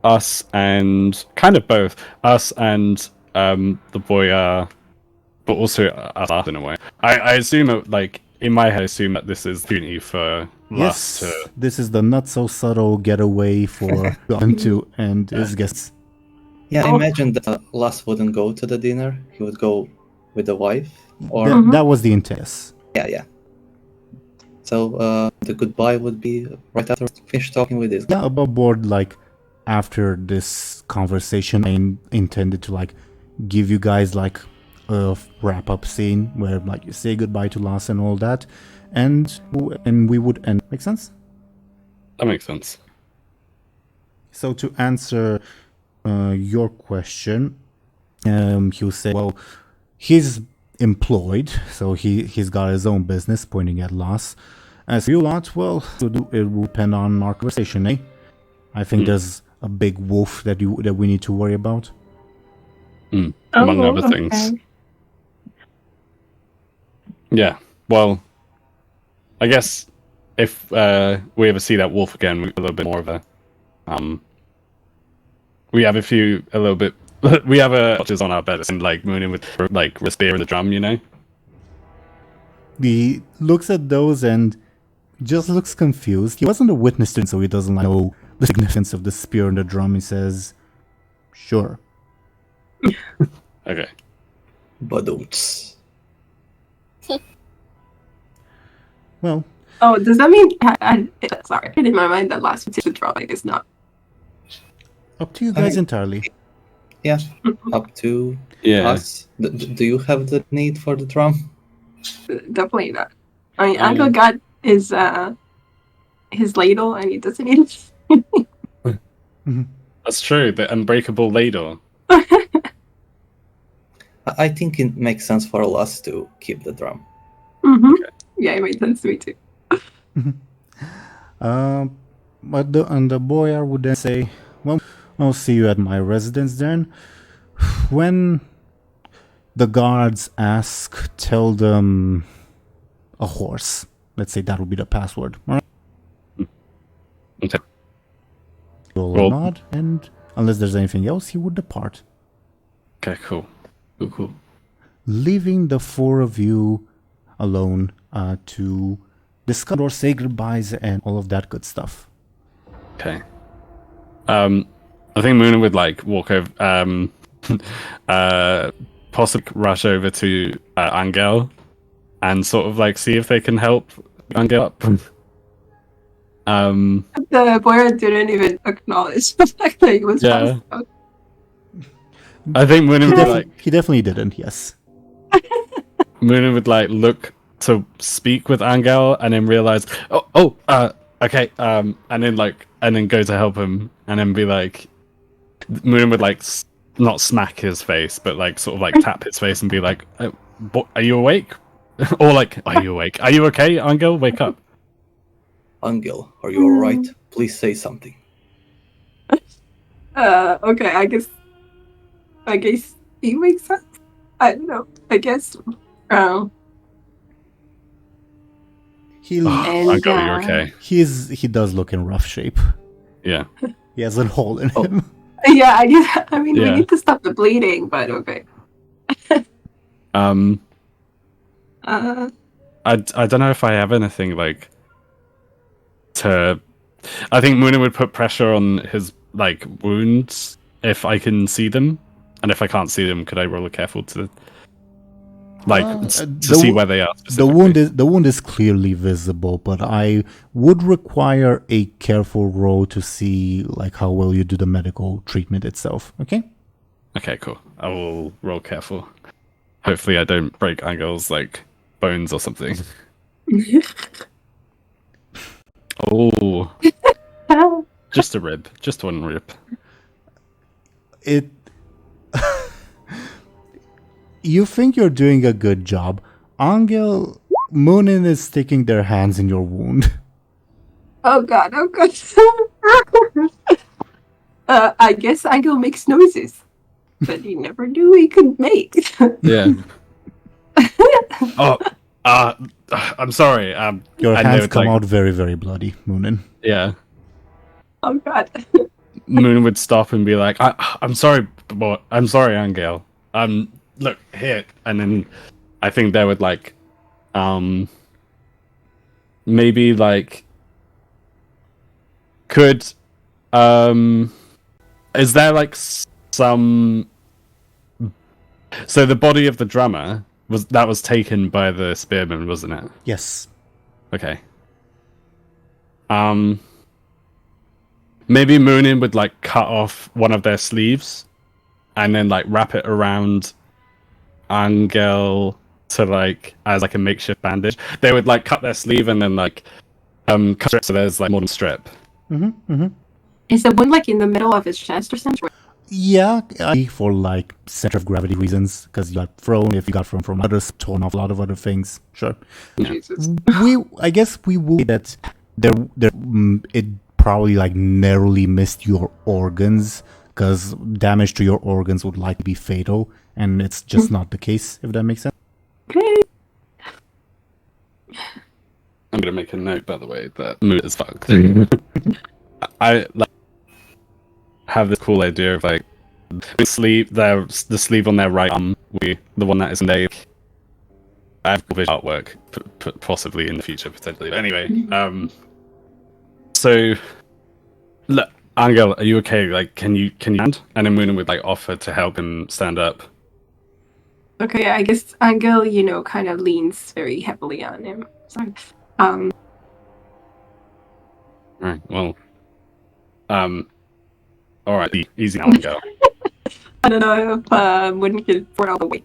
Speaker 3: Us and... Kind of both. Us and the boyar, but also us in a way. I assume, like, in my head, I assume that this is the opportunity for Lass to...
Speaker 1: This is the not-so-subtle getaway for Guntu and his guests.
Speaker 2: Yeah, I imagine that Lass wouldn't go to the dinner. He would go with the wife. Or
Speaker 1: That was the intent.
Speaker 2: Yeah. So the goodbye would be right after finish talking with this guy.
Speaker 1: Yeah, above board, like, after this conversation, I intended to, like, give you guys, like, a wrap-up scene where, like, you say goodbye to Lass and all that, and we would end. Make sense?
Speaker 3: That makes sense.
Speaker 1: So to answer your question, he'll say, well, he's employed, so he's got his own business, pointing at Lass. As for you lot, well, it will depend on our conversation, eh? I think there's a big wolf that we need to worry about.
Speaker 3: Among other things. Yeah, well, I guess if we ever see that wolf again, we have a little bit more of a... we have we have watches on our beds and, like, Muninn with, like, the spear and the drum, you know?
Speaker 1: He looks at those and just looks confused. He wasn't a witness to it, so he doesn't know the significance of the spear and the drum. He says, sure.
Speaker 3: Okay.
Speaker 2: Badoots.
Speaker 1: Well...
Speaker 4: Oh, does that mean... sorry, in my mind, that last one drawing is not...
Speaker 1: Up to you guys entirely.
Speaker 2: Yeah, up to us. Do you have the need for the drum?
Speaker 4: Definitely not. I mean, Anghel got his ladle, and he doesn't need it.
Speaker 3: That's true, the unbreakable ladle.
Speaker 2: I think it makes sense for us to keep the drum.
Speaker 4: Okay. Yeah, it made sense to me too.
Speaker 1: But the boyar would then say, well, I'll see you at my residence then. When the guards ask, tell them a horse. Let's say that would be the password. All right?
Speaker 3: Okay.
Speaker 1: Roll a nod, and unless there's anything else, he would depart.
Speaker 3: Okay, cool. Cool.
Speaker 1: Leaving the four of you alone to discuss or say goodbyes and all of that good stuff.
Speaker 3: Okay. I think Muninn would like walk over, possibly rush over to Anghel and sort of like see if they can help Anghel up.
Speaker 4: The boy didn't even acknowledge the fact that he was
Speaker 3: Yeah.
Speaker 4: passed out.
Speaker 3: I think Muninn would like
Speaker 1: He definitely didn't, yes.
Speaker 3: Muninn would like look to speak with Anghel and then realize, okay, and then go to help him and then be like, Muninn would like not smack his face, but like sort of like tap his face and be like, "Are you awake?" Or like, "Are you awake? Are you okay, Anghel? Wake up."
Speaker 2: Anghel, are you alright? Please say something.
Speaker 4: Okay, I guess he wakes up. I don't know. I guess.
Speaker 1: He
Speaker 3: Anghel, you're okay.
Speaker 1: he does look in rough shape.
Speaker 3: Yeah.
Speaker 1: He has a hole in
Speaker 2: Oh.
Speaker 1: him.
Speaker 4: Yeah, I guess. I mean, we
Speaker 3: Yeah.
Speaker 4: need to stop the bleeding, but okay.
Speaker 3: I
Speaker 4: Uh,
Speaker 3: don't know if I have anything like to. I think Muninn would put pressure on his like wounds if I can see them, and if I can't see them, could I roll a careful to like to
Speaker 1: the
Speaker 3: see
Speaker 1: wo-
Speaker 3: where they are?
Speaker 1: The wound is clearly visible, but I would require a careful roll to see like how well you do the medical treatment itself. Okay.
Speaker 3: Okay, cool. I will roll careful. Hopefully, I don't break Anghel's like bones or something. Oh, just a rib, just one rib.
Speaker 1: It. You think you're doing a good job. Anghel, Muninn is sticking their hands in your wound.
Speaker 4: oh god, oh god. I guess Anghel makes noises, but he never knew he could make.
Speaker 3: Yeah. I'm sorry.
Speaker 1: Your
Speaker 3: I know
Speaker 1: hands
Speaker 3: it's
Speaker 1: come
Speaker 3: like-
Speaker 1: out very, very bloody, Muninn.
Speaker 3: Yeah.
Speaker 4: Oh god.
Speaker 3: Moon would stop and be like, "I'm sorry, boy. I'm sorry, Anghel. Look here," and then I think they would like, maybe like, could, is there like some? So the body of the drummer was taken by the spearman, wasn't it?
Speaker 1: Yes.
Speaker 3: Okay. Maybe Muninn would like cut off one of their sleeves and then like wrap it around Anghel to like as like a makeshift bandage. They would like cut their sleeve and then like cut it so there's like more than a strip.
Speaker 4: Is the wound like in the middle of his chest or something?
Speaker 1: Yeah, for like center of gravity reasons, because you got thrown. If you got thrown from others, torn off a lot of other things. Sure.
Speaker 4: Jesus.
Speaker 1: I guess we will say that it probably like narrowly missed your organs, because damage to your organs would likely be fatal, and it's just not the case. If that makes sense.
Speaker 4: Okay.
Speaker 3: I'm gonna make a note, by the way, that Moon is fucked. I like have this cool idea of like the sleeve on their right arm, the one that is naked. I have visual artwork, possibly in the future, potentially. But anyway, so look, Anghel, are you okay? Like, can you stand? And then Muninn would like offer to help him stand up.
Speaker 4: Okay, I guess Anghel, kind of leans very heavily on him. Sorry.
Speaker 3: Right. Well. All right. Easy now, Anghel.
Speaker 4: I don't know if Muninn can afford all the weight.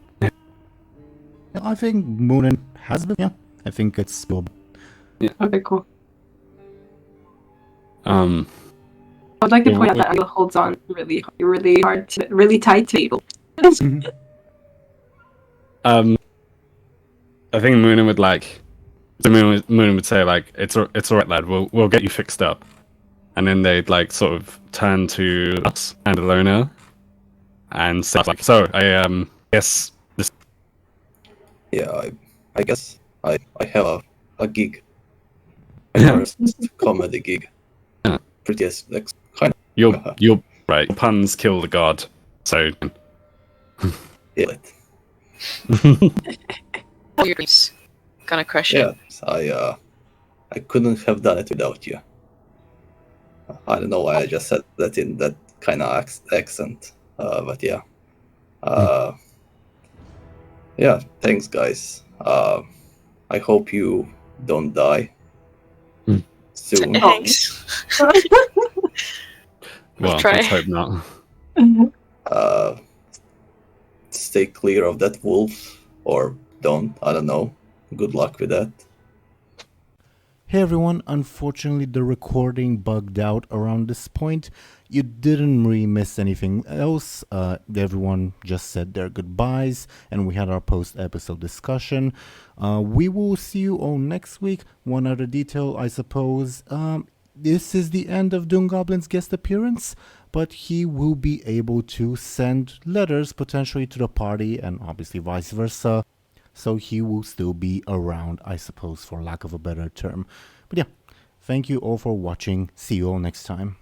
Speaker 1: I think Muninn has been. Yeah, I think it's doable.
Speaker 4: Okay, cool.
Speaker 3: Um.
Speaker 4: I'd like to
Speaker 3: Yeah,
Speaker 4: point out that Anghel holds on really hard, really tight to Abel.
Speaker 3: I think Muninn would like. So Muninn would say like, "It's alright, lad. We'll get you fixed up," and then they'd like sort of turn to us and Illona, and say like, "So I guess this."
Speaker 2: Yeah, I guess I have a gig.
Speaker 3: Yeah.
Speaker 2: My first comedy gig.
Speaker 3: Yeah.
Speaker 2: Pretty kind of
Speaker 3: You're right. Puns kill the god. So.
Speaker 2: feel it.
Speaker 5: Your dreams gonna crush it.
Speaker 2: Yeah, I couldn't have done it without you. I don't know why I just said that in that kind of accent, but yeah. Yeah, thanks, guys. I hope you don't die soon.
Speaker 5: Thanks.
Speaker 3: Well,
Speaker 5: try.
Speaker 3: let's hope not.
Speaker 2: Stay clear of that wolf, or don't. I don't know. Good luck with that.
Speaker 1: Hey everyone, unfortunately the recording bugged out around this point. You didn't really miss anything else. Everyone just said their goodbyes and we had our post-episode discussion. We will see you all next week. One other detail, I suppose. This is the end of DoomGoblin's guest appearance, but he will be able to send letters potentially to the party and obviously vice versa. So he will still be around, I suppose, for lack of a better term. But yeah, thank you all for watching. See you all next time.